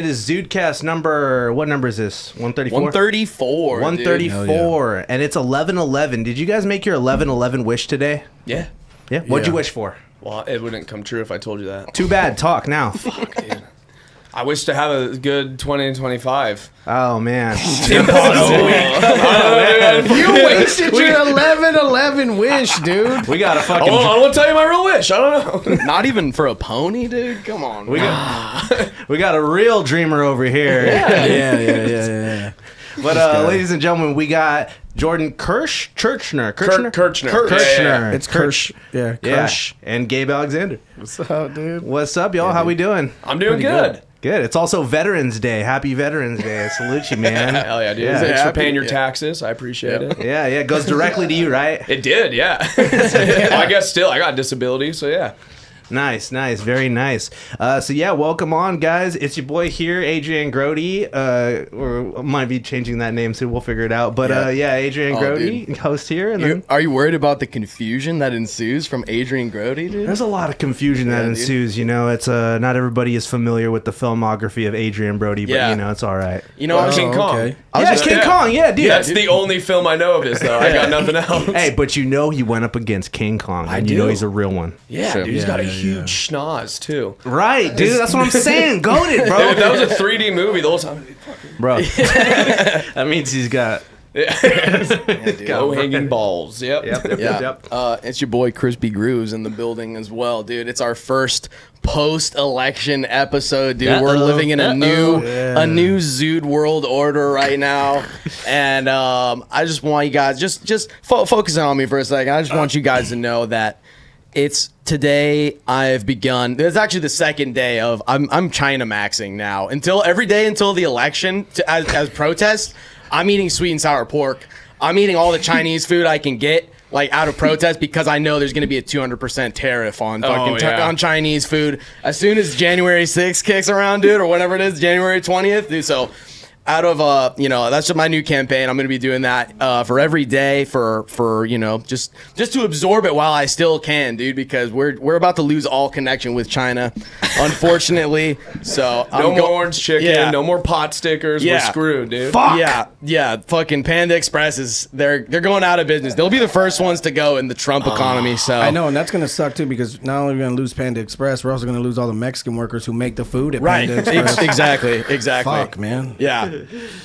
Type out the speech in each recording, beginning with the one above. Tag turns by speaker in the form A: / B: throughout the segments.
A: It is ZUDECAST number, what number is this? 134?
B: 134.
A: 134.
B: Yeah.
A: And it's 11/11. Did you guys make your 11/11 wish today?
B: Yeah.
A: Yeah? What'd you wish for?
B: Well, it wouldn't come true if I told you that.
A: Too bad. Talk now.
B: Fuck, dude. I wish to have a good 20 and 25.
A: Oh, man.
C: You wasted your 11/11 wish, dude.
A: We got a fucking...
B: I want to tell you my real wish. I don't know.
C: Not even for a pony, dude. Come on.
A: We got a real dreamer over here.
C: Yeah.
A: But ladies and gentlemen, we got Jordan Kirchner.
B: Kirchner.
A: Yeah.
C: It's Kirsch. Yeah, Kirsch.
A: And Gabe Alexander.
C: What's up, dude?
A: What's up, y'all? How we doing?
B: I'm doing
C: Pretty
B: good.
A: Good. It's also Veterans Day. Happy Veterans Day. I salute you, man.
B: Hell yeah, dude.
A: Yeah.
B: Thanks for
C: Happy-
B: paying your
C: yeah.
B: taxes. I appreciate it.
A: Yeah, it goes directly to you, right?
B: It did, yeah. Well, I guess still, I got disability, so yeah.
A: Nice, very nice. So yeah, welcome on, guys. It's your boy here, Adrian Grody. Or might be changing that name soon. We'll figure it out. But Adrian Grody, host here. And then
C: Are you worried about the confusion that ensues from Adrian Grody, dude?
A: there's a lot of confusion that ensues. You know, it's not everybody is familiar with the filmography of Adrian Brody, but
C: Yeah.
A: you know, it's all right.
C: You know,
B: King Kong.
C: okay.
A: King Kong. Yeah, dude.
B: That's the only film I know of his, though. I got nothing else.
A: Hey, but you know he went up against King Kong, and you know
B: do.
A: he's a real one.
B: Yeah,
C: Sure.
B: dude, he's got a
C: Yeah,
B: huge schnoz, too.
A: Right, dude. That's what I'm saying. Goated, bro.
B: Dude, that was a 3D movie the whole time.
A: Bro. That means he's got...
B: Low-hanging balls. Yep.
A: Yep.
C: It's your boy Crispy Grooves in the building as well, dude. It's our first post-election episode, dude. We're living in a new Zood world order right now, and I just want you guys just focusing on me for a second. I just want you guys to know that it's today. I've begun. It's actually the second day of I'm China maxing now every day until the election as protest. I'm eating sweet and sour pork. I'm eating all the Chinese food I can get, like out of protest, because I know there's going to be a 200% tariff on on Chinese food as soon as January 6th kicks around, dude, or whatever it is, January 20th, dude. So out of that's just my new campaign. I'm going to be doing that for every day for just to absorb it while I still can, dude, because we're about to lose all connection with China, unfortunately. So
B: No more orange chicken, no more pot stickers.
C: Yeah.
B: We're screwed, dude.
A: Fuck.
C: Yeah. Fucking Panda Express they're going out of business. They'll be the first ones to go in the Trump economy. So
D: I know, and that's gonna suck too, because not only are we gonna lose Panda Express, we're also gonna lose all the Mexican workers who make the food at
C: right,
D: Panda Express.
C: exactly.
D: Fuck, man.
C: Yeah,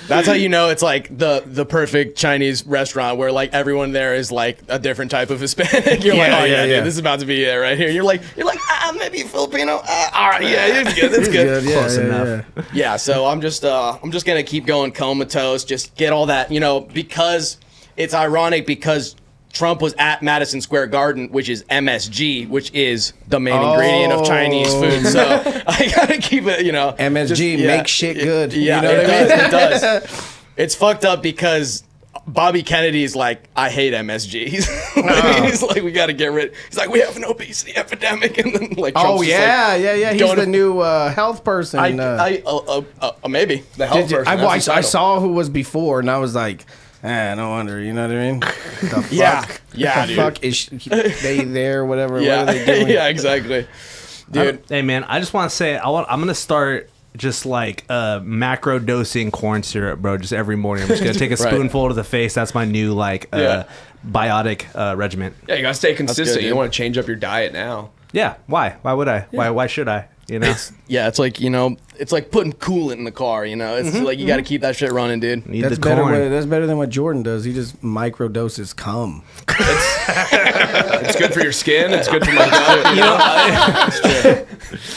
C: that's how you know it's like the perfect Chinese restaurant where like everyone there is like a different type of Hispanic. You're like, oh yeah, dude, this is about to be it right here. You're like maybe Filipino. All right, yeah, it's good. It's good.
D: Yeah,
A: Close enough.
C: Yeah, so I'm just gonna keep going comatose, just get all that, because it's ironic because Trump was at Madison Square Garden, which is MSG, which is the main ingredient of Chinese food. So I gotta keep it,
D: MSG, make shit good.
C: Yeah,
D: You know what I mean?
C: It does. It's fucked up because Bobby Kennedy's like, I hate MSG. He's like, we got to get rid. He's like, we have an obesity epidemic, and then like, Trump's just
D: yeah. He's
C: going
D: the
C: to-
D: new health person.
C: maybe
B: The health person.
D: I
B: that's the title.
D: saw who was before, and I was like, no wonder. You know what I mean? The fuck?
C: Yeah,
D: the
C: dude.
D: fuck is they there? Whatever.
C: yeah,
D: What are they doing?
C: yeah, exactly, dude.
A: Hey, man, I just want to say, I'm going to start just like macro dosing corn syrup, bro, just every morning. I'm just going to take a
C: Right.
A: spoonful to the face. That's my new biotic regimen.
B: Yeah, you gotta stay consistent.
C: dude.
B: You don't want to change up your diet now.
A: Yeah. Why would I? Why should I?
C: Yeah, it's like it's like putting coolant in the car. It's like you got to keep that shit running, dude.
A: Need
D: That's
A: the
D: better.
A: corn.
D: That's better than what Jordan does. He just microdoses cum.
B: It's good for your skin. It's good for my gut. It's true.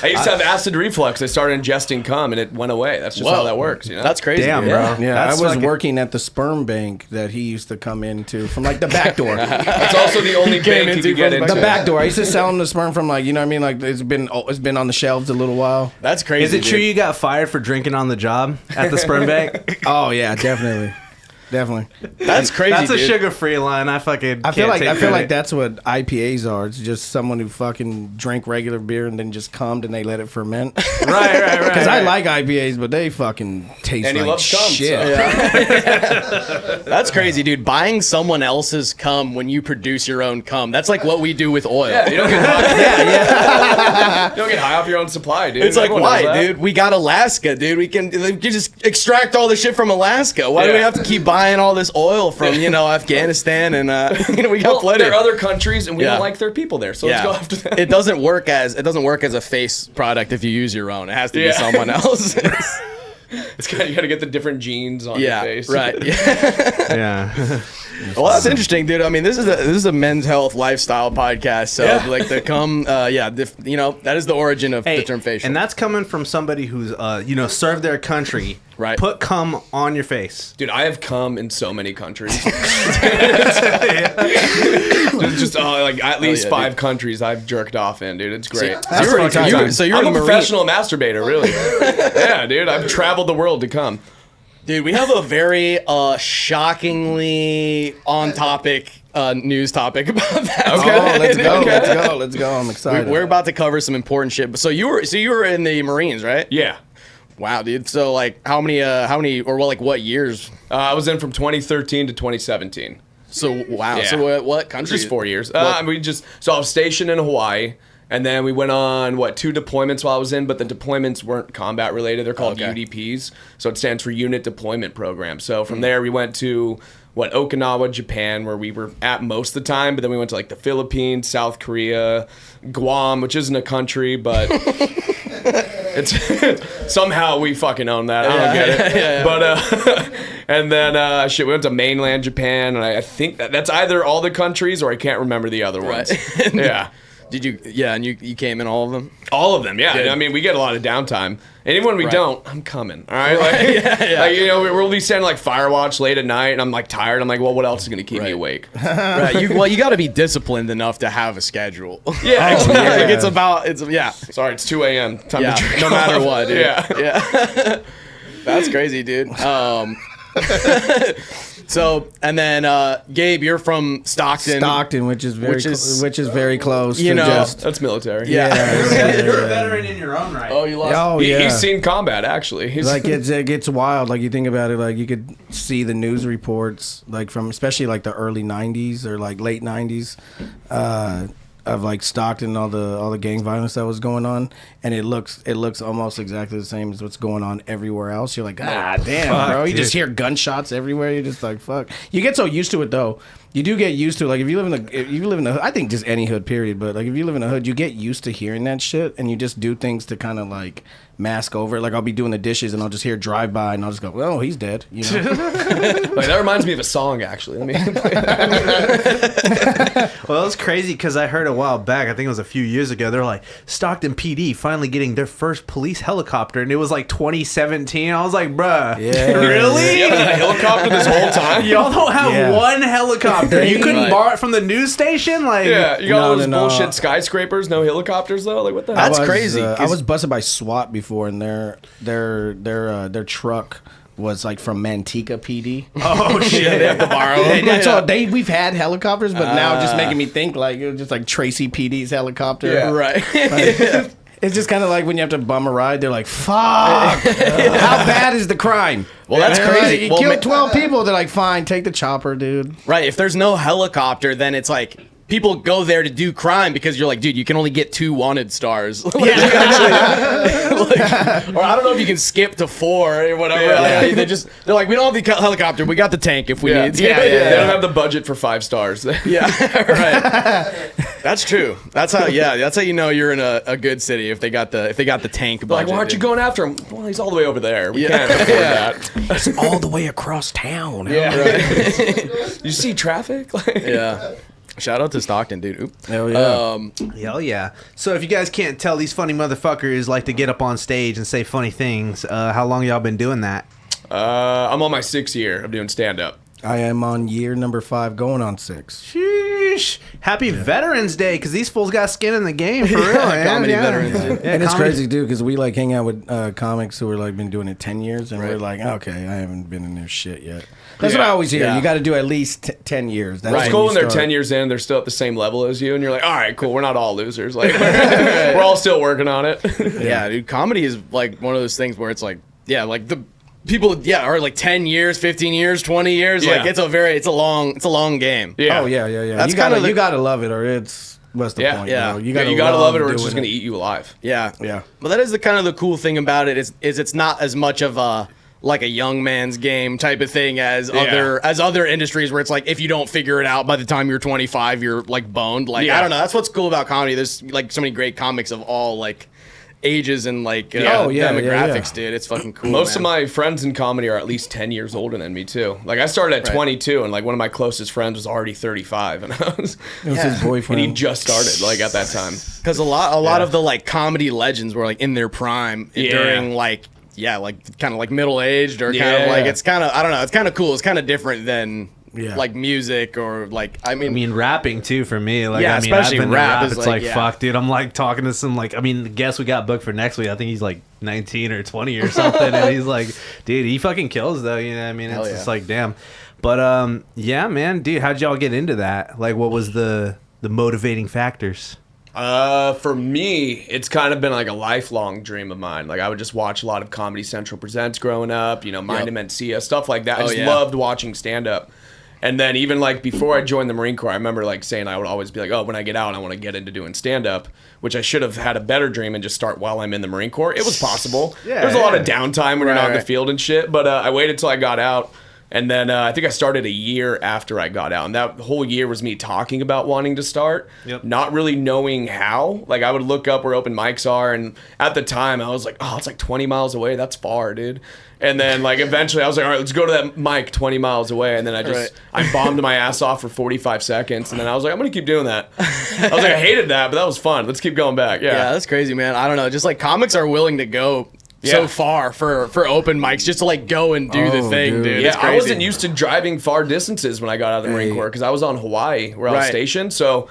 B: I used to have acid reflux. I started ingesting cum, and it went away. That's just how that works.
C: That's crazy.
A: Damn,
C: dude.
A: bro.
D: Yeah,
A: That's
D: I was
A: fucking-
D: working at the sperm bank that he used to come into from like the back door.
B: That's also the only bank you can get into.
D: The back door. I used to sell him the sperm from like, you know what I mean? Like it's been on the shelves a little while.
C: That's crazy.
A: Is it true
C: dude.
A: you got fired for drinking on the job at the sperm bank?
D: Oh yeah, definitely. Definitely.
C: That's crazy.
A: That's a
C: dude.
A: sugar-free line. I fucking.
D: I feel
A: can't take
D: like
A: credit.
D: that's what IPAs are. It's just someone who fucking drank regular beer and then just cummed and they let it ferment.
A: Right.
D: Because I like IPAs, but they fucking taste
B: And he
D: like
B: loves cum,
D: shit.
B: so.
C: That's crazy, dude. Buying someone else's cum when you produce your own cum. That's like what we do with oil.
B: Yeah, you don't get high. You don't get high off your own supply, dude.
C: It's like,
B: Everyone knows
C: why,
B: that.
C: dude? We got Alaska, dude. We can just extract all the shit from Alaska. Why do we
B: Yeah.
C: have to keep buying all this oil from, Afghanistan and we got
B: Well,
C: plenty.
B: there are other countries, and we
C: Yeah.
B: don't like their people there, so let's go after them.
C: It doesn't work as a face product if you use your own. It has to be someone else's.
B: You got to get the different genes on your face.
C: right. Yeah.
A: Yeah.
C: Well, that's interesting, dude. I mean, this is a men's health lifestyle podcast, so like the cum, that is the origin of the term facial.
A: And that's coming from somebody who's, served their country.
C: Right.
A: Put cum on your face.
B: Dude, I have come in so many countries. just like at least
C: yeah,
B: 5 countries I've jerked off in, dude. It's great.
D: That's pretty tight.
C: You're
B: I'm
C: a
B: a
C: Marine.
B: professional masturbator, really. Yeah, dude. I've traveled the world to come.
C: Dude, we have a very shockingly on topic news topic about that.
D: Oh, let's go. I'm excited.
C: We're about to cover some important shit. So you were in the Marines, right?
B: Yeah.
C: Wow, dude. So like how many what years?
B: I was in from 2013 to 2017.
C: So wow.
B: Yeah.
C: So what country?
B: Just 4 years. So I was stationed in Hawaii. And then we went on, 2 deployments while I was in, but the deployments weren't combat related. They're called UDPs. So it stands for Unit Deployment Program. So from there, we went to, Okinawa, Japan, where we were at most of the time. But then we went to, the Philippines, South Korea, Guam, which isn't a country, but it's somehow we fucking own that. I don't get it.
C: Yeah.
B: But, and then, we went to mainland Japan. And I think that's either all the countries or I can't remember the other ones.
C: Right.
B: Yeah.
C: Did you? Yeah, and you came in all of them.
B: All of them, yeah.
C: Good.
B: I mean, we get a lot of downtime. And when we don't, I'm coming. All right, we'll be standing fire watch late at night, and I'm tired. I'm like, well, what else is gonna keep me awake?
C: Right. You got to be disciplined enough to have a schedule.
B: Yeah,
C: exactly.
B: Sorry, it's 2 a.m. Time to drink
C: no matter what, dude.
B: Yeah.
C: That's crazy, dude. So, and then Gabe, you're from Stockton.
D: Which is very close.
C: You
D: to
C: know,
D: just,
B: That's military.
C: Yeah.
A: You're a veteran in your own right.
C: Oh, you lost.
D: oh yeah.
B: He's seen combat actually. He's
D: it gets wild. Like you think about it, you could see the news reports, from especially the early '90s or late '90s, of Stockton and all the gang violence that was going on, and it looks almost exactly the same as what's going on everywhere else. You're like, damn, bro. You just hear gunshots everywhere. You're just like, fuck. You get so used to it though. You do get used to it. If you live in the I think just any hood period, but if you live in a hood, you get used to hearing that shit, and you just do things to kind of mask over it. I'll be doing the dishes and I'll just hear drive by and I'll just go, well, he's dead.
B: that reminds me of a song actually. Let me play that.
A: Well, it was crazy because I heard a while back, I think it was a few years ago, they're like, Stockton PD finally getting their first police helicopter, and it was 2017. I was like, bruh, really?
B: You haven't had a helicopter this whole time?
A: Y'all don't have one helicopter. You couldn't borrow it from the news station?
B: Yeah, you got all those
D: No.
B: bullshit skyscrapers, no helicopters though? What the hell?
C: That's crazy.
D: I was busted by SWAT before, and their truck was from Manteca PD.
A: Oh shit!
C: They have to borrow them.
D: That's all. We've had helicopters, but now just making me think it was just Tracy PD's helicopter.
B: Yeah.
C: Right.
D: It's just kind of when you have to bum a ride. They're like, "Fuck! How bad is the crime?"
C: Well, that's crazy.
D: You
C: Well,
D: killed 12 people. They're like, "Fine, take the chopper, dude."
C: Right. If there's no helicopter, then it's people go there to do crime because you're like, dude, you can only get 2 wanted stars. Or I don't know if you can skip to 4 or whatever. They're like, we don't have the helicopter. We got the tank if we need.
B: They don't have the budget for 5 stars.
C: Yeah, right. That's true. That's how you know you're in a good city if they got the tank budget.
B: Like, why aren't you going after him? Well, he's all the way over there. We can't afford that.
D: It's all the way across town.
B: Yeah. Right. You see traffic?
C: Yeah. Shout out to Stockton, dude. Oop.
D: Hell yeah.
A: Hell yeah. So if you guys can't tell, these funny motherfuckers like to get up on stage and say funny things. How long y'all been doing that?
B: I'm on my 6th year of doing stand-up.
D: I am on year number 5, going on 6.
A: Sheesh. sheesh. Happy Veterans Day, because these fools got skin in the game for real, man.
C: Comedy veterans, dude.
A: Yeah,
D: And it's
A: comedy-
D: crazy too, because we like hang out with comics who are like been doing it 10 years, and we're like, okay, I haven't been in their shit yet. That's what I always hear.
C: Yeah.
D: You got to do at least 10 years. That's
B: It's
D: when
B: cool
D: you
B: when they're
D: start.
B: 10 years in, they're still at the same level as you, and you're like, all right, cool, we're not all losers. Like, we're all still working on it.
C: Yeah, dude, comedy is like one of those things where it's like, yeah, like the people, are like 10 years, 15 years, 20 years.
B: Yeah.
C: Like it's a long game.
B: Yeah.
D: Oh yeah.
C: That's
D: you gotta
C: kinda the-
D: you gotta love it, or it's what's the point?
C: yeah.
D: You
B: You gotta love it, or it's
D: doing
B: just gonna eat you alive.
C: Yeah.
D: Yeah.
C: But that is the kind of the cool thing about it is it's not as much of a like a young man's game type of thing as other industries where it's like if you don't figure it out by the time you're 25 you're like boned. Like I don't know, that's what's cool about comedy. There's like so many great comics of all like ages and like demographics, dude. It's fucking cool.
B: Most of
C: man.
B: my friends in comedy are at least 10 years older than me too. Like I started at 22, and like one of my closest friends was already 35, and
D: It was his
B: and
D: boyfriend.
B: he just started like at that time.
C: Because a lot of the like comedy legends were like in their prime during like kind of like middle aged or kind of like it's kind of I don't know, it's kind of cool. It's kind of different than like music or like I mean
A: rapping too for me. Like,
C: Yeah,
A: I mean,
C: especially
A: I've been to
C: rap is
A: It's
C: like,
A: like fuck, dude. I'm like talking to some like, I mean, the guest we got booked for next week. I think he's like 19 or 20 or something, and he's like, dude, he fucking kills though. You know what I mean? It's just like damn. But yeah, man, dude, how'd y'all get into that? Like, what was the motivating factors?
B: For me, it's kind of been like a lifelong dream of mine. Like I would just watch a lot of Comedy Central Presents growing up, you know, Mind and Mencia, stuff like that. I just loved watching stand up. And then even like before I joined the Marine Corps, I remember like saying I would always be like, oh, when I get out, I want to get into doing stand up, which I should have had a better dream and just start while I'm in the Marine Corps. It was possible. There's a lot of downtime when you're not in the field and shit, but I waited till I got out. And then I think I started a year after I got out. And that whole year was me talking about wanting to start, not really knowing how. Like, I would look up where open mics are. And at the time, I was like, oh, it's like 20 miles away. That's far, dude. And then, like, eventually I was like, all right, let's go to that mic 20 miles away. And then I bombed my ass off for 45 seconds. And then I was like, I'm going to keep doing that. I was like, I hated that, but that was fun. Let's keep going back.
C: Yeah, that's crazy, man. I don't know. Just like comics are willing to go so far for open mics just to like go and do the thing, dude.
B: Yeah,
C: It's crazy.
B: I wasn't used to driving far distances when I got out of the Marine Corps because I was on Hawaii where I was stationed. So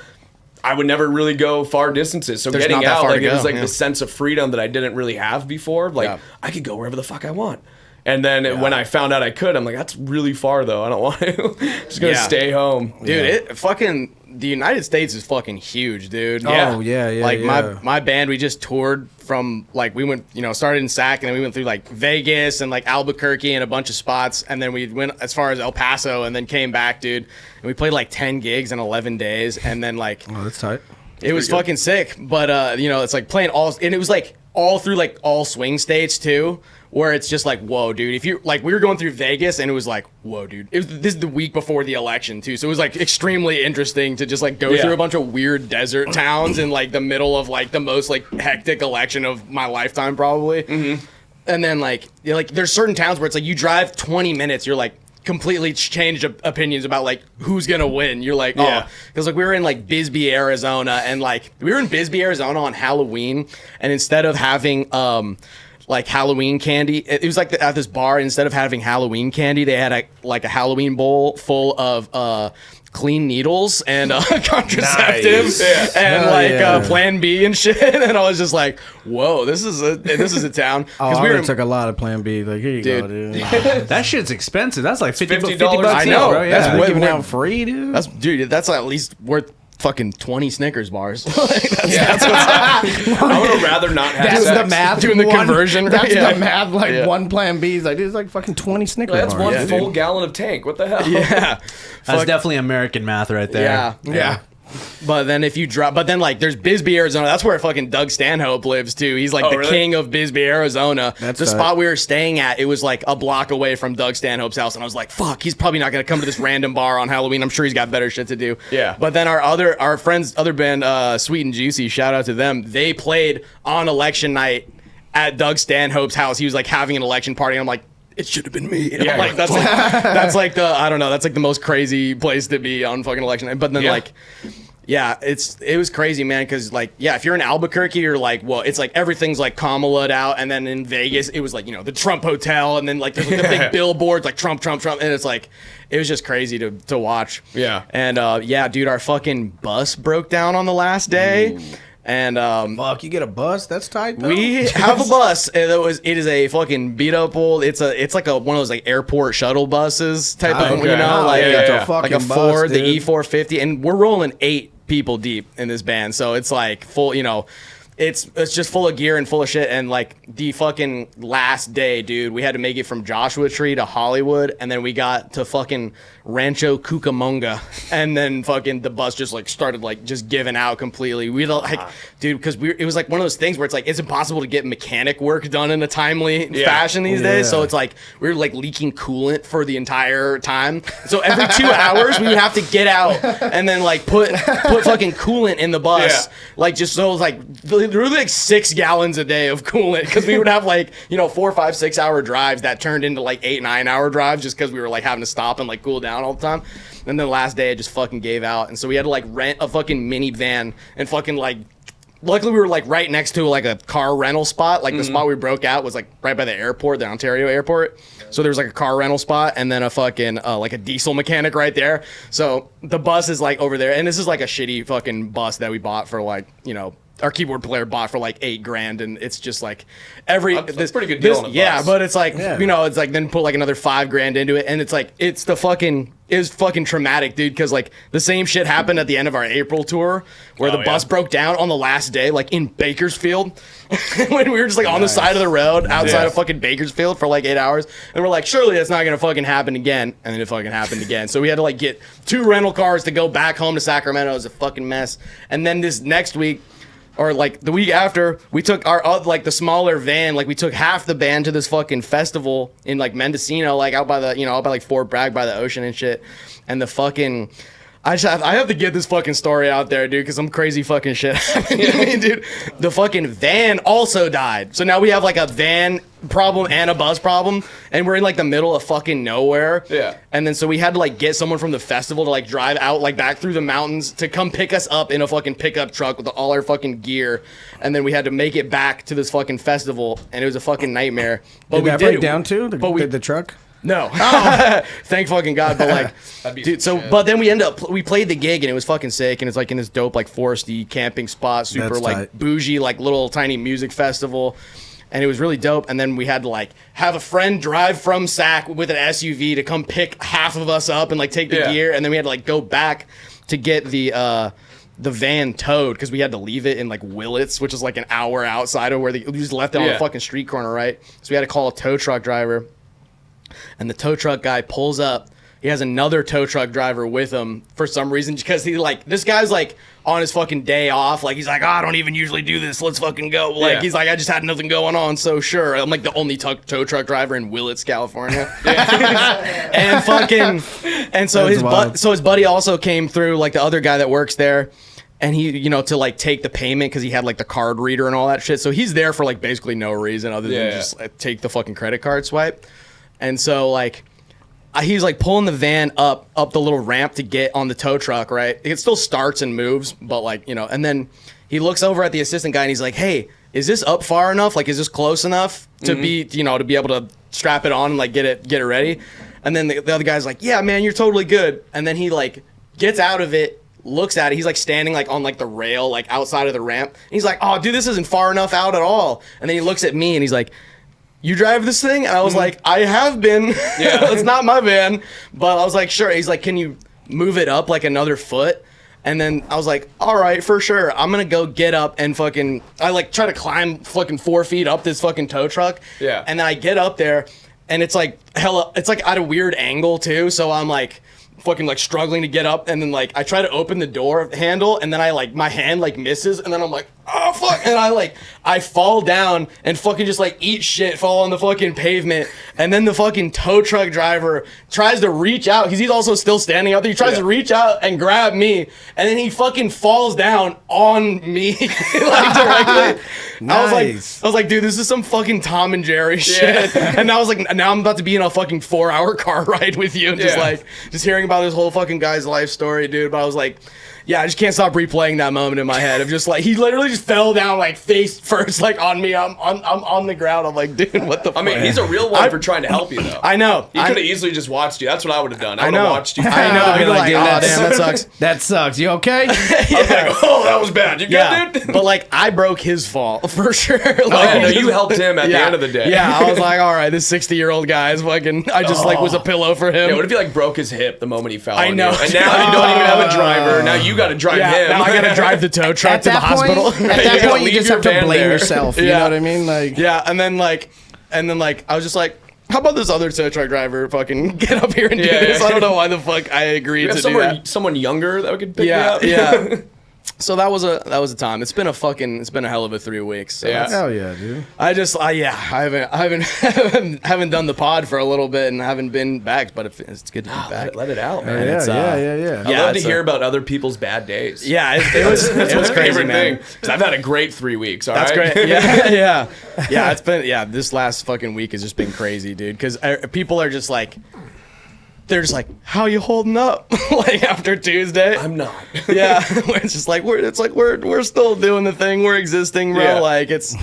B: I would never really go far distances. So
C: There's
B: getting
C: not that
B: out,
C: far
B: like
C: to
B: it was
C: go,
B: like the sense of freedom that I didn't really have before. Like I could go wherever the fuck I want. And then when I found out I could, I'm like, that's really far though. I don't want to. Just gonna stay home,
C: dude. It fucking the United States is fucking huge, dude.
D: Oh yeah.
C: Like my band, we just toured from like we went, started in Sac and then we went through like Vegas and like Albuquerque and a bunch of spots, and then we went as far as El Paso and then came back, dude. And we played like 10 gigs in 11 days, and then like
D: that's tight.
C: It was fucking sick, but it's like playing all, and it was like all through like all swing states too, where it's just like, whoa, dude. If you like, we were going through Vegas, and it was like, whoa, dude. This is the week before the election too, so it was like extremely interesting to just like go through a bunch of weird desert towns in like the middle of like the most like hectic election of my lifetime probably. Mm-hmm. And then like there's certain towns where it's like you drive 20 minutes, you're like completely changed opinions about like who's gonna win. You're like, because like we were in like Bisbee, Arizona, and like we were in Bisbee, Arizona on Halloween, and instead of having like Halloween candy, it was like at this bar, instead of having Halloween candy, they had a Halloween bowl full of clean needles and contraceptives and Plan B and shit. And I was just like, whoa, this is a town.
D: I took a lot of Plan B. Like, here you go, dude.
A: That shit's expensive. That's like $50
B: $50
A: bucks.
C: I know.
A: Bro. Yeah.
D: That's
C: What-
D: giving
C: what-
D: out free, dude.
C: That's at least worth fucking 20 Snickers bars.
B: I would rather not have
D: That's
B: sex.
D: the math.
C: Doing the conversion.
D: That's
C: Yeah.
D: the math. Like
C: Yeah.
D: one Plan B is like it's like fucking 20 Snickers.
B: That's
D: bars.
B: one full gallon of tank. What the hell?
C: Yeah.
A: That's definitely American math right there.
C: Yeah. But then if you drop, but then like there's Bisbee, Arizona. That's where fucking Doug Stanhope lives too. He's like the king of Bisbee, Arizona.
D: That's
C: the
D: tight.
C: spot we were staying at. It was like a block away from Doug Stanhope's house, and I was like, "Fuck, he's probably not gonna come to this random bar on Halloween. I'm sure he's got better shit to do."
B: Yeah.
C: But then our friends, other band, Sweet and Juicy, shout out to them. They played on election night at Doug Stanhope's house. He was like having an election party, and I'm like, it should have been me. And I'm like, that's like the, I don't know, that's like the most crazy place to be on fucking election night. But then like, Yeah, it was crazy, man. Because like, yeah, if you're in Albuquerque, you're like, well, it's like everything's like Kamala'd out, and then in Vegas, it was like the Trump Hotel, and then like there's like the big billboards like Trump, Trump, Trump, and it's like it was just crazy to watch.
B: Yeah.
C: And yeah, dude, our fucking bus broke down on the last day. Ooh. And
D: fuck, you get a bus? That's tight though.
C: We have a bus, and it is a fucking beat up old. It's like one of those like airport shuttle buses type of,
B: like
C: a Ford,
D: bus,
C: the E450, and we're rolling 8 people deep in this band, so it's like full, it's just full of gear and full of shit. And like the fucking last day, dude, we had to make it from Joshua Tree to Hollywood, and then we got to fucking Rancho Cucamonga, and then fucking the bus just like started like just giving out completely. We like, dude, because it was like one of those things where it's like it's impossible to get mechanic work done in a timely fashion these days. So it's like we were like leaking coolant for the entire time. So every 2 hours we would have to get out and then like put fucking coolant in the bus, like just so it was like literally like 6 gallons a day of coolant, because we would have like 4, 5, 6 hour drives that turned into like 8, 9 hour drives just because we were like having to stop and like cool down all the time. And then the last day it just fucking gave out, and so we had to like rent a fucking minivan and fucking like, luckily we were like right next to like a car rental spot. Like the spot we broke out was like right by the airport, the Ontario airport. So there was like a car rental spot and then a fucking like a diesel mechanic right there. So the bus is like over there, and this is like a shitty fucking bus that we bought for like our keyboard player bought for like $8,000, and it's just like
B: that's pretty good deal on a bus.
C: Yeah, but it's like it's like then put like another $5,000 into it, and it's like it was fucking traumatic, dude, because like the same shit happened at the end of our April tour where the bus broke down on the last day, like in Bakersfield, when we were just like on the side of the road outside of fucking Bakersfield for like 8 hours, and we're like, surely that's not gonna fucking happen again, and then it fucking happened again. So we had to like get 2 rental cars to go back home to Sacramento. It was a fucking mess. And then this next week, or like the week after, we took our like the smaller van, like we took half the band to this fucking festival in like Mendocino, like out by the out by like Fort Bragg by the ocean and shit. And the fucking I have to get this fucking story out there, dude, because some crazy fucking shit happened to me, dude. The fucking van also died. So now we have like a van problem and a bus problem, and we're in like the middle of fucking nowhere.
B: Yeah.
C: And then so we had to like get someone from the festival to like drive out like back through the mountains to come pick us up in a fucking pickup truck with all our fucking gear. And then we had to make it back to this fucking festival, and it was a fucking nightmare. But
D: did that break down too? The truck?
C: No. Thank fucking God. But like, dude, but then we played the gig, and it was fucking sick, and it's like in this dope like foresty camping spot, super
D: That's
C: like
D: tight.
C: bougie, like little tiny music festival. And it was really dope. And then we had to like have a friend drive from Sac with an SUV to come pick half of us up and like take the gear, and then we had to like go back to get the van towed, because we had to leave it in like Willits, which is like an hour outside of where we just left it on the fucking street corner, right? So we had to call a tow truck driver. And the tow truck guy pulls up. He has another tow truck driver with him for some reason, because this guy's like on his fucking day off. Like he's like, I don't even usually do this. Let's fucking go. Like he's like, I just had nothing going on. So sure. I'm like the only tow truck driver in Willits, California. And so his buddy also came through, like the other guy that works there. And he, to like take the payment, because he had like the card reader and all that shit. So he's there for like basically no reason other than just take the fucking credit card swipe. And so like he's like pulling the van up the little ramp to get on the tow truck, right? It still starts and moves, but like, and then he looks over at the assistant guy and he's like, hey, is this up far enough? Like, is this close enough to be, to be able to strap it on and like get it ready? And then the other guy's like, yeah, man, you're totally good. And then he like gets out of it, looks at it. He's like standing like on like the rail, like outside of the ramp. And he's like, oh, dude, this isn't far enough out at all. And then he looks at me and he's like, you drive this thing? And I was like, I have been. It's not my van. But I was like, sure. He's like, can you move it up like another foot? And then I was like, all right, for sure. I'm going to go get up and fucking, I like try to climb fucking 4 feet up this fucking tow truck.
B: Yeah.
C: And then I get up there, and it's like it's like at a weird angle too. So I'm like fucking like struggling to get up, and then like I try to open the door handle, and then I like my hand like misses, and then I'm like, oh fuck, and I fall down and fucking just like eat shit, fall on the fucking pavement, and then the fucking tow truck driver tries to reach out because he's also still standing out there. He tries to reach out and grab me, and then he fucking falls down on me like directly.
D: Nice.
C: I was like, dude, this is some fucking Tom and Jerry shit. And I was like, now I'm about to be in a fucking 4-hour car ride with you, and just hearing about this whole fucking guy's life story, dude. But I was like, yeah, I just can't stop replaying that moment in my head of just like he literally just fell down like face first, like on me. I'm on the ground. I'm like, dude, what the fuck?
B: I mean, he's a real one for trying to help you though.
C: I know.
B: He could have easily just watched you. That's what I would have done. I would have watched you.
C: I know. I'd be like, oh, damn, that sucks.
D: That sucks. You okay?
B: I was like, oh, that was bad. You good, dude?
C: But like, I broke his fall for sure.
B: No, you helped him at the end of the day.
C: Yeah, I was like, all right, this 60-year-old guy is fucking. I just like was a pillow for him.
B: Yeah, what if he like broke his hip the moment he fell?
C: I know.
B: On you? And now you don't even have a driver. Now you got to drive him.
C: Now I gotta drive the tow truck to the hospital.
D: At that point, you just have to blame yourself. You know
C: Yeah.
D: what I mean? Like,
C: Yeah, and then like I was just like, how about this other tow truck driver fucking get up here and do this? I don't know why the fuck I agreed to do that.
B: Someone younger that could pick me up.
C: Yeah. So that was a time. It's been a hell of a 3 weeks. So
B: Yeah.
D: hell yeah, dude.
C: I haven't done the pod for a little bit and haven't been back, but it's good to be back.
B: Let it out, man.
D: Yeah,
C: It's,
D: yeah.
B: I love to hear about other people's bad days.
C: Yeah, it was
B: It's my
C: crazy,
B: favorite
C: man.
B: thing. 'Cause I've had a great 3 weeks.
C: That's
B: right?
C: great. Yeah. It's been this last fucking week has just been crazy, dude. Because people are just like, they're just like, how you holding up? Like after Tuesday,
B: I'm not.
C: Yeah, it's just like we're still doing the thing. We're existing, bro.
B: Yeah.
C: Like it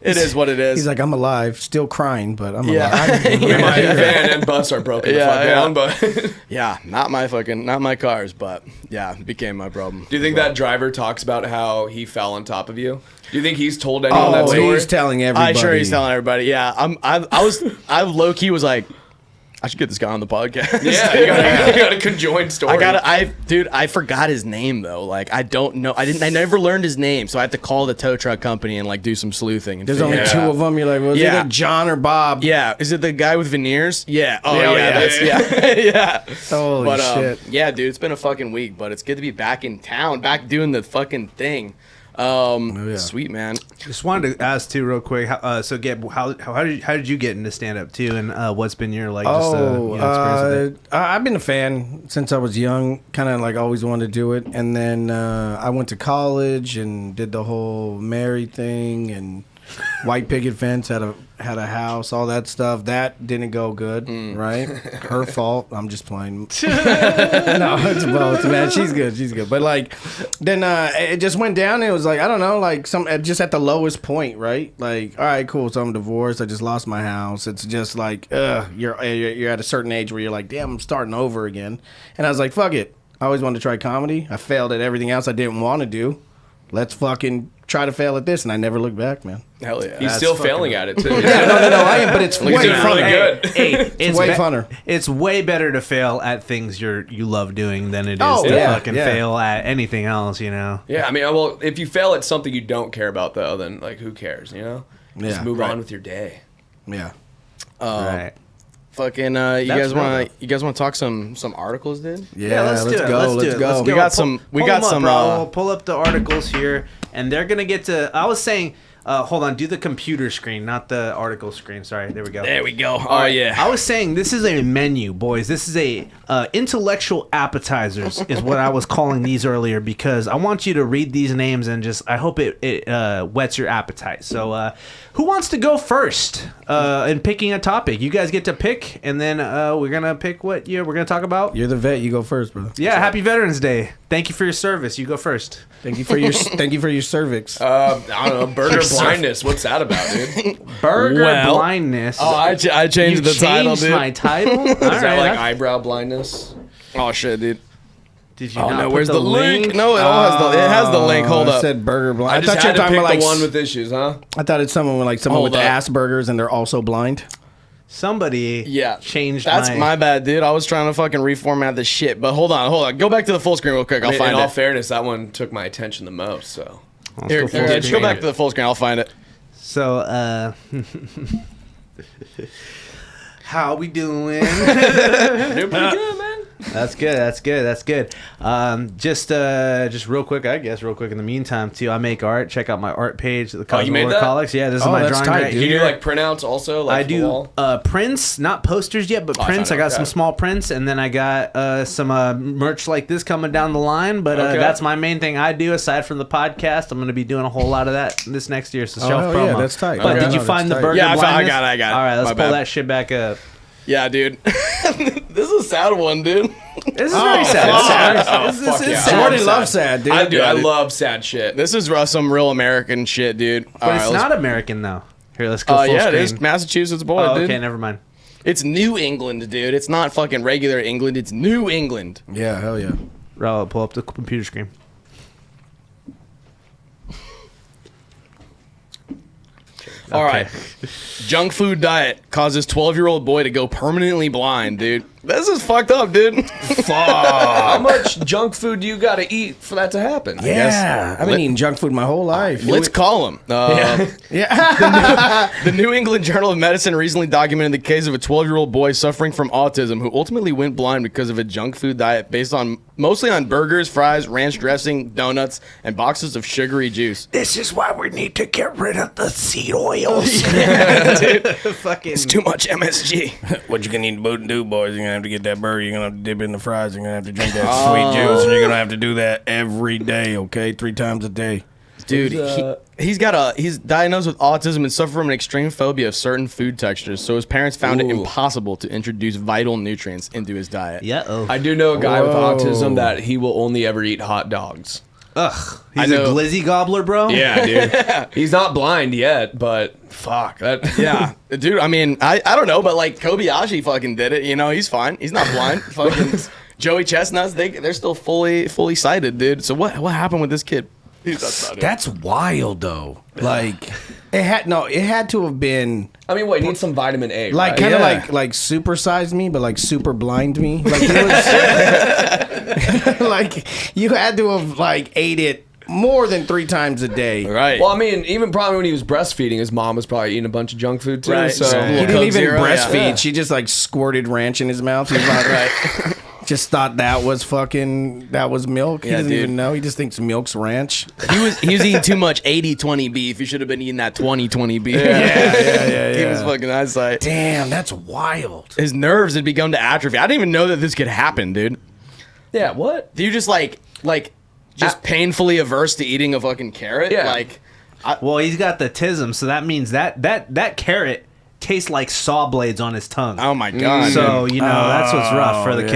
C: is what it is.
D: He's like, I'm alive, still crying, but I'm
C: Yeah.
D: alive.
B: My van and bus are broken the fuck down, but
C: yeah, not my cars, but yeah, it became my problem.
B: do you think that driver talks about how he fell on top of you? Do you think he's told anyone that
D: Oh,
B: story?
D: he's telling everybody.
C: I'm sure he's telling everybody. Yeah, I low key was like, I should get this guy on the podcast.
B: Yeah, you got a conjoined story.
C: I forgot his name though. Like I don't know. I never learned his name, so I had to call the tow truck company and like do some sleuthing. And
D: There's only two of them. You're like, well, is
C: Yeah.
D: it John or Bob?
C: Yeah, is it the guy with veneers? Yeah. Oh
B: Yeah,
C: yeah, that's yeah.
D: Holy
C: But
D: shit.
C: yeah, dude, it's been a fucking week, but it's good to be back in town, back doing the fucking thing. Sweet, man.
A: Just wanted to ask too, real quick. So, Gab, how did you get into stand up too, and what's been your experience with it?
D: I've been a fan since I was young. Kind of like always wanted to do it, and then I went to college and did the whole married thing and white picket fence, had a house, all that stuff. That didn't go good, right? Her fault. I'm just playing. No, it's both, man. She's good. But like, then it just went down. And it was like, I don't know, like just at the lowest point, right? Like, all right, cool. So I'm divorced. I just lost my house. It's just like, you're at a certain age where you're like, damn, I'm starting over again. And I was like, fuck it. I always wanted to try comedy. I failed at everything else I didn't want to do. Let's fucking try to fail at this, and I never looked back, man.
C: Hell yeah.
B: He's still failing at it too.
D: Yeah, no, I am, but it's way
B: he's doing
D: funner.
B: really good.
A: Hey,
D: It's way funner.
A: It's way better to fail at things you love doing than it is
D: Oh,
A: to
D: yeah,
A: fucking
D: yeah.
A: fail at anything else. You know.
B: Yeah, I mean, well, if you fail at something you don't care about, though, then like, who cares? You know,
D: Yeah,
B: just move
D: right.
B: on with your day.
D: Yeah.
A: Right.
C: Fucking, you
A: That's
C: guys want to talk some articles, dude?
D: Yeah, let's
A: do it.
D: go. Let's go.
C: We got some. We
A: Pull
C: got
A: them up,
C: some.
A: bro. We'll pull up the articles here, and they're gonna get to. I was saying, hold on, do the computer screen, not the article screen. Sorry, there we go.
C: There we go. Oh yeah.
A: I was saying this is a menu, boys. This is a intellectual appetizers is what I was calling these earlier, because I want you to read these names and just I hope it whets your appetite. So who wants to go first in picking a topic? You guys get to pick, and then we're gonna pick what we're gonna talk about.
D: You're the vet. You go first, brother.
A: Yeah, happy Veterans Day. Thank you for your service. You go first.
D: Thank you for your cervix.
B: I don't know, burger blindness. What's that about, dude?
A: Burger
C: Well-
A: blindness.
C: Oh, I changed
A: You
C: the title,
A: changed
C: dude.
A: my title? All
B: Is that
A: right,
B: like
A: that's-
B: eyebrow blindness?
C: Oh shit, dude.
A: Did you
C: Oh
A: not
C: no,
A: put
C: where's the link? No, it has the link. Hold
D: I
C: up.
D: said burger blind.
B: I
D: I
B: just
D: thought you
B: had
D: were
B: to
D: talking
B: pick
D: about like
B: the one with issues, huh?
D: I thought it's someone with
C: Hold
D: with
C: up.
D: Asperger's and they're also blind.
A: Somebody
C: changed.
A: changed
C: That's my bad, dude. I was trying to fucking reformat this shit. But hold on. Go back to the full screen real quick. I'll
B: In
C: find
B: all
C: it.
B: fairness, that one took my attention the most. So
C: Here,
A: go full
C: just go
B: screen.
C: back to the full screen. I'll find it.
A: So, how we doing?
B: doing pretty good, man.
A: That's good. Just real quick in the meantime too, I make art. Check out my art page at the
B: you made that?
A: Colics. Yeah, this is my
D: that's
A: drawing
D: tight,
A: right
D: dude.
B: Do you
A: here.
B: do like printouts also? Like
A: I
B: for the
A: do
B: wall?
A: prints, not posters yet, but prints. I got some small prints, and then I got some merch like this coming down the line. But that's my main thing I do aside from the podcast. I'm going to be doing a whole lot of that this next year. So self promo.
D: Yeah, that's tight.
A: But did you find the burger?
C: Yeah,
A: blindness?
C: I got it.
A: All right, let's
C: My
A: pull
C: bad.
A: that shit back up.
C: Yeah, dude. This is a sad one, dude.
A: This is very sad. This
B: fuck
A: is
B: yeah.
A: sad.
D: Jordan loves sad, dude.
B: I do.
C: Yeah,
B: I
C: dude.
B: love sad shit.
C: This is some real American shit, dude.
A: But it's not American though. Here, let's go full
C: Yeah, it
A: screen.
C: is Massachusetts boy, dude.
A: Okay, never mind.
C: It's New England, dude. It's not fucking regular England. It's New England.
D: Yeah, hell yeah.
A: Raul, pull up the computer screen.
C: All right. Junk food diet causes 12-year-old boy to go permanently blind, dude. This is fucked up, dude.
B: How much junk food do you got to eat for that to happen?
D: Yeah, I've been eating junk food my whole life.
C: Let's call him.
D: Yeah.
C: The New England Journal of Medicine recently documented the case of a 12-year-old boy suffering from autism who ultimately went blind because of a junk food diet based on mostly on burgers, fries, ranch dressing, donuts, and boxes of sugary juice.
A: This is why we need to get rid of the seed oils. Fucking.
C: It's too much MSG.
D: What you gonna need to do, boys? You're gonna have to get that burger. You're gonna have to dip it in the fries. You're gonna have to drink that sweet juice, and you're gonna have to do that every day. Okay, 3 times a day.
C: Dude, he's diagnosed with autism and suffered from an extreme phobia of certain food textures. So his parents found it impossible to introduce vital nutrients into his diet.
B: I do know a guy with autism that he will only ever eat hot dogs.
A: Ugh, he's a glizzy gobbler, bro.
B: Yeah, dude. He's not blind yet, but fuck that.
C: Yeah, dude. I mean, I don't know, but like Kobayashi fucking did it. You know, he's fine. He's not blind. Fucking Joey Chestnuts, they're still fully sighted, dude. So what happened with this kid?
D: That's wild, though. Like, it had to have been
B: I mean, what? He needs some vitamin A,
D: like
B: right?
D: kind of like supersized me, but like super blind me. Like it was, like you had to have like ate it more than 3 times a day.
C: Right.
B: Well, I mean, even probably when he was breastfeeding, his mom was probably eating a bunch of junk food too.
C: Right.
B: So
C: So-
D: He didn't even
C: Zero,
D: breastfeed.
C: yeah.
D: She just like squirted ranch in his mouth. He was like,
C: Right.
D: just thought that was milk. He
C: Yeah,
D: doesn't
C: dude.
D: even know. He just thinks milk's ranch.
C: He was eating too much 80-20 beef. He should have been eating that 20-20 beef.
D: Yeah.
C: Keep his fucking eyesight.
D: Damn, that's wild.
C: His nerves had begun to atrophy. I didn't even know that this could happen, dude.
B: yeah, what?
C: Do you just just painfully averse to eating a fucking carrot?
B: Yeah.
C: Like,
A: Well, he's got the tism, so that means that carrot tastes like saw blades on his tongue.
C: oh my god.
A: So you know that's what's rough for the
D: yeah.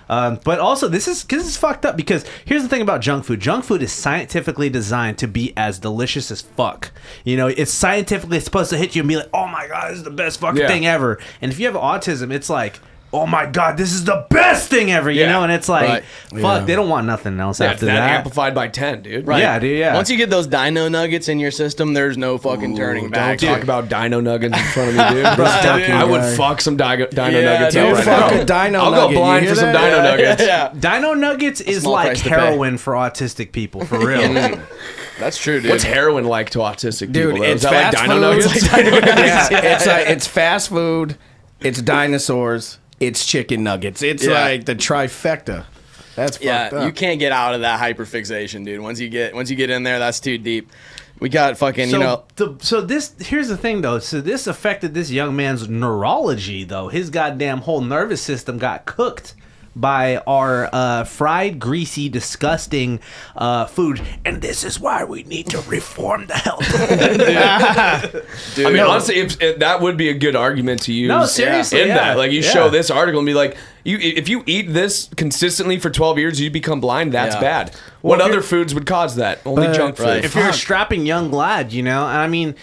A: kiddo. But also this is fucked up because here's the thing about junk food. Junk food is scientifically designed to be as delicious as fuck. You know, it's scientifically supposed to hit you and be like, oh my god, this is the best fucking thing ever. And if you have autism, it's like, oh my god, this is the best thing ever. You know, and it's like,
C: Right.
A: fuck,
D: Yeah.
A: they don't want nothing else after
B: that
A: that.
B: amplified by 10, dude.
C: Right.
A: Yeah, dude. Yeah.
C: Once you get those dino nuggets in your system, there's no fucking turning back.
B: Don't talk about dino nuggets in front of me, dude.
D: fucking
B: I would
D: guy.
B: fuck some dino
C: Yeah,
B: nuggets
C: dude,
B: up right
D: fuck
B: now.
D: a dino
B: I'll
D: nugget.
B: go
D: You
B: blind
D: hear
B: for some
D: that?
B: dino nuggets.
C: Yeah.
A: Dino Nuggets is
C: small
A: like
C: price to pay.
A: heroin for autistic people, for real.
C: That's true, dude.
B: What's heroin like to autistic
D: Dude,
B: people? though?
D: it's
B: Is that
D: fast
B: like dino
D: food.
B: nuggets?
D: Yeah, it's fast food. It's dinosaurs. It's chicken nuggets. It's like the trifecta. That's fucked
C: Yeah,
D: up.
C: you can't get out of that hyperfixation, dude. Once you get in there, that's too deep. We got fucking,
A: Here's the thing though. So this affected this young man's neurology though. His goddamn whole nervous system got cooked by our fried, greasy, disgusting food, and this is why we need to reform the health.
C: dude.
B: I mean, honestly, if that would be a good argument to use.
A: No, seriously,
B: in
A: yeah.
B: that, like, you
A: Yeah.
B: show this article and be like, if you eat this consistently for 12 years, you become blind. That's
C: Yeah.
B: bad. What other foods would cause that? Only junk food.
C: right.
A: If you're a strapping young lad, you know, and I mean,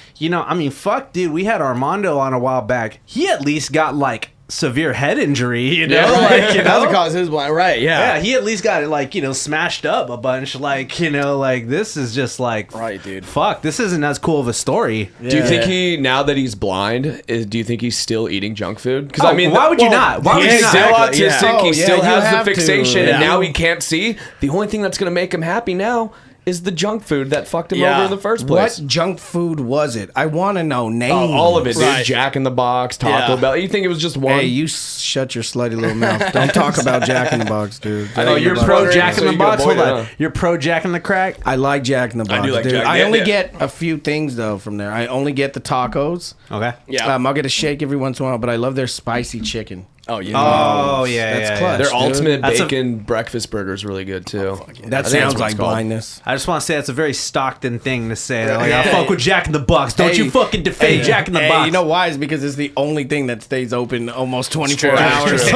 A: fuck, dude, we had Armando on a while back. He at least got like severe head injury, you know,
B: Yeah.
A: like, you
C: That's
A: know.
C: what caused his blind, right?
A: Yeah,
C: Yeah,
A: he at least got it like, you know, smashed up a bunch. Like, you know, like this is just like,
C: Right, dude.
A: Fuck, this isn't as cool of a story.
B: Do you think now that he's blind, do you think he's still eating junk food? Because
A: Oh, why would you not? Why would
B: he's
A: you not?
B: still
C: Exactly,
B: autistic.
C: yeah.
B: He
D: Oh,
B: still
D: yeah, you
B: has
D: have
B: the
D: to.
B: fixation,
D: Yeah.
B: and now he can't see. The only thing that's going to make him happy now is the junk food that fucked him over in the first place.
D: What junk food was it? I want to know. Name
B: all of it, dude.
C: Right.
B: Jack in the Box, Taco Bell. You think it was just one?
D: Hey, you shut your slutty little mouth. Don't talk about Jack in the Box, dude.
B: I know
A: You're
B: Box.
A: pro
B: Box.
A: Jack in
B: So
A: the
B: you
A: Box.
B: can avoid
A: Hold
B: it,
A: on.
B: huh?
A: You're pro Jack in the Crack.
D: I like Jack in the Box,
B: do like
D: dude.
B: Jack.
D: I
B: Yeah,
D: only
B: yeah.
D: get a few things though from there. I only get the tacos.
A: Okay.
C: Yeah.
D: I'll get a shake every once in a while, but I love their spicy chicken.
C: Oh yeah.
A: Oh yeah,
D: That's
A: yeah,
D: clutch.
B: Their
D: dude.
B: ultimate
A: That's a-
B: bacon breakfast burger is really good too.
D: That
B: I think that's
D: sounds
B: what
D: like
B: it's called.
D: blindness.
A: I just want to say that's a very Stockton thing to say. Like, I fuck with Jack in the Box. Don't you fucking defend Jack in the Box.
D: You know why? It's because it's the only thing that stays open almost 24
C: true.
D: hours.
C: It's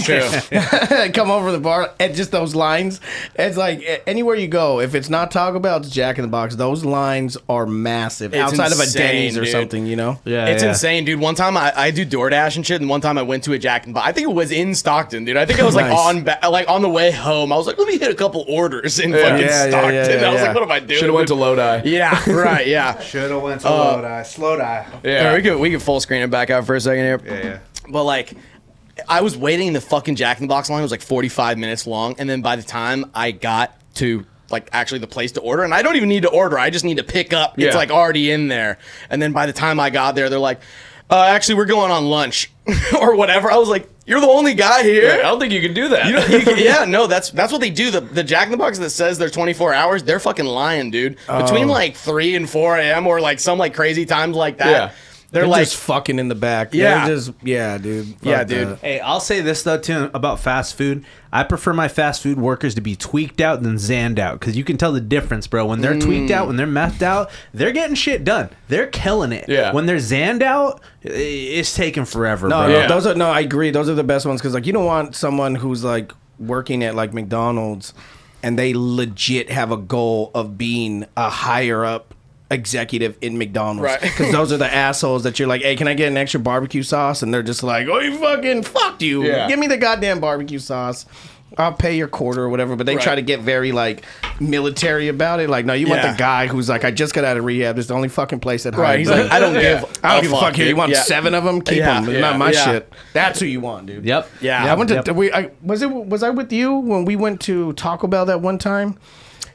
C: true.
D: Like,
C: True.
D: come over to the bar and just those lines. It's like anywhere you go, if it's not Taco Bell, it's Jack in the Box. Those lines are massive.
C: It's
D: outside of a
C: insane,
D: Denny's or
C: dude.
D: something, you know?
A: Yeah,
C: It's
A: yeah.
C: insane, dude. One time I do DoorDash and shit, and one time I went to a Jack and Box. I think it was in Stockton, dude. I think I was
D: Nice.
C: on the way home. I was like, let me hit a couple orders in fucking
D: Yeah, yeah,
C: Stockton.
D: yeah,
C: I was
D: yeah.
C: like, what am I doing?
B: Should have went to Lodi.
C: Yeah, right, yeah.
A: Shoulda went to Lodi. Slow die.
C: Yeah, we could full screen it back out for a second here.
A: Yeah, yeah.
C: But like, I was waiting in the fucking Jack in the Box line. It was like 45 minutes long, and then by the time I got to like actually the place to order, and I don't even need to order. I just need to pick up. It's
B: Yeah.
C: like already in there. And then by the time I got there, they're like, actually, we're going on lunch or whatever. I was like, you're the only guy here.
B: I don't think you can do that.
C: Yeah, no, that's what they do. The Jack in the Box that says they're 24 hours, they're fucking lying, dude. Between like 3 and 4 a.m. or like some like crazy times like that,
B: Yeah.
D: They're
C: like,
D: just fucking in the back.
C: Yeah.
D: They're just, yeah, dude. Fuck
C: Yeah, dude.
D: that.
A: Hey, I'll say this though too about fast food. I prefer my fast food workers to be tweaked out than zanned out because you can tell the difference, bro. When they're tweaked out, when they're methed out, they're getting shit done. They're killing it.
B: Yeah.
A: When they're zanned out, it's taking forever,
D: No,
A: bro.
D: no,
B: Yeah.
D: those are I agree. Those are the best ones because like you don't want someone who's like working at like McDonald's and they legit have a goal of being a higher up executive in McDonald's.
C: Right.
D: Because those are the assholes that you're like, hey, can I get an extra barbecue sauce? And they're just like, oh, you fucking fuck you.
B: Yeah.
D: Give me the goddamn barbecue sauce. I'll pay your quarter or whatever. But they try to get very like military about it. Like, no, you want
C: Yeah.
D: the guy who's like, I just got out of rehab. It's the only fucking place that
C: Right, he's
D: hires
C: like,
D: me.
C: I don't give
D: I don't give a fuck here.
C: dude.
D: You want
C: Yeah.
D: 7 of them? Keep
C: Yeah,
D: them. It's
C: yeah,
D: not my
C: yeah.
D: shit. That's who you want, dude.
A: Yep.
C: Yeah.
D: Yeah, I went to.
A: Yep.
D: Was I with you when we went to Taco Bell that one time,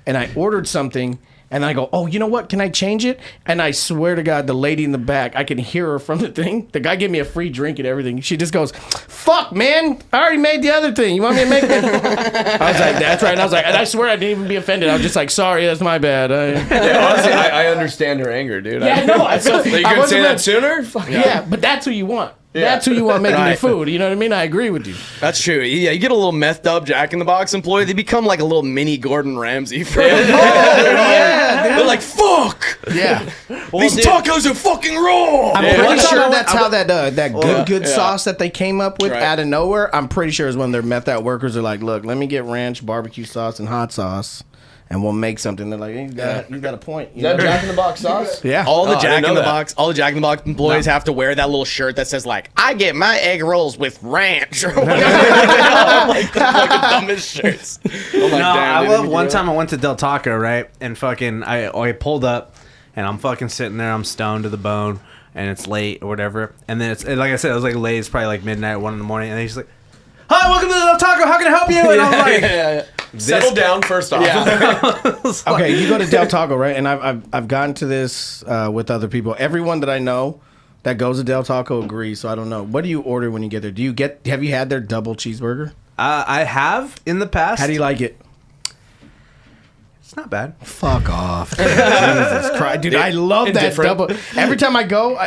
D: and I ordered something, and I go, oh, you know what? Can I change it? And I swear to God, the lady in the back, I can hear her from the thing. The guy gave me a free drink and everything. She just goes, fuck, man, I already made the other thing. You want me to make it? I was like, that's right. And I was like, and I swear I didn't even be offended. I was just like, sorry, that's my bad.
B: Yeah, honestly, I understand her anger, dude.
D: Yeah, no, I feel.
B: You
D: I
B: could
D: wasn't
B: say
D: mad-
B: that sooner? Fuck
D: Yeah, but that's who you want. That's who you want making your food. You know what I mean? I agree with you.
C: That's true. Yeah, you get a little methed up Jack in the Box employee, they become like a little mini Gordon Ramsay.
D: Yeah,
C: They're like, fuck!
D: Yeah.
C: These tacos are fucking raw!
D: I'm
A: Yeah.
D: pretty
A: One time
D: sure
A: I
D: that's
A: went-
D: how that good
C: yeah.
D: sauce that they came up with
C: Right.
D: out of nowhere. I'm pretty sure is when their meth out workers are like, look, let me get ranch, barbecue sauce, and hot sauce, and we'll make something. They're like, hey, you got a point. You know?
B: Jack in the Box sauce?
D: Yeah.
C: All the
B: Oh, I
C: Jack
B: didn't
C: in
B: know
C: the
B: that.
C: Box, all the Jack in the Box employees have to wear that little shirt that says like, "I get my egg rolls with ranch," or whatever. Like the fucking dumbest shirts.
B: I'm like,
A: No,
B: damn,
A: I
B: dude,
A: love
B: you
A: one
B: do
A: time I went to Del Taco, right? And fucking I pulled up and I'm fucking sitting there, I'm stoned to the bone and it's late or whatever. And then it's like I said, it was like late, it's probably like midnight, 1 in the morning, and he's like, hi, welcome to the Del Taco, how can I help you? And I'm like,
B: that. Settle down first off.
D: Okay, you go to Del Taco, right? And I've gotten to this with other people. Everyone that I know that goes to Del Taco agrees. So I don't know. What do you order when you get there? Have you had their double cheeseburger?
A: I have in the past.
D: How do you like it?
A: It's not bad.
D: Fuck off. Jesus Christ. Dude, I love that
B: Indifferent.
D: double. Every time I go,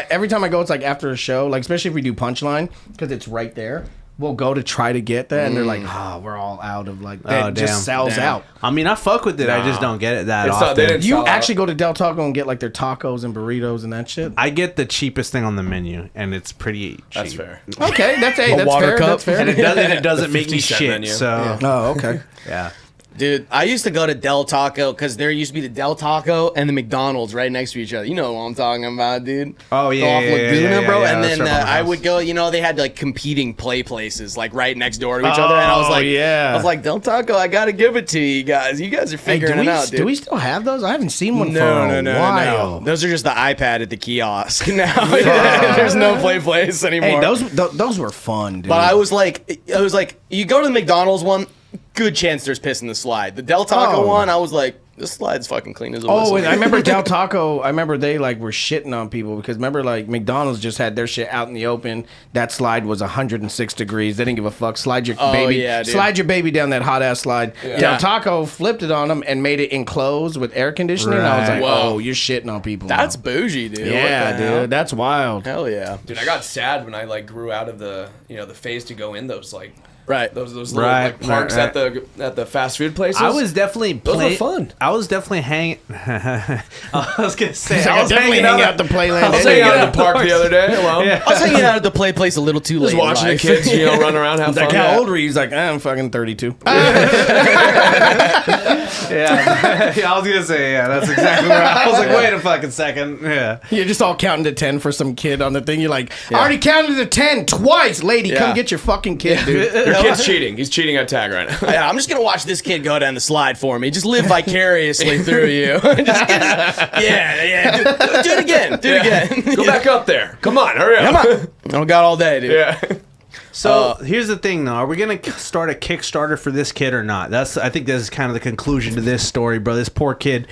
D: it's like after a show, like especially if we do Punchline, because it's right there. We'll go to try to get that, and they're like, we're all out of like, that
A: Oh,
D: just
A: damn.
D: sells out.
A: I mean, I fuck with it. I just don't get it that
B: It's
A: often.
B: not- they didn't-
D: You
B: sell out.
D: actually go to Del Taco and get like their tacos and burritos and that shit?
A: I get the cheapest thing on the menu, and it's pretty cheap.
B: That's fair.
D: Okay, that's
C: water
D: fair.
C: cup?
D: That's fair.
A: And it doesn't make me
B: 50-cent
A: shit.
B: menu.
A: So
D: Oh, okay.
A: yeah.
C: Dude, I used to go to Del Taco because there used to be the Del Taco and the McDonald's right next to each other. You know what I'm talking about, dude.
A: Oh, yeah,
C: Go off
A: yeah, yeah,
C: Laguna,
A: yeah,
C: bro.
A: yeah,
C: And
A: that's
C: then
A: right by my
C: I
A: house.
C: would go, they had like competing play places like right next door to each other. And I was like,
D: yeah.
C: I was like, Del Taco, I got to give it to you guys. You guys are figuring it out, dude.
D: do we still have those? I haven't seen one for
C: No.
D: a while.
C: Those are just the iPad at the kiosk now. There's no play place anymore.
D: Hey, those were fun, dude.
C: But I was like, you go to the McDonald's one, good chance there's piss in the slide. The Del Taco
D: Oh.
C: one, I was like, this slide's fucking clean as a
D: Oh,
C: whistle.
D: and I remember Del Taco. I remember they like were shitting on people because remember like McDonald's just had their shit out in the open. That slide was 106 degrees. They didn't give a fuck. Slide your baby down that hot ass slide.
C: Yeah.
D: Del Taco flipped it on them and made it enclosed with air conditioning. And I was like,
C: Right.
D: oh,
C: Whoa.
D: you're shitting on people.
C: That's
D: now.
C: bougie, dude.
D: Yeah,
C: What the hell?
D: dude. That's wild.
C: Hell yeah.
B: Dude, I got sad when I like grew out of the the phase to go in those like
C: Right.
B: those little
A: Right,
B: like parks
A: right,
B: at the fast food places.
A: I was definitely
B: Those were fun.
A: I was definitely hanging. I was gonna say
D: He's like,
A: I
D: I
A: was
D: definitely
A: hanging
D: hang
A: out
D: out the playland.
B: I was
D: anyway.
B: hanging out at the park the other day alone.
A: Yeah.
C: I was hanging out at the play place a little too late.
B: Just watching the
C: in life.
B: kids, run around, have
D: Like,
B: fun.
D: how old were you? He's like, I'm fucking 32.
A: Yeah, yeah, I was gonna say that's exactly where I was like. Wait a fucking second. Yeah.
D: You're just all counting to 10 for some kid on the thing. You're like, I already counted to 10 twice, lady.
C: Yeah.
D: Come get your fucking kid, dude.
B: Your kid's cheating. He's cheating at tag right now.
C: Yeah, I'm just gonna watch this kid go down the slide for me. Just live vicariously through you. Yeah. Do it again. Do it again.
B: Go back up there. Come on, hurry up.
C: Come on. I got all day, dude.
B: Yeah.
A: So here's the thing, though: are we gonna start a Kickstarter for this kid or not? I think this is kind of the conclusion to this story, bro. This poor kid.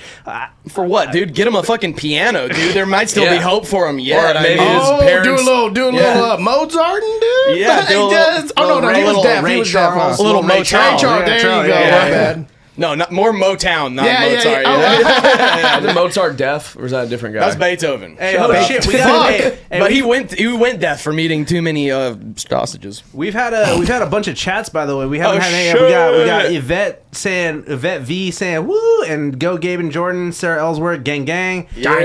C: For what, dude? Get him a fucking piano, dude. There might still be
B: Yeah.
C: hope for him yet.
B: Or maybe
C: I mean,
B: his
D: Oh,
B: parents-
D: do a little Mozart, dude.
C: Yeah, do a little-
D: Oh no, he was deaf.
A: Ray
D: He was deaf.
A: Charles,
C: A little
A: Ray
C: Motown.
A: Charles.
D: Charles, there you go.
A: Yeah.
D: My bad.
C: no, not more Motown, not
D: Yeah, yeah,
C: Mozart.
D: yeah.
B: Is Mozart deaf, or is that a different guy?
C: That's Beethoven.
A: Hey,
C: Shut
A: oh
C: up.
A: shit! We got. Hey,
C: But he went deaf from eating too many sausages.
A: We've had a bunch of chats, by the way. We haven't
C: Oh,
A: had any. We got Yvette V saying woo, and go Gabe and Jordan, Sarah Ellsworth, gang.
C: Gang.
A: You know,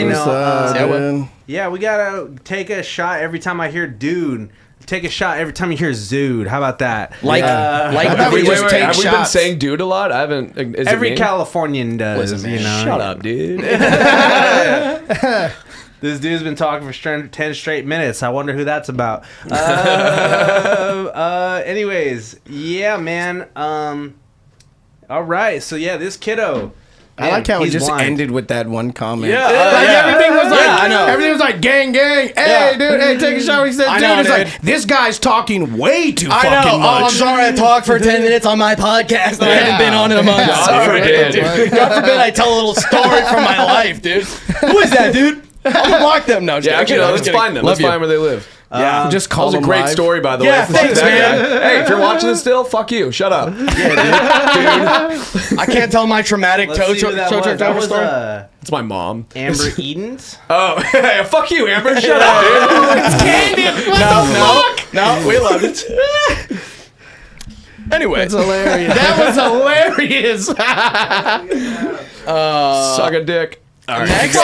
D: What's up,
C: yeah,
D: dude?
A: yeah, we gotta take a shot every time I hear dude. Take a shot every time you hear Zood. How about that?
C: Like
B: Have
D: we
B: we,
D: just take
B: have we been
D: shots.
B: saying dude a lot? I haven't. Is
A: Every
B: it me?
A: Californian does.
C: Listen,
A: you
C: man,
A: know.
B: Shut up, dude.
A: This dude's been talking for 10 straight minutes. I wonder who that's about. Anyways, yeah, man. All right. So yeah, this kiddo.
D: I like how it
A: he's
D: just
A: blind.
D: ended with that one comment.
C: Yeah,
D: like
C: yeah.
D: everything was like,
C: Yeah, I know.
D: everything was like, gang. Hey,
C: Yeah.
D: dude, hey, take a shower. He said,
C: I
D: dude,
C: know,
D: it's
C: dude.
D: like this guy's talking way too
C: I know.
D: fucking
C: Oh, I'm
D: much.
C: sorry I talked for 10 minutes on my podcast that I haven't been on in a month.
B: God
C: Sorry.
B: forbid.
C: God forbid I tell a little story from my life, dude. Who is that, dude? I'm gonna block them. No, just
B: Yeah,
C: kidding.
B: actually, no,
C: I'm
B: let's
C: just kidding.
B: find them.
C: Love
B: Let's
C: you.
B: find where they live.
C: Yeah.
D: Just
B: That
D: call
B: was a
D: them
B: great
D: live.
B: story, by the
C: Yeah,
B: way. Fuck
C: thanks,
B: that
C: man.
B: guy. Hey, if you're watching this still, fuck you. Shut up.
C: I can't tell my traumatic
A: Let's
C: toe
A: see who that was. That
C: toe
A: was
C: story.
B: It's my mom.
A: Amber Edens.
B: Oh, fuck you, Amber. Shut up, dude.
C: No, we loved it. Anyway,
D: That's hilarious. That was hilarious.
B: Suck a dick.
C: next.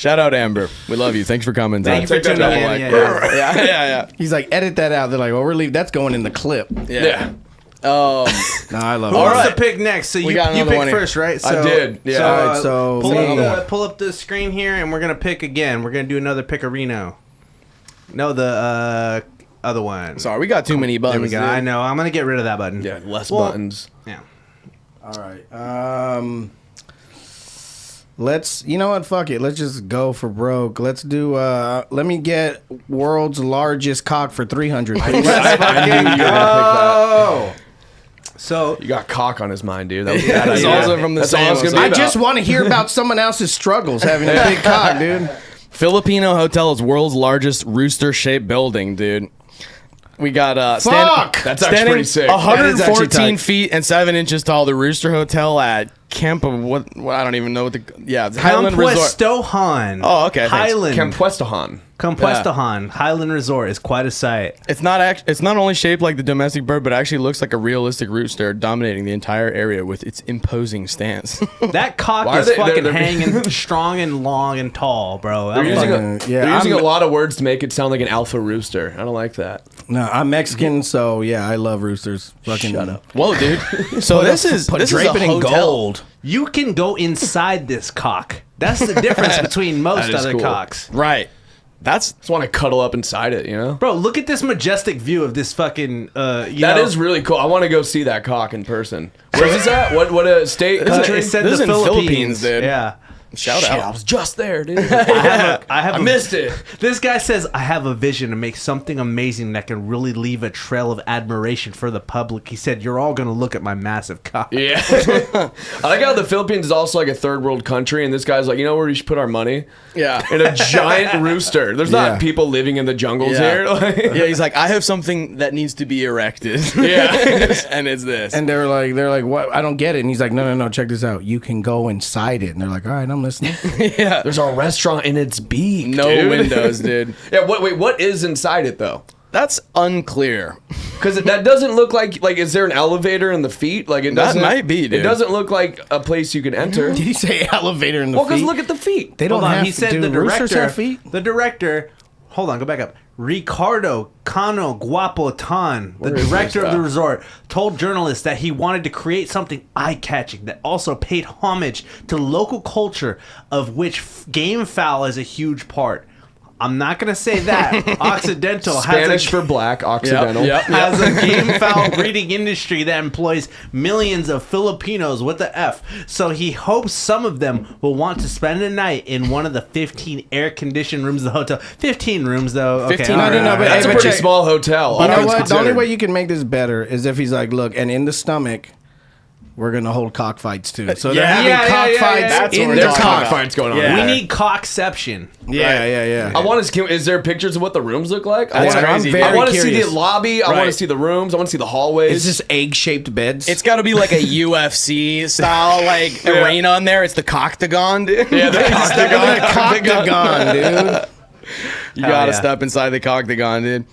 C: Shout out Amber. We love you. Thanks for coming.
A: Thank you for
B: Take that
A: tuning
B: double
A: in.
B: like.
C: Yeah.
D: He's like, edit that out. They're like, well, we're leaving. That's going in the clip.
B: Yeah.
D: No, I love
A: Who
D: it.
A: wants
C: right.
A: to pick next? So you
C: got another
A: pick
C: one here.
A: first, right?
B: I did, yeah.
D: Alright, so
A: pull,
D: me.
A: pull up the screen here, and we're gonna pick again. We're gonna do another Pickerino. No, the other one.
C: Sorry, we got too many
A: There we
C: buttons.
A: go.
C: dude.
A: I know. I'm gonna get rid of that button.
B: Yeah, less
A: Well,
B: buttons.
A: Yeah.
D: All right. Let's. You know what? Fuck it. Let's just go for broke. Let's do. Let me get world's largest cock for 300.
B: I knew you were gonna pick that.
A: Oh. So
B: You got cock on his mind, dude. That was bad.
C: That's
B: idea.
C: also from the
B: That's all I was
C: same
B: gonna be
D: I
B: about.
D: just want to hear about someone else's struggles having a big cock, dude.
C: Filipino Hotel is world's largest rooster-shaped building, dude. We got
D: Fuck!
B: That's actually pretty sick.
C: 114
D: tight.
C: feet and 7 inches tall. The Rooster Hotel at Camp of what I don't even know what the Highland Resort.
A: Campuestohan.
C: Oh, okay, thanks.
A: Highland.
B: Campuestohan.
A: Campuestohan. Highland Resort is quite a sight.
C: It's not only shaped like the domestic bird, but actually looks like a realistic rooster, dominating the entire area with its imposing stance.
A: That cock
B: Why are
A: is
B: they-
A: fucking
B: they're-
A: hanging strong and long and tall, bro.
B: They're using,
D: yeah,
B: they're using
D: I'm-
B: a lot of words to make it sound like an alpha rooster. I don't like that.
D: No, I'm Mexican, so yeah, I love roosters. Fucking shut up.
C: Whoa, dude! So this is
D: drape it in
C: hotel.
D: gold.
A: You can go inside this cock. That's the difference between most
B: That is
A: other
B: cool.
A: cocks.
C: right? That's
B: Just want to cuddle up inside it, you know?
A: Bro, look at this majestic view of this fucking
B: That is really cool. I want to go see that cock in person. Where's this at? What state?
A: It
B: Country?
A: said
C: This
A: the
C: is in
A: Philippines,
C: Philippines, dude.
A: Yeah.
C: Shout
B: Shit,
C: out.
B: I was just there, dude.
A: I
B: missed it.
A: This guy says, I have a vision to make something amazing that can really leave a trail of admiration for the public. He said, you're all going to look at my massive cock.
B: Yeah. I like how the Philippines is also like a third world country, and this guy's like, you know where we should put our money?
C: Yeah.
B: In a giant rooster. There's not people living in the jungles here.
C: Yeah, he's like, I have something that needs to be erected.
B: Yeah.
C: And it's this.
D: And they're like, what? I don't get it. And he's like, no, check this out. You can go inside it. And they're like, all right, I'm listening.
C: Yeah.
B: There's a restaurant in its beak.
C: No
B: dude.
C: windows, dude.
B: Yeah, what is inside it though?
C: That's unclear.
B: Because that doesn't look like is there an elevator in the feet? Like it
C: That
B: doesn't.
C: might be, dude.
B: It doesn't look like a place you can enter.
D: Did he say elevator in the
B: Well, because
D: feet?
B: look at the feet.
D: They don't
A: Hold on,
D: have
A: he said
D: do
A: the
D: roosters
A: director.
D: have feet?
A: The director. Hold on, go back up. Ricardo Cano Guapotan, the director of the resort, told journalists that he wanted to create something eye-catching that also paid homage to local culture, of which game fowl is a huge part. I'm not going to say that. Occidental
B: Spanish for black, Occidental.
A: has a game fowl breeding industry that employs millions of Filipinos with the F. So he hopes some of them will want to spend a night in one of the 15 air-conditioned rooms of the hotel. 15 rooms, though. Okay,
C: 15
A: all
C: no,
A: right.
D: but
B: That's a
D: hey,
B: pretty
D: check-
B: small hotel.
D: You know
B: all things
D: what? The only
B: considered.
D: way you can make this better is if he's like, look, and in the stomach, we're gonna hold cockfights too. So they're having cockfights
C: That's what
D: in
C: we're
D: the
B: There's
C: talking
D: cock.
C: about.
B: cockfights going on.
C: Yeah.
A: We
B: there.
A: need cockception.
D: Yeah.
B: I want to. Is there pictures of what the rooms look like?
C: That's
B: I
C: crazy.
B: I want to see
D: curious.
B: the lobby. I want
C: Right.
B: to see the rooms. I want to see the hallways.
D: It's just egg-shaped beds.
C: It's got to be like a UFC style like arena on there. It's the Coctagon, dude.
B: yeah, the
D: Coctagon, dude.
C: You gotta
A: yeah.
C: step inside the Coctagon, dude.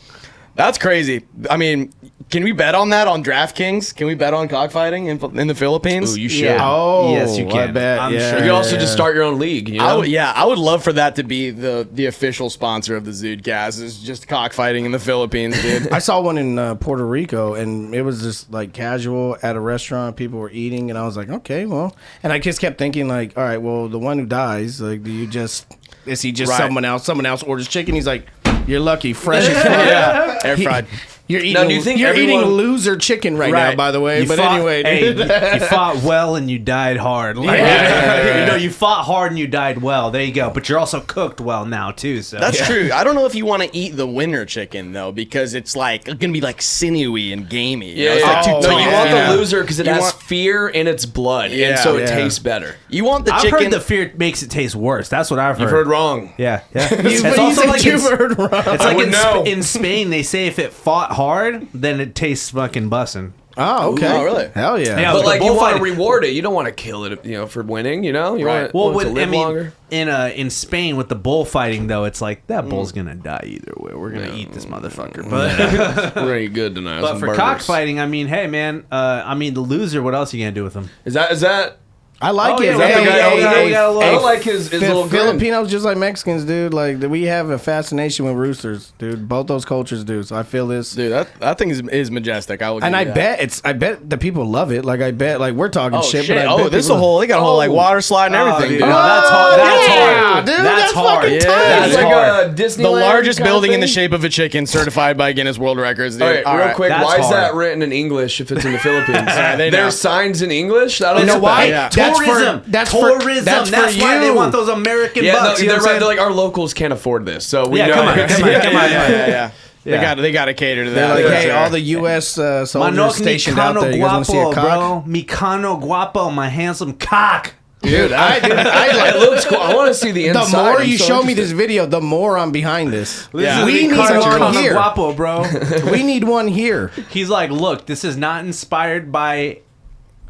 C: That's crazy. I mean, can we bet on that on DraftKings? Can we bet on cockfighting in the Philippines?
B: Ooh, you should.
A: Yeah.
D: Oh,
A: Yes, you
D: I
A: can.
D: bet.
A: I'm
D: yeah.
A: sure.
B: You can also just start your own league. You know?
C: I would love for that to be the official sponsor of the ZUDECAST. Is just cockfighting in the Philippines, dude.
D: I saw one in Puerto Rico, and it was just like casual at a restaurant. People were eating, and I was like, okay, well. And I just kept thinking, like, all right, well, the one who dies, like, is he just
C: Right.
D: someone else? Someone else orders chicken. He's like, you're lucky, fresh as fuck.
C: Yeah, air fried.
D: You're eating.
B: Now, do you think
D: you're eating
B: everyone-
D: loser chicken right now,
C: Right.
D: by the way.
A: You
D: But
A: fought-
D: anyway,
A: hey,
D: dude.
A: you fought well and you died hard. Like, you know, you fought hard and you died well. There you go. But you're also cooked well now too. So
C: That's true. I don't know if you want to eat the winter chicken though, because it's like gonna be like sinewy and gamey. You know? It's like too
D: Oh,
B: No, you
C: tough,
B: want
C: know?
B: the loser because it
C: You
B: has
C: want-
B: fear in its blood,
C: Yeah,
B: and so it
D: yeah.
B: tastes better.
C: You want the
A: I've
C: chicken.
A: heard the fear makes it taste worse. That's what I've heard.
B: You've heard wrong.
A: Yeah, yeah.
D: But you said you've heard wrong.
A: It's
B: I
A: like
B: would know.
A: in Spain, they say if it fought hard, then it tastes fucking bussin'.
D: Oh, okay.
C: Oh, really?
D: Hell yeah.
A: Yeah.
B: But
A: the
B: like you want to
A: bullfighting-
B: reward it. You don't want to kill it, you know, for winning. You know, you
C: Right.
B: want it to
A: I
B: live
A: mean,
B: longer.
A: in Spain with the bullfighting though, it's like that bull's gonna die either way. We're gonna eat this motherfucker. But
B: We're gonna eat good tonight.
A: but
B: some
A: for
B: burgers.
A: cockfighting, I mean, hey man, I mean the loser. What else are you gonna do with him?
B: Is that?
D: I like
A: Oh,
D: it.
A: yeah, we got a little-
B: I like his little grin.
D: Filipinos just like Mexicans, dude. Like we have a fascination with roosters, dude. Both those cultures do. So I feel this.
C: Dude, that thing is majestic. I will.
D: And
C: give
D: I
C: you that.
D: bet the people love it. Like I bet, like we're talking
C: Oh
D: shit.
C: shit!
D: But I
C: Oh,
D: bet
C: this
D: people-
C: a whole. They got a whole like water slide and everything,
A: dude,
C: dude.
A: no, that's hard. That's
D: yeah,
A: hard.
D: dude,
A: That's
D: that's
A: hard.
D: fucking
C: Yeah.
D: tight.
B: It's like
A: hard.
B: a Disneyland
C: The largest
B: kind of
C: building in the
B: thing?
C: shape of a chicken, certified by Guinness World Records, dude.
B: All right,
C: All
B: real
C: right.
B: quick.
A: That's
B: Why is
A: hard.
B: that written in English if it's in the Philippines?
C: they know.
B: There's signs in English. I don't
D: You know why?
C: Yeah.
D: That's for-
A: Tourism.
D: that's for-
A: tourism.
D: that's for
A: That's why they
D: you.
A: want those American
B: Yeah, no,
A: bucks. You know
B: they're
A: what I'm
B: right. They're
A: saying?
B: like our locals can't afford this, so we
A: Yeah,
B: know.
A: come on, come on,
C: Yeah,
A: come on.
C: yeah.
A: Yeah.
C: They got to cater to
D: They're
C: that.
D: like,
C: for
D: hey,
C: sure.
D: all the U.S. soldiers
A: Manok
D: stationed out
A: Micano
D: there. You guys want to see a
A: Guapo,
D: cock?
A: bro. Micano Guapo, my handsome cock.
C: dude.
D: I
B: It looks cool. I want to see the
D: the
B: inside.
D: more
B: I'm
D: you
B: so
D: show me
B: interested.
D: this video, the more I'm behind this.
C: Yeah.
D: We need
A: Micano
D: one here.
A: Guapo, bro.
D: We need one here.
A: He's like, look, this is not inspired by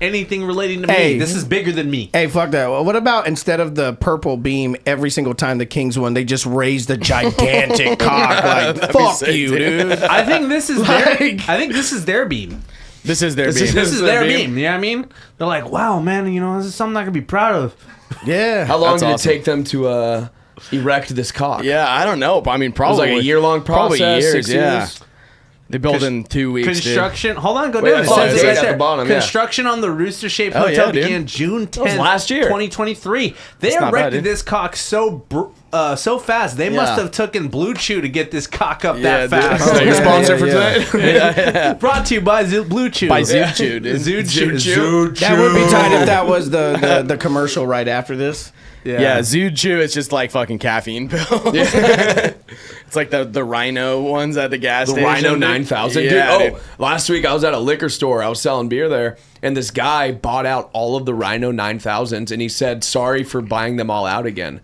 A: anything relating to
D: Hey.
A: me. This is bigger than me.
D: Hey, fuck that. Well, what about instead of the purple beam every single time the Kings won, they just raised the gigantic cock? Like, fuck
C: sick,
D: you, dude.
A: I think this is their.
D: Like-
A: I think this is their beam.
C: This is their beam.
A: This is their beam. You know what I mean? They're like, wow, man. You know, this is something I can be proud of.
D: Yeah.
B: How long
C: That's
B: did
C: awesome.
B: it take them to erect this cock?
C: Yeah, I don't know. But I mean,
B: It was
C: probably
B: like a year-long process.
C: Probably years.
B: 6
C: Yeah.
B: years.
C: They build in 2 weeks.
A: Construction. Hold on, go
B: Wait,
A: down. It
B: I saw
A: says
B: it
A: it
B: right
A: right
B: at the bottom, yeah.
A: Construction on the rooster-shaped
C: Oh,
A: hotel
C: yeah, dude.
A: began June 10th,
B: was last year.
A: 2023. They
C: not bad,
A: erected
C: dude.
A: this cock so fast. They must have taken Blue Chew to get this cock up that
C: dude.
A: fast.
B: So your sponsor for
D: yeah.
B: tonight?
A: Brought to you by Blue Chew.
C: By Zude Chew, dude.
A: Zude Chew.
B: Zude
D: That would be tight if that was the commercial right after this.
C: Yeah, Zude Chew, it's just like fucking caffeine pills. It's like the Rhino ones at the gas
B: The
C: station.
B: Rhino 9000.
C: Yeah,
B: dude.
C: dude.
B: Last week I was at a liquor store. I was selling beer there, and this guy bought out all of the Rhino 9000s, and he said, sorry for buying them all out again.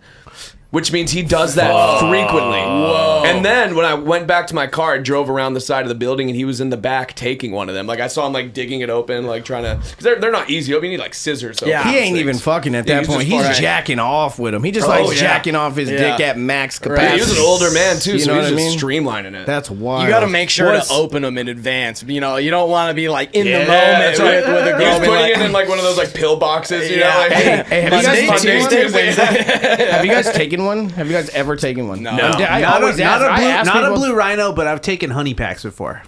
B: Which means he does that frequently. Whoa. And then when I went back to my car, I drove around the side of the building, and he was in the back taking one of them. Like, I saw him, like, digging it open, like, trying to... Because they're not easy. You need, like, scissors. to
C: Yeah.
B: open
D: He ain't
B: things.
D: even fucking at
B: Yeah,
D: that
B: he's
D: point.
B: just
D: He's
B: fucking-
D: jacking off with him. He just
B: Oh,
D: likes
B: yeah.
D: jacking off his
C: Yeah.
D: dick at max
B: Yeah,
D: capacity.
B: he was an older man, too,
D: You
B: so
D: know
B: he was
D: what I
B: just
D: mean?
B: streamlining it.
D: That's wild.
C: You got to make sure
B: What's-
C: to open them in advance. You know, you don't want to be like in the moment
B: that's right.
C: with a girl.
B: He was
C: being
B: putting
C: like,
B: it in, like, one of those, like, pill boxes, you
C: Yeah.
B: know? Like,
D: Hey, have you guys
B: Mondays,
D: taken one?
B: Tuesdays.
D: Have you guys taken one? Have you guys ever taken one?
C: No.
D: I
A: Not
D: always
A: a,
D: ask.
A: not, a
D: I
A: blue,
D: ask
A: not a
D: people-
A: blue rhino, but I've taken honey packs before.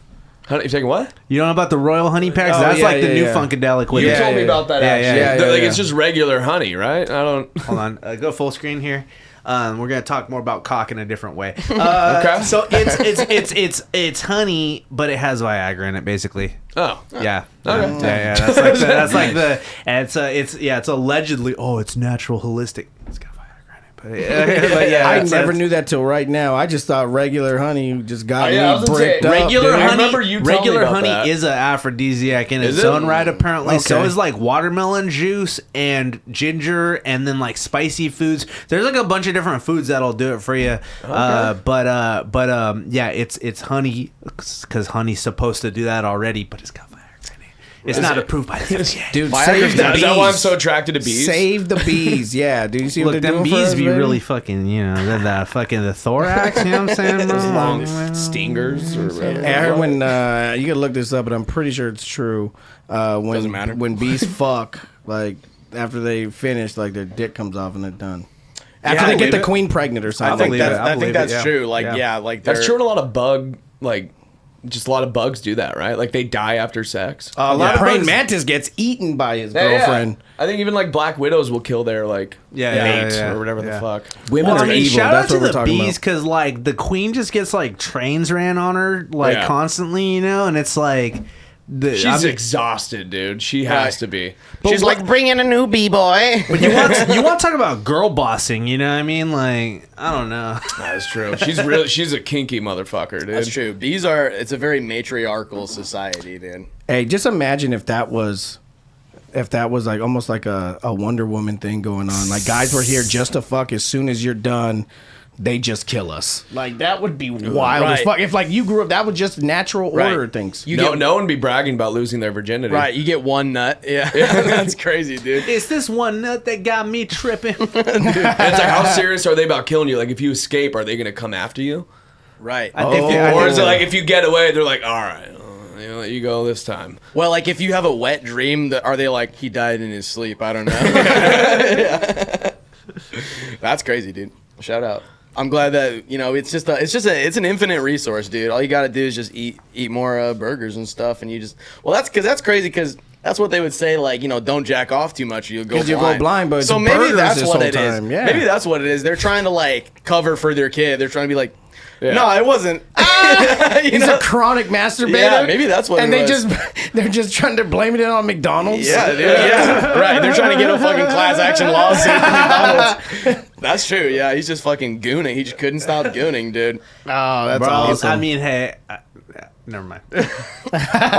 B: You taking what?
A: You know about the Royal Honey Packs?
D: Oh,
A: That's
D: yeah,
A: like the
D: yeah,
A: new
D: yeah.
A: Funkadelic with
B: You
A: it.
B: told me about that,
A: Yeah,
B: actually.
A: yeah,
D: yeah,
B: Like,
D: yeah.
B: it's just regular honey, right? I don't...
A: Hold on, go full screen here. We're gonna talk more about cock in a different way.
B: Okay.
A: So it's honey, but it has Viagra in it, basically.
B: Oh.
A: Yeah.
B: Okay.
A: Yeah. That's like the. And it's allegedly. Oh, it's natural holistic. It's got Viagra in it, but yeah.
D: I
A: that's-
D: never knew that till right now. I just thought regular honey just got me
B: I was gonna say,
D: bricked up.
A: Regular
D: dude.
B: I
A: honey,
B: remember you telling me
A: regular
B: about
A: honey
B: that.
A: is an aphrodisiac in
B: Is
A: its
B: it?
A: own right, apparently. So
D: Okay.
A: is like watermelon juice and ginger, and then like spicy foods. There's like a bunch of different foods that'll do it for you. Yeah, it's honey because honey's supposed to do that already, but it's got Viagra in it. It's not approved by the FDA.
D: Dude,
C: Viagra's
D: save the
C: not-
B: Is that why I'm
D: bees.
B: so attracted to bees?
D: Save the bees. Yeah, dude. You see what
A: Look,
D: they're
A: them
D: doing for
A: bees
D: us,
A: be
D: baby?
A: really fucking, the fucking the thorax, you know what I'm saying?
B: Those
A: bro?
B: long stingers or whatever.
D: I heard when you gotta look this up, but I'm pretty sure it's true. When
C: Doesn't matter.
D: when bees fuck, like after they finish, like their dick comes off and they're done. After
C: I
D: they get
C: believe
D: the
C: it.
D: queen pregnant or
C: I
D: something.
C: think
A: believe
C: that's,
A: it. I
C: I think
A: believe
C: that's
A: it, yeah.
C: true. Like,
A: Yeah.
C: yeah, like
B: That's
C: they're-
B: true, and a lot of bug, like, just a lot of bugs do that, right? Like, they die after sex.
D: A lot
B: Yeah.
D: of praying
B: bugs-
D: mantis gets eaten by his
B: Yeah, yeah.
D: girlfriend.
B: I think even, like, black widows will kill their, like, mate or whatever the fuck.
D: Women
A: Well,
D: are
A: I mean,
D: evil.
A: shout
D: That's
A: out
D: what
A: to
D: we're
A: the
D: talking
A: bees
D: about.
A: because like the queen just gets like trains ran on her like
B: Yeah.
A: constantly, and it's like
B: She's exhausted, dude. She has to be.
C: She's like, bring in a new b-boy.
A: But you want to talk about girl bossing? You know what I mean? Like I don't know.
B: That's true. She's a kinky motherfucker, dude.
C: That's true. Bees are, it's a very matriarchal society, dude.
D: Hey, just imagine if that was like almost like a Wonder Woman thing going on. Like guys were here just to fuck. As soon as you're done, they just kill us. Like that would be wild as
C: Right.
D: fuck. If like you grew up, that was just natural order
C: Right.
D: of things.
B: No one be bragging about losing their virginity.
C: Right, you get one nut. Yeah, that's crazy, dude.
A: It's this one nut that got me tripping.
B: And it's like, how serious are they about killing you? Like, if you escape, are they going to come after you?
C: Right.
B: Or is it like, if you get away, they're like, all right, I'll let you go this time.
C: Well, like if you have a wet dream, are they like he died in his sleep? I don't know. That's crazy, dude. Shout out. I'm glad that it's an infinite resource, dude. All you gotta do is just eat more burgers and stuff, and you just that's crazy because that's what they would say, like, don't jack off too much or you'll go blind.
D: You'll go blind, but
C: so
D: it's
C: maybe
D: burgers
C: that's
D: this
C: what
D: whole
C: it is.
D: time, yeah.
C: Maybe that's what it is. They're trying to like cover for their kid. They're trying to be like,
B: Yeah.
C: no, it wasn't.
D: He's a chronic masturbator.
C: Yeah, maybe that's what
D: And
C: it
D: they
C: was.
D: they're just trying to blame it on McDonald's.
C: Yeah, dude, yeah, right. They're trying to get a fucking class action lawsuit from McDonald's. That's true. Yeah, he's just fucking gooning. He just couldn't stop gooning, dude.
D: Oh, that's
A: Bro,
D: awesome.
A: I mean, hey, never mind. All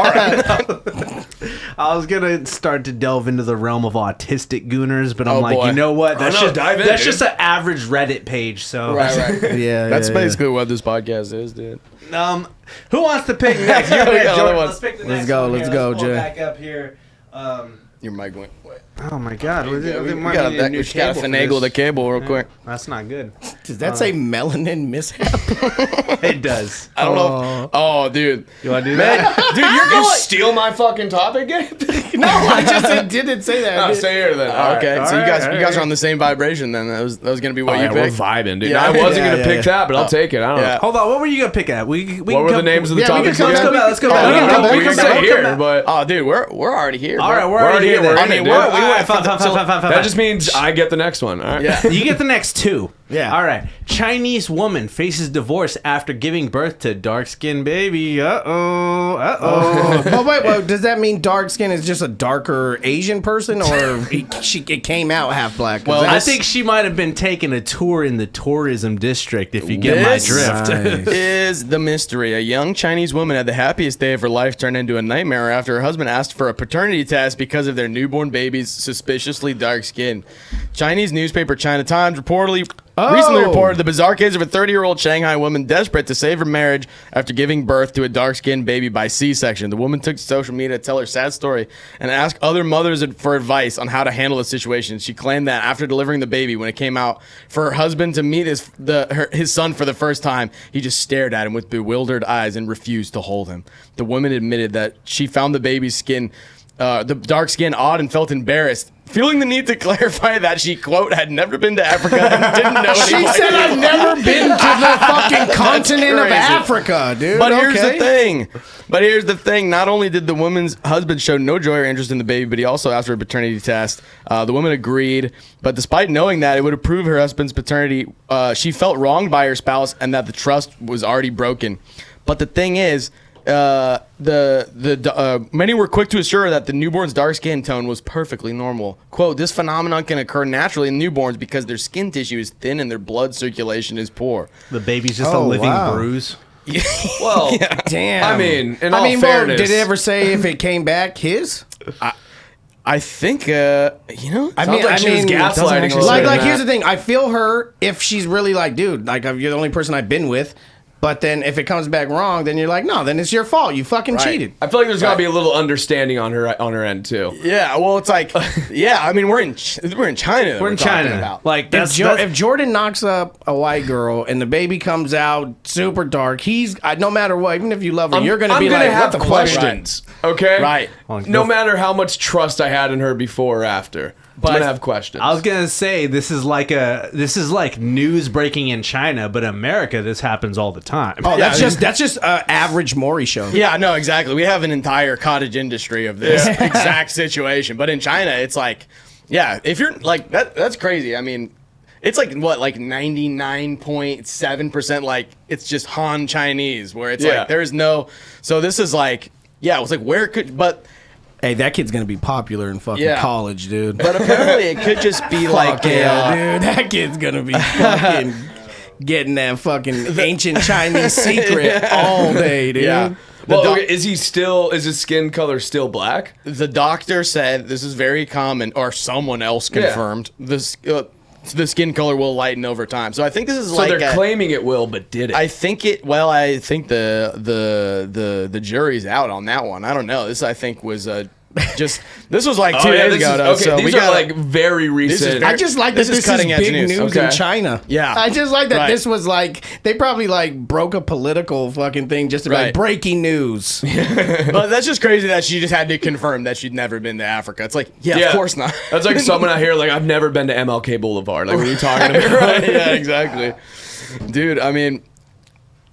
A: right. I was gonna start to delve into the realm of autistic gooners, but I'm
C: Oh,
A: like,
C: boy.
A: you know what? That's
B: no, dive in,
A: that's
B: dude.
A: just an average Reddit page. So,
C: Right.
D: yeah,
C: That's
D: yeah,
C: basically what this podcast is, dude.
A: who wants to pick next? You're
C: We
A: next,
C: got
A: Jordan.
C: other ones.
A: Let's pick the
D: Let's
A: next
D: go,
A: one
D: let's
A: here.
D: go,
A: Let's pull
D: Jay.
A: back up here.
C: Your mic went.
A: Oh my God!
C: We gotta finagle the cable real quick.
A: That's not good.
D: Does that say melanin mishap?
A: It does.
C: I don't know. Oh, dude.
A: You want to do that?
C: Dude, you're
B: You steal my fucking topic, Gabe?
D: No, I just didn't say that.
B: Oh, stay here then. All
C: Okay,
B: right.
C: so you
A: right,
C: guys are on the same vibration then. That was gonna be what you
B: Yeah, we're
C: picked.
B: vibing, dude.
C: Yeah,
B: I wasn't
C: yeah,
B: gonna pick
C: yeah.
B: that, but I'll take it. I don't know.
C: Yeah.
A: Hold on, what were you gonna pick at? We
B: What were the names of the
D: Yeah, we can
B: topics?
D: come
B: again?
D: back.
A: Let's go
C: Oh,
A: back.
C: we can come back.
B: We
C: We
B: can
C: can
B: stay
C: come
B: here,
C: back.
B: but
C: Oh, dude, we're already here.
A: All
C: bro.
A: right, we're already here.
B: We're
A: I
B: in
A: mean,
B: it, dude.
A: we're,
B: All right,
A: fine.
B: that just means I get the next one. All right.
C: Yeah.
A: You get the next two.
D: Yeah.
A: All right. Chinese woman faces divorce after giving birth to dark-skinned baby. Uh-oh. Uh-oh.
D: But wait, well, does that mean dark skin is just a darker Asian person, or it came out half black?
C: Well,
A: I think she might have been taking a tour in the tourism district, if you get my
C: This
A: drift.
D: Nice.
C: is the mystery. A young Chinese woman had the happiest day of her life turned into a nightmare after her husband asked for a paternity test because of their newborn baby's suspiciously dark skin. Chinese newspaper China Times recently reported the bizarre case of a 30-year-old Shanghai woman desperate to save her marriage after giving birth to a dark-skinned baby by C-section. The woman took to social media to tell her sad story and ask other mothers for advice on how to handle the situation. She claimed that after delivering the baby, when it came out for her husband to meet his son for the first time, he just stared at him with bewildered eyes and refused to hold him. The woman admitted that she found the baby's skin, the dark skin, odd and felt embarrassed, feeling the need to clarify that she, quote, had never been to Africa and didn't know
D: She
C: any
D: said,
C: black
D: "I've never been to the fucking continent of
C: crazy.
D: Africa, dude."
C: But here's the thing. Not only did the woman's husband show no joy or interest in the baby, but he also asked for a paternity test. The woman agreed, but despite knowing that it would approve her husband's paternity, she felt wronged by her spouse and that the trust was already broken. But the thing is, many were quick to assure that the newborn's dark skin tone was perfectly normal. Quote, this phenomenon can occur naturally in newborns because their skin tissue is thin and their blood circulation is poor.
A: The baby's just a
D: Oh,
A: living
D: wow.
A: bruise.
B: Well,
D: Damn.
B: I mean, in all fairness,
D: did it ever say if it came back his?
C: I think,
D: I
B: Sounds like she was gaslighting a little
D: Like,
B: bit.
D: here's the thing. I feel her if she's really like, dude, like you're the only person I've been with. But then if it comes back wrong, then you're like, no, then it's your fault. You fucking cheated.
B: I feel like there's got to be a little understanding on her end too.
C: yeah, well, it's like, yeah, I mean, we're in China. that
A: We're in
C: talking
A: China.
C: about.
A: Like, that's
D: If Jordan knocks up a white girl and the baby comes out super dark, no matter what, even if you love her, you're gonna be like,
B: have
D: what the
B: questions. Okay,
C: Right.
B: No matter how much trust I had in her before or after, I'm gonna have questions.
A: I was gonna say this is like news breaking in China, but in America this happens all the time.
D: Oh, that's just average Maury show.
C: Yeah, no, exactly. We have an entire cottage industry of this exact situation. But in China, it's like, yeah, if you're like, that's crazy. I mean, it's like, what, like 99.7%, like, it's just Han Chinese, where it's like, there's no, so this is like, yeah, it was like, but.
D: Hey, that kid's gonna be popular in fucking college, dude.
C: But apparently it could just be like
D: dude, that kid's gonna be fucking getting that fucking ancient Chinese secret all day, dude.
C: Yeah.
B: well, is his skin color still black?
C: The doctor said this is very common, or someone else confirmed this. The skin color will lighten over time. So I think this is
B: So
C: like
B: they're claiming it will, but did it?
C: I think it. Well, I think the jury's out on that one. I don't know. This I think was this was like 2 days ago. Though,
B: okay,
C: so
B: these
C: we
B: are
C: got
B: like very recent.
D: I just like that
C: This is
D: this is
C: cutting edge
D: big
C: news.
D: news
B: Okay.
D: in China.
C: Yeah.
D: I just like that
C: Right.
D: this was like, they probably like broke a political fucking thing just to be like,
C: Right.
D: breaking news.
C: But that's just crazy that she just had to confirm that she'd never been to Africa. It's like, of course not.
B: That's like someone out here like, I've never been to MLK Boulevard. Like, what are you talking about?
C: Right, yeah, exactly. Dude, I mean,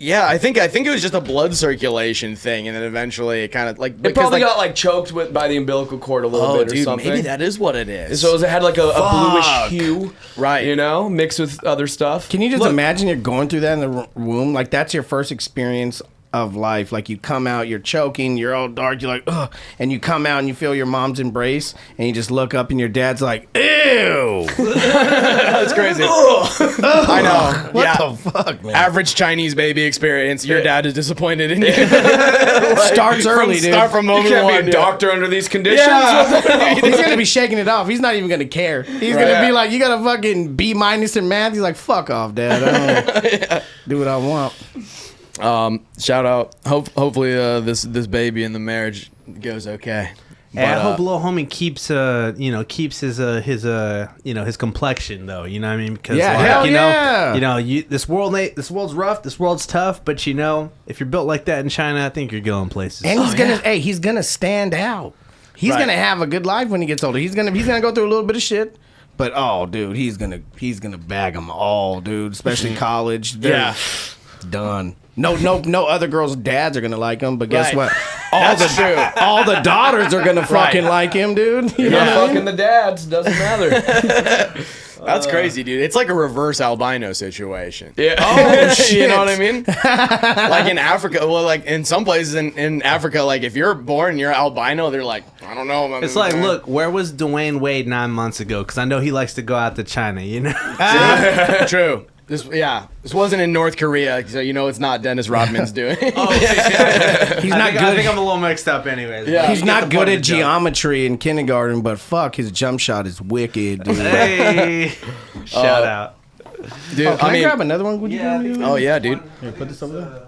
C: yeah, I think it was just a blood circulation thing, and then eventually it kind of like
B: It probably got like choked by the umbilical cord a little bit or
C: dude,
B: something.
C: maybe that is what it is.
B: So it had like a bluish hue,
C: Right.
B: You know, mixed with other stuff.
D: Can you just imagine you're going through that in the womb? Like, that's your first experience of life. Like, you come out, you're choking, you're all dark, you're like, ugh, and you come out and you feel your mom's embrace, and you just look up and your dad's like, ew.
C: That's crazy. I know.
D: What
C: yeah.
D: the fuck, man?
C: Average Chinese baby experience. Your dad is disappointed in you.
D: Starts early, dude.
C: Start from
B: You
C: moment
B: can't
C: one.
B: be a doctor under these conditions.
C: Yeah.
D: He's gonna be shaking it off. He's not even gonna care. He's gonna be like, you got a fucking B- in math. He's like, fuck off, dad. I don't do what I want.
C: Shout out. Hopefully, this baby in the marriage goes okay.
A: And I hope little homie keeps his complexion though. You know what I mean? Because this world's rough. This world's tough. But if you're built like that in China, I think you're going places.
D: And he's gonna stand out. He's gonna have a good life when he gets older. He's gonna go through a little bit of shit. But dude, he's gonna bag them all, dude. Especially college. They're done. No other girls' dads are gonna like him. But guess what? All the daughters are gonna fucking like him, dude.
B: You're not fucking the dads. Doesn't matter.
C: That's crazy, dude. It's like a reverse albino situation.
B: Yeah.
C: Oh, shit. You know what I mean? Like in Africa, well, like in some places in Africa, like if you're born and you're albino, they're like, I don't know.
A: It's like, look, where was Dwayne Wade 9 months ago? Because I know he likes to go out to China, you know?
C: True. This wasn't in North Korea, so you know it's not Dennis Rodman's doing.
A: He's not good. I think I'm a little mixed up anyways.
D: Yeah. He's not good at geometry in kindergarten, but fuck, his jump shot is wicked, dude.
A: Hey, shout out.
C: Dude,
D: Can I grab another one? Would you
A: Yeah,
D: grab me?
C: Oh, yeah, dude.
D: Here, put this over there.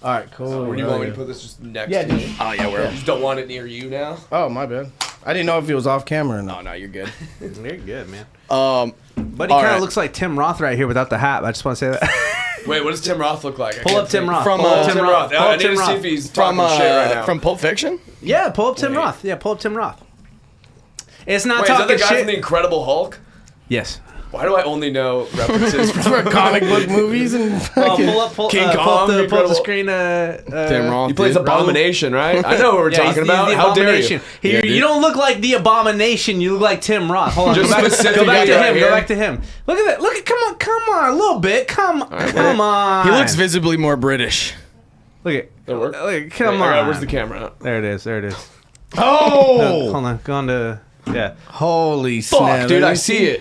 D: All right, cool.
B: Where do you want me to put this? Just next
D: Yeah,
B: to you?
D: dude.
C: Oh, yeah, we're...
B: Just don't want it near you now.
D: Oh, my bad. I didn't know if it was off camera or not.
C: No, you're good.
A: You're good, man.
C: But
A: But he kind of looks like Tim Roth right here without the hat. I just want to say that.
B: Wait, what does Tim Roth look like?
A: Pull up Tim Roth.
C: From,
A: Pull up
B: Tim Roth.
A: Pull
B: I
A: up
B: need
A: Tim
B: to see
A: Roth.
B: if he's talking shit right now.
C: From Pulp Fiction?
A: Yeah, pull up Tim Roth. Yeah, pull up Tim Roth. It's not
B: Wait, is that
A: talking
B: the guy
A: shit.
B: from the Incredible Hulk?
A: Yes.
B: Why do I only know references from
D: For comic book movies and fucking...
A: Pull
B: King
A: up
B: Kong,
A: the
B: Incredible-
A: screen.
C: Tim Roth.
B: He plays
C: dude.
B: Abomination, right? I know what we're
A: Yeah,
B: talking
A: he's
B: about.
A: the
B: How dare
A: Abomination.
B: you?
A: He- you don't look like the Abomination. You look like Tim Roth. Hold on.
B: Just
A: Go back to
B: specifically
A: him.
B: right
A: Go
B: here.
A: back to him. Look at that. Look at. Come on. A little bit. Come on.
C: He looks visibly more British.
A: Look at.
B: That work?
A: Look, come
B: Wait,
A: on.
B: where's the camera?
A: There it is. There it is.
D: Oh!
A: Hold on. Go on to. Yeah.
D: Holy
B: Fuck,
D: snap.
B: dude, I see it.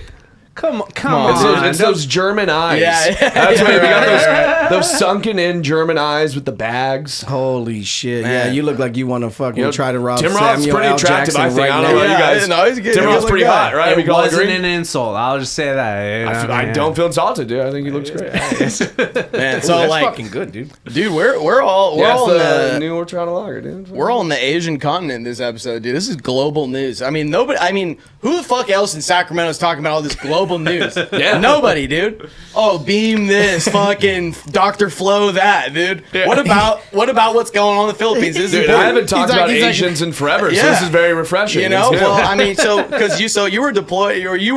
A: Come
B: It's
A: on.
B: those German eyes.
C: Yeah.
B: That's what we got. Those sunken in German eyes with the bags.
D: Holy shit.
C: Man.
D: Yeah, you look like you want to fucking
B: You know,
D: try to rob
B: Tim
D: Samuel
B: Roth's pretty
D: L.
B: attractive,
D: Jackson
B: I think.
D: right
B: I don't know
D: now.
B: about you guys.
C: No, he's good.
B: Tim
C: He's a
B: Roth's
C: good
B: pretty
C: guy.
B: hot, right?
A: It
B: We can all
A: wasn't
B: agree.
A: an insult. I'll just say that. You know what
B: I
A: mean?
B: don't feel insulted, dude. I think he looks great.
C: Man,
D: So
C: so
D: that's
C: like,
D: fucking good, dude.
C: dude, we're all
B: That's
C: in
B: the
C: the
B: new Ortrana Lager, dude.
C: we're all in the Asian continent this episode, dude. This is global news. I mean, nobody. I mean, who the fuck else in Sacramento is talking about all this global news?
B: Yeah.
C: Nobody, dude. Oh, beam this, fucking Dr. Flo that, dude.
B: Yeah.
C: What about what's going on in the Philippines? This is
B: Dude, I
C: important.
B: haven't talked about Asians in forever, so
C: Yeah.
B: this is very refreshing.
C: You know,
B: It's
C: well,
B: new.
C: I mean, you were deployed, or you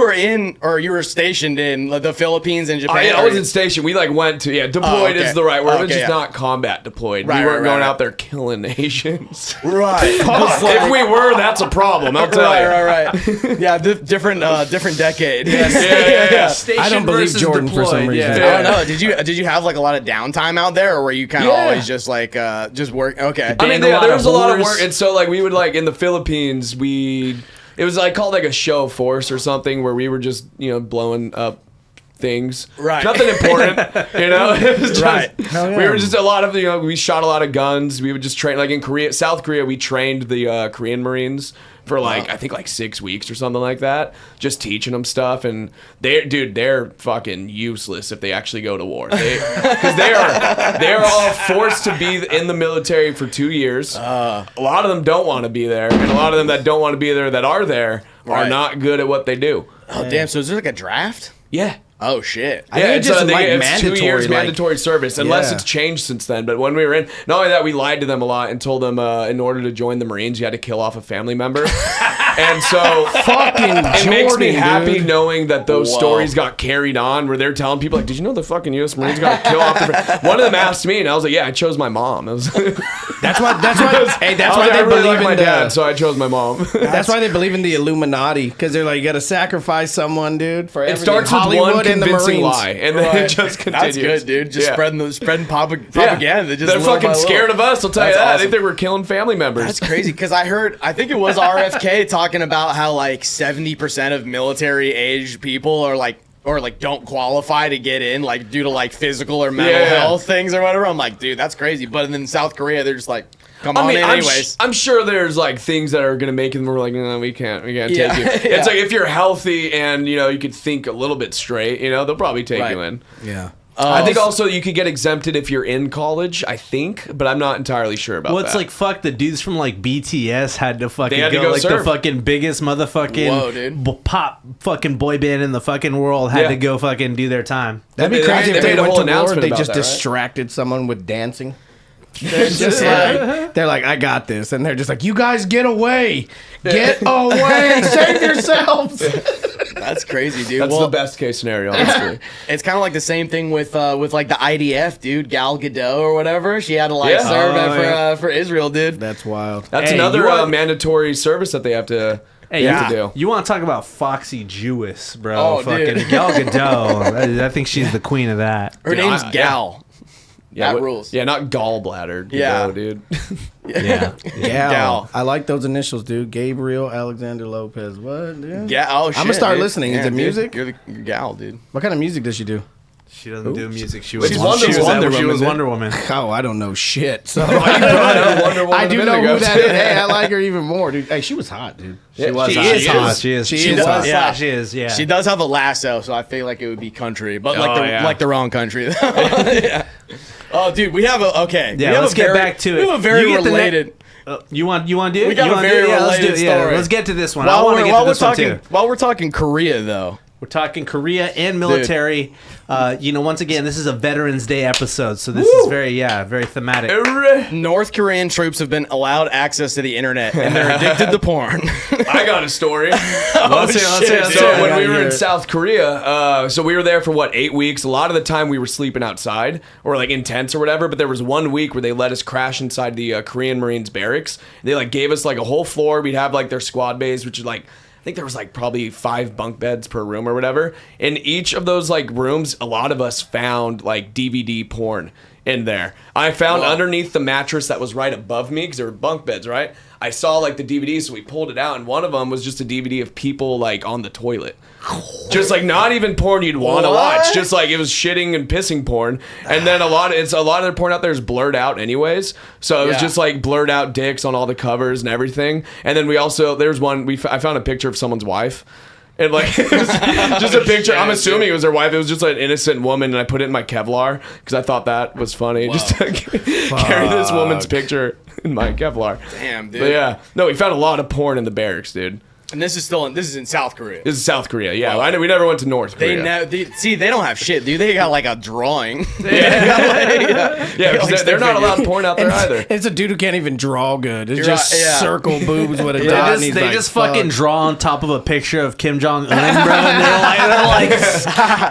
C: were stationed in the Philippines and Japan.
B: I wasn't stationed. We went to deployed
C: okay.
B: is the right word.
C: Okay,
B: It's just
C: yeah.
B: not combat deployed.
C: Right,
B: we weren't
C: right,
B: going
C: right.
B: out there killing Asians.
C: Right.
B: If we were, that's a problem. I'll tell you.
C: Right. Yeah, different decade.
B: Yeah.
A: Station
D: I don't believe
A: versus
D: Jordan for some
A: deployed,
D: reason.
C: I
B: Yeah.
C: don't know. Did you have like a lot of downtime out there, or were you kind of always just like just work? Okay.
B: I mean,
A: Banned a lot
B: there
A: of
B: was a lot of
A: whores.
B: work, and so like we would like in the Philippines, it was like called like a show of force or something where we were just blowing up things.
C: Right.
B: Nothing important, It was just,
C: Right.
D: Hell yeah.
B: We were just a lot of we shot a lot of guns. We would just train like in South Korea. We trained the Korean Marines for I think like 6 weeks or something like that, just teaching them stuff. And they're fucking useless if they actually go to war. Because they're all forced to be in the military for 2 years. A lot of them don't want to be there, and a lot of them that don't want to be there that are there are
C: Right.
B: not good at what they do.
C: Oh damn! So is there like a draft?
B: Yeah.
C: Oh shit!
D: I think it's just like
B: it's 2 years
D: mandatory, like-
B: mandatory service, unless
D: Yeah.
B: it's changed since then. But when we were in, not only that, we lied to them a lot and told them in order to join the Marines, you had to kill off a family member. And so
D: Fucking
B: it makes me
D: Jordan,
B: happy
D: dude.
B: knowing that those
C: Whoa.
B: stories got carried on, where they're telling people like, "Did you know the fucking U.S. Marines got to kill off?" One of them asked me, and I was like, "Yeah, I chose my mom." It was,
D: That's why hey, that's
B: I
D: why
B: was like,
D: they
B: I really
D: believe
B: like my
D: in
B: dad,
D: the
B: so I chose my mom.
D: That's why they believe in the Illuminati, because they're like, you got to sacrifice someone, dude, for
B: It
D: everything.
B: starts with
D: Hollywood
B: one
D: and the
B: convincing
D: Marines.
B: lie, and then it just continues.
C: That's good, dude. Just
B: Yeah.
C: spreading propaganda.
B: Yeah.
C: Just
B: They're
C: little by
B: fucking
C: little.
B: scared of us. I'll tell you
C: That's
B: that.
C: awesome.
B: They think we're killing family members.
C: That's crazy because I think it was RFK talking about how like 70% of military aged people are like don't qualify to get in like due to like physical or mental
B: Yeah.
C: health things or whatever. I'm like, dude, that's crazy. But then in South Korea, they're just like, come on in anyways.
B: I'm sure there's like things that are gonna make them. We're like, no, we can't
C: Yeah.
B: take you.
C: Yeah.
B: It's like if you're healthy and you could think a little bit straight, they'll probably take
C: Right.
B: you in.
D: Yeah.
B: I think also you could get exempted if you're in college. I think, but I'm not entirely sure about
A: Well,
B: that.
A: it's like fuck the dudes from like BTS had to fucking
B: They had to
A: go,
B: go
A: like
B: serve.
A: the fucking biggest motherfucking
C: Whoa, dude.
A: pop fucking boy band in the fucking world had
B: Yeah.
A: to go fucking do their time.
D: That'd be
B: They
D: crazy
B: made
D: if they
B: a
D: went
B: whole
D: to war,
B: announcement
D: they
B: about
D: just
B: that, right?
D: distracted someone with dancing. They're just like, I got this, and they're just like, you guys get away, save yourselves.
C: That's crazy, dude.
B: That's the best case scenario, honestly.
C: It's kind of like the same thing with like the IDF, dude. Gal Gadot or whatever. She had to like serve for Israel, dude.
D: That's wild.
B: That's another mandatory service that they have to.
A: Hey,
B: to do.
A: You want to talk about foxy Jewess, bro?
C: Oh,
A: fucking
C: dude.
A: Gal Gadot. I think she's the queen of that.
C: Her name's Gal.
B: Yeah,
C: that rules.
B: Yeah, not gallbladder.
C: Yeah,
B: dude.
A: Yeah.
D: Gal. I like those initials, dude. Gabriel Alexander Lopez. What, dude?
C: Yeah. Oh shit.
D: I'm gonna start
C: dude.
D: listening. Is it music?
C: You're the Gal, dude.
D: What kind of music does she do?
A: She doesn't do music. She was
B: She's
A: Wonder
B: Wonder
A: Woman. She was
B: Woman.
A: Wonder Woman.
D: Oh, I don't know shit. So
B: Wonder Woman
D: I do
B: a
D: know
B: minute
D: who
B: ago,
D: that
B: too.
D: is. Hey, I like her even more, dude. Hey, she was hot, dude.
A: She was
B: she
A: hot.
B: is
A: She is
B: hot.
A: She is.
D: She
A: She
D: is
A: was.
D: hot.
A: Yeah. She is. Yeah.
C: She does have a lasso, so I feel like it would be country, but like the wrong country. Yeah. Oh, dude, we have a
A: Yeah.
C: We have
A: Let's get back to it.
C: We have a very
A: You get the
C: related.
A: You want to do it?
C: We got
A: You
C: a
A: wanna
C: very
A: do it? Yeah, let's do
C: related
A: it. Yeah,
C: story.
A: let's get to this one. I want to get to this one too.
C: While we're talking Korea, though.
A: We're talking Korea and military. Once again, this is a Veterans Day episode, so this is very thematic.
C: North Korean troops have been allowed access to the internet, and they're addicted to porn.
B: I got a story.
A: Let's hear it.
B: So when we were in South Korea, so we were there for 8 weeks. A lot of the time we were sleeping outside or like in tents or whatever. But there was 1 week where they let us crash inside the Korean Marines barracks. They gave us a whole floor. We'd have their squad bays, which is I think there was probably 5 bunk beds per room or whatever. In each of those rooms, a lot of us found DVD porn in there. I found underneath the mattress that was right above me, because there were bunk beds, right? I saw the DVDs, so we pulled it out, and one of them was just a DVD of people on the toilet. Just not even porn you'd want to watch. Just it was shitting and pissing porn. And then a lot of their porn out there is blurred out anyways. So it was just blurred out dicks on all the covers and everything. And then we also, there's one, I found a picture of someone's wife. And it was just a picture. I'm assuming it was their wife. It was just an innocent woman, and I put it in my Kevlar because I thought that was funny. Whoa. Just to carry this woman's picture in my Kevlar.
C: Damn, dude.
B: But yeah, no, we found a lot of porn in the barracks, dude.
C: And this is in South Korea.
B: This is South Korea. Yeah, I know we never went to North Korea.
C: They don't have shit, dude. They got a drawing.
B: Yeah, because they're not allowed porn out there either.
D: It's a dude who can't even draw good. It's
C: You're
D: just
C: right, yeah.
D: circle boobs with a dot. and he's
A: They
D: like,
A: just
D: fuck.
A: fucking draw on top of a picture of Kim Jong Un, bro, and they're like,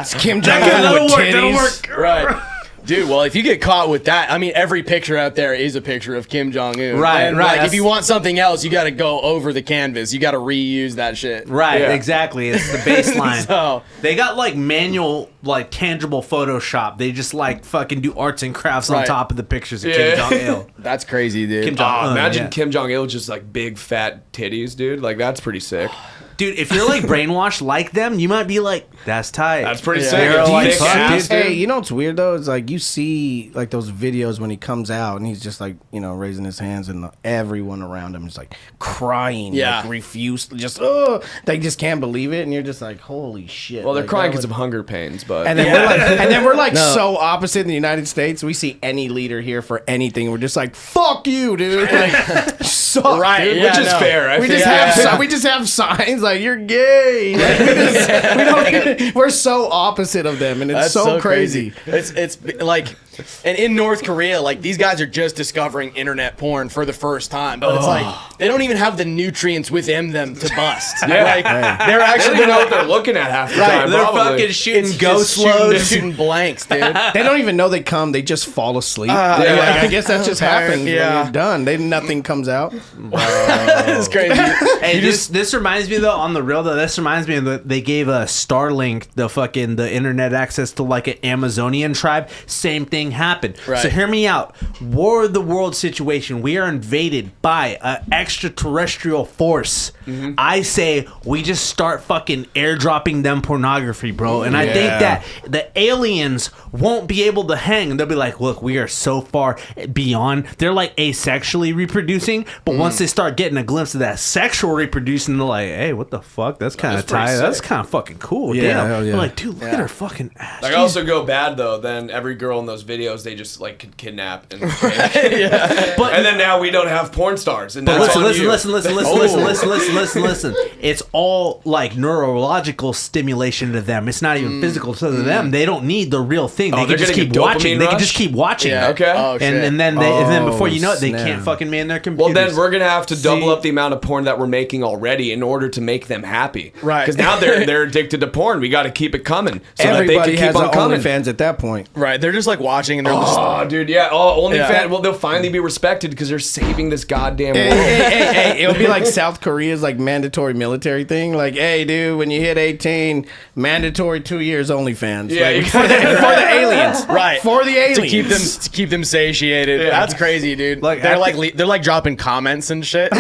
D: It's Kim Jong Un with titties.
C: Right. Dude, well, if you get caught with that, I mean, every picture out there is a picture of Kim Jong Un.
A: Right,
C: and,
A: right.
C: If you want something else, you got to go over the canvas. You got to reuse that shit.
A: right,
B: Yeah.
A: exactly. It's the baseline.
C: So
A: They got manual, tangible Photoshop. They just fucking do arts and crafts on
C: Right.
A: top of the pictures of
B: Yeah.
A: Kim Jong Il.
C: that's crazy, dude.
A: Kim Jong Un.
B: Imagine
A: yeah.
B: Kim Jong Il just big fat titties, dude. That's pretty sick.
A: Dude, if you're brainwashed like them, you might be that's tight.
B: That's pretty
C: Yeah.
B: sick.
A: You're
B: Thick
A: like,
B: ass,
A: fuck,
B: dude.
A: dude.
D: Hey, you know what's weird though? It's you see those videos when he comes out and he's just raising his hands and everyone around him is crying,
C: Yeah.
D: refused, they just can't believe it, and you're just holy shit.
B: Well, they're crying
D: that
B: because of
D: would-
B: hunger pains, but
D: And then we're so opposite in the United States. We see any leader here for anything, we're just fuck you, dude. Suck,
C: Right,
D: dude.
C: yeah,
B: which is
C: no.
B: fair. I
D: We
B: think.
D: just have signs you're gay. We're so opposite of them, and it's
C: That's
D: so crazy.
C: It's and in North Korea, these guys are just discovering internet porn for the first time. But it's they don't even have the nutrients within them to bust.
B: Yeah.
C: They're
B: I
C: actually
B: don't even know what they're looking at half the time.
A: They're
B: probably.
A: fucking shooting
C: it's
A: ghost
C: just shooting-
A: loads.
C: shooting blanks, dude.
D: They don't even know they come. They just fall asleep.
B: yeah.
D: I guess that just happens
C: Yeah.
D: when you're done. Nothing comes out.
C: It's crazy.
A: Hey, this reminds me though, on the real though, this reminds me of they gave Starlink the internet access to an Amazonian tribe. Same thing happened.
C: Right.
A: So hear me out. War of the world situation. We are invaded by an extraterrestrial force.
C: Mm-hmm.
A: I say we just start fucking airdropping them pornography, bro. And I think that the aliens won't be able to hang. They'll be like, look, we are so far beyond. They're asexually reproducing, but once they start getting a glimpse of that sexual reproducing, they're like, hey, what the fuck? That's kind of
B: pretty
A: tight. That's
B: sick.
A: kind of fucking cool.
D: Yeah,
A: Damn.
D: hell yeah.
A: They're like, dude, look at her fucking ass.
B: They also go bad though. Then every girl in those videos they just like could kidnap and and then now we don't have porn stars. And that's
A: listen. It's all like neurological stimulation to them. It's not even physical to them. They don't need the real thing. They can just keep watching. They can just keep watching.
C: Yeah.
B: Okay.
C: Oh, shit.
A: And then before you know it, they can't fucking man their computers.
B: Well, then we're gonna have to double up the amount of porn that we're making already in order to make them happy.
C: Right.
B: Because now they're addicted to porn. We got to keep it coming so
D: Everybody
B: that they can
D: has
B: keep on coming.
D: OnlyFans at that point.
C: Right. They're just like watching and they're just.
B: Oh, dude, yeah. Oh, OnlyFans.
C: Yeah.
B: Well, they'll finally be respected because they're saving this goddamn world.
D: Hey, it'll be like South Korea's like mandatory military thing. Like, hey, dude, when you hit 18, mandatory 2 years OnlyFans.
B: Yeah,
D: like, for the aliens,
C: Right.
D: For the aliens
C: to keep them satiated.
B: Yeah.
C: That's crazy, dude.
A: Like,
C: They're like dropping comments and shit.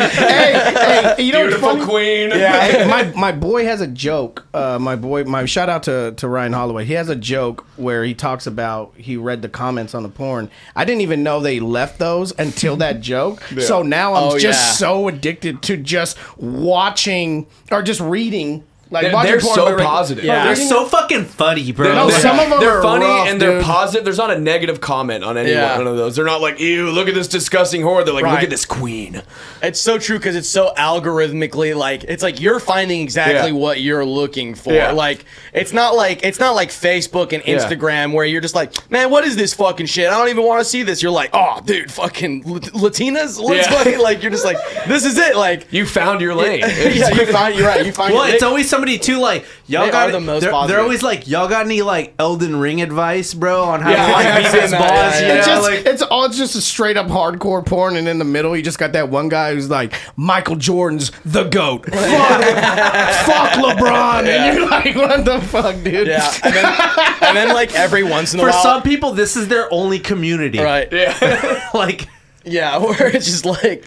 D: hey, you know what's
B: Beautiful
D: funny?
B: queen.
D: Yeah, hey, my boy has a joke. My shout out to Ryan Holloway. He has a joke where he talks about he read the comments on the porn. I didn't even know they left those until that joke. So now I'm so addicted to just watching or just reading. Like
B: They're
D: porn,
B: so
D: but, like,
B: positive.
C: Yeah.
A: they're so fucking funny, bro.
D: No, some of them
B: they're
D: are
B: funny
D: rough,
B: and they're
D: dude.
B: positive. There's not a negative comment on any one of those. They're not like, ew, look at this disgusting whore. They're like, look
C: Right.
B: at this queen.
C: It's so true because it's so algorithmically like it's like you're finding exactly what you're looking for.
B: Yeah.
C: Like it's not like Facebook and Instagram where you're just like, man, what is this fucking shit? I don't even want to see this. You're like, oh, dude, fucking Latinas. Let's fucking like you're just like, this is it. Like
B: You found your lane.
C: yeah, you find you're right. You find
A: Well,
C: your
A: it's always somebody too like y'all
C: They
A: got
C: are the most
A: they're
C: positive.
A: always like y'all got any like Elden Ring advice, bro, on how
C: Yeah,
A: to like
C: I've
A: beat
C: seen
A: this
C: that,
A: boss?
C: yeah,
A: You
D: It's
A: know,
D: just,
A: like
D: it's just a straight up hardcore porn, and in the middle, you just got that one guy who's like, Michael Jordan's the GOAT. Fuck LeBron. And you're like, what the fuck, dude?
C: yeah, and then like every once in a
A: for
C: while,
A: some people, this is their only community.
C: right?
B: Yeah.
A: Like
C: Yeah, where it's just like,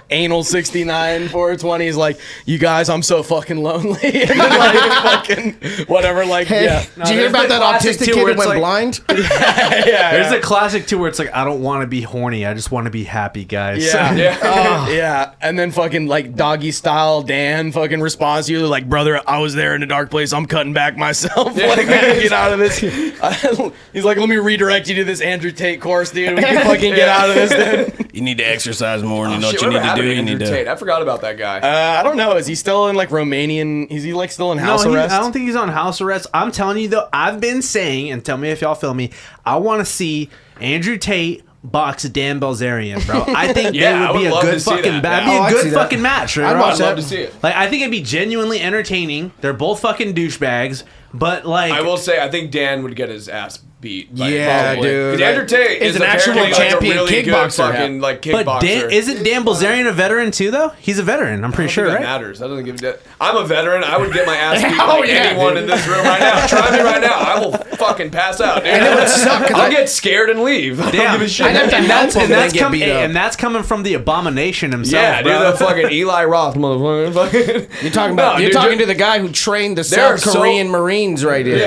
C: anal 69 420 is like, you guys, I'm so fucking lonely. And then like fucking whatever, like,
D: Hey,
C: yeah.
D: did you hear about that
A: classic
D: autistic
A: too,
D: kid
A: where
D: who
A: it's
D: went
A: like-
D: blind?
A: there's a classic too where it's like I don't want to be horny, I just want to be happy, guys.
C: Yeah.
B: Yeah.
C: Yeah. And then fucking like doggy style Dan fucking responds to you like, brother, I was there in a dark place. I'm cutting back myself. Like, get out of this. He's like, let me redirect you to this Andrew Tate course, dude. We can fucking get out of this, dude.
D: You need to exercise more, and you know
B: Shit,
D: what you need to
B: whatever
D: do.
B: happened
D: You
B: to
D: need
B: Andrew
D: to.
B: Tate? I forgot about that guy.
C: I don't know. Is he still in like Romanian? Is he like still in
A: No,
C: house arrest?
A: I don't think he's on house arrest. I'm telling you though, I've been saying, and tell me if y'all feel me, I want to see Andrew Tate box Dan Bilzerian, bro. I think
B: Yeah,
A: they
B: I
A: would be
B: would
A: a
B: love
A: good
B: to see
A: fucking
B: that.
A: that'd
B: Yeah.
A: be
D: Oh,
A: a
D: I'd
A: good
D: see that.
A: fucking match. Right?
D: I'd watch
B: I'd
D: that.
B: love to see it.
A: Like I think it'd be genuinely entertaining. They're both fucking douchebags, but like
B: I will say, I think Dan would get his ass beat. Like,
D: Yeah,
B: probably.
D: dude.
B: 'Cause Andrew Tate
D: Is
B: is
D: an actual
B: apparently, like,
D: champion
B: a really good
D: kickboxer.
B: fucking like
A: but
B: kickboxer.
A: isn't Dan Bilzerian a veteran too though? He's a veteran, I'm pretty
B: I
A: sure,
B: don't think
A: right?
B: that matters. That doesn't give a I'm a veteran. I would get my ass beat
D: Oh,
B: like
D: yeah,
B: anyone
D: dude.
B: in this room right now. Try me right now. I will fucking pass out, dude.
D: And it would suck, 'cause
B: I'll get scared and leave. I don't
A: Damn.
B: give a shit.
D: I'd have to help him and then get beat up.
A: and that's coming from the abomination himself,
B: Yeah,
A: bro.
B: dude, the fucking Eli Roth motherfucker. Fucking-
D: You're talking about.
B: No,
D: you're
B: dude,
D: talking to the guy who trained the
B: There are
D: South
B: so-
D: Korean Marines right here.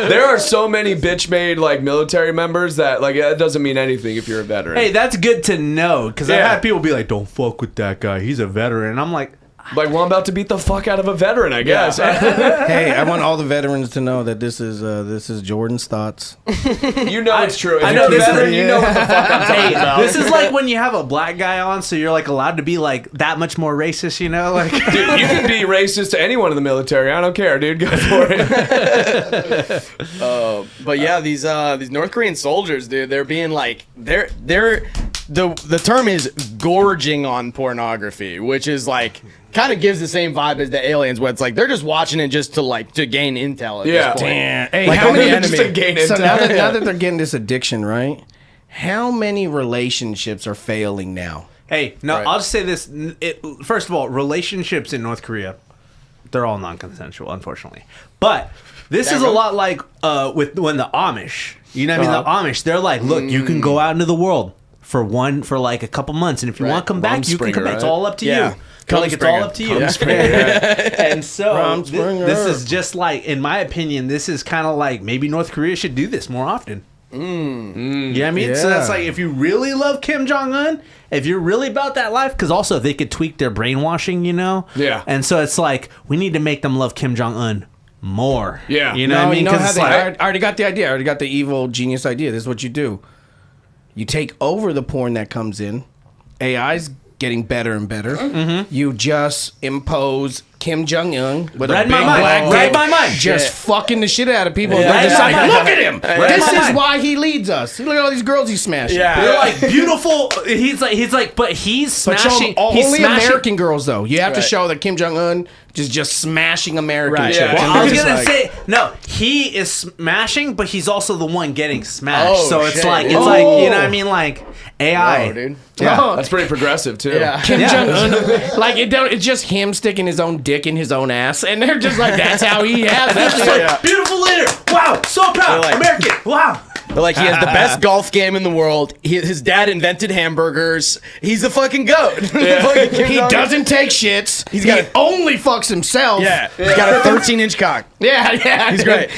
B: There are so many bitch-made like military members that like that doesn't mean anything if you're a veteran.
A: Hey, that's good to know because I've
B: Yeah.
A: had people be like, "Don't fuck with that guy. He's a veteran." I'm like,
B: Like, well, I'm about to beat the fuck out of a veteran, I guess.
D: Hey, I want all the veterans to know that this is Jordan's thoughts.
B: You know it's true. If
A: I know
B: you're a
A: this is-
B: veteran, you know what the fuck I'm talking about.
A: this is like when you have a black guy on, so you're like allowed to be like that much more racist, you know? Like,
B: Dude, you can be racist to anyone in the military. I don't care, dude. Go for it.
C: But yeah, these North Korean soldiers, dude, they're being like the term is gorging on pornography, which is like kind of gives the same vibe as the aliens, where it's like they're just watching it just to gain intel at
B: Yeah.
C: this point.
D: Hey,
C: Like,
D: how
C: on the
D: many?
C: enemy.
B: Just to gain
D: So
B: intel.
D: now that they're getting this addiction, right? How many relationships are failing now?
A: hey, no,
C: Right.
A: I'll just say this. First of all, relationships in North Korea, they're all non-consensual, unfortunately. But this is a lot like with when the Amish, you know what I mean? The Amish, they're like, look, you can go out into the world for like a couple months, and if you want to come back, you can come back. It's all up to
C: Yeah.
A: you. Like it's all up to you. And so this is just like, in my opinion, this is kind of like maybe North Korea should do this more often. You know what I mean? So
D: Yeah.
A: that's like, if you really love Kim Jong-un, if you're really about that life, because also they could tweak their brainwashing, you know?
B: Yeah.
A: And so it's like, we need to make them love Kim Jong-un more.
B: Yeah.
A: You know what I mean?
D: You know
A: 'Cause
D: how
A: it's
D: they,
A: like-
D: I already got the idea. I already got the evil genius idea. This is what you do. You take over the porn that comes in. AI's getting better and better. You just impose Kim Jong-un with
A: Read
D: a
A: my
D: big
A: mind.
D: black
A: Read
D: dick,
A: my mind.
D: just fucking the shit out of people.
C: Yeah.
D: They're just
A: Read
D: like,
A: my
D: look at him.
A: Read
D: This
A: my
D: is
A: mind.
D: why he leads us. Look at all these girls he's smashing.
C: Yeah.
A: They're like beautiful. He's like, but he's
D: But show
A: smashing.
D: them
A: He's
D: only
A: smashing.
D: American girls, though. You have to
C: Right.
D: show that Kim Jong-un is just smashing American
C: Right.
D: chicks.
C: Yeah.
D: And
A: Well, I
D: they're
A: was
D: just
A: gonna
D: like-
A: say no. He is smashing, but he's also the one getting smashed.
C: Oh,
A: so it's
C: shit.
A: like you know what I mean, like AI.
C: Oh, dude.
D: Yeah.
B: That's pretty progressive too.
C: Yeah.
D: Kim Jong-un, like it's just him sticking his own dick in his own ass, and they're just like, that's how he has it.
A: Just like, beautiful leader. Wow, so proud.
C: They're like-
A: American. Wow.
C: But like he has the best golf game in the world. His dad invented hamburgers. He's the fucking goat. Fucking Kim
D: He
C: Jong-un.
D: doesn't take shits.
C: He's
D: He
C: got a-
D: only fucks himself.
C: Yeah, he's got a 13-inch cock.
D: yeah.
C: He's great.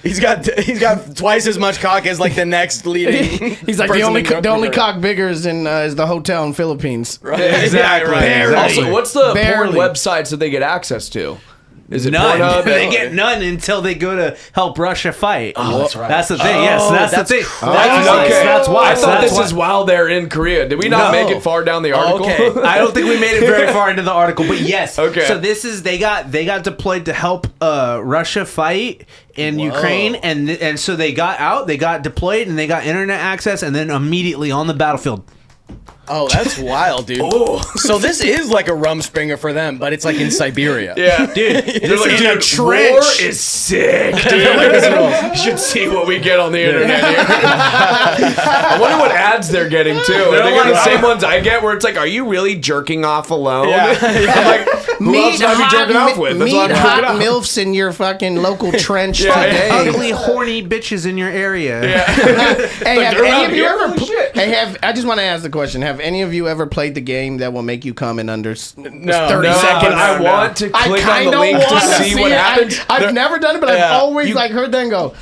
C: He's got twice as much cock as like the next leading.
D: He's like
C: person in North
D: the only
C: Korea.
D: cock bigger is the hotel in Philippines.
C: Right.
A: Exactly.
C: Yeah, right.
D: Barely.
B: Also, what's the
D: Barely.
B: porn websites that they get access to? Is it
A: None.
B: Pornhub?
A: They get none until they go to help Russia fight. Oh,
B: that's right.
A: That's the thing. Yes, that's the thing.
B: Okay.
A: That's why.
B: I thought
A: That's
B: this
A: why.
B: is while they're in Korea. Did we not
A: No.
B: make it far down the article?
C: Okay.
A: I don't think we made it very far into the article, but yes.
B: Okay.
A: So this is they got deployed to help Russia fight in Ukraine, and so they got out, they got deployed, and they got internet access, and then immediately on the battlefield.
C: Oh, that's wild, dude. So this is like a Rumspringer for them, but it's like in Siberia.
B: Yeah,
A: Dude,
B: they're like,
A: in a
B: dude,
A: trench.
B: war is sick, dude. You should see what we get on the internet here. I wonder what ads they're getting too. Are they getting the same ones I get, where it's like, "Are you really jerking off alone?"
C: Yeah.
B: I'm like, who else should I be jerking off with? That's why I'm
D: meet
B: jerking
D: hot
B: off.
D: milfs in your fucking local trench
B: Yeah.
D: today.
A: Ugly, horny bitches in your area.
D: Hey, have
B: they're
D: any
B: around
D: of you
B: here?
D: ever?
B: Holy shit.
D: Hey, I just want to ask the question: have any of you ever played the game that will make you come in under 30
C: No,
D: seconds?
B: But I want to
D: I
B: click on
D: kind
B: the
D: of
B: link
D: want
B: to see what
D: it.
B: happens.
D: I've never done it, but
C: Yeah.
D: I've always like heard them go.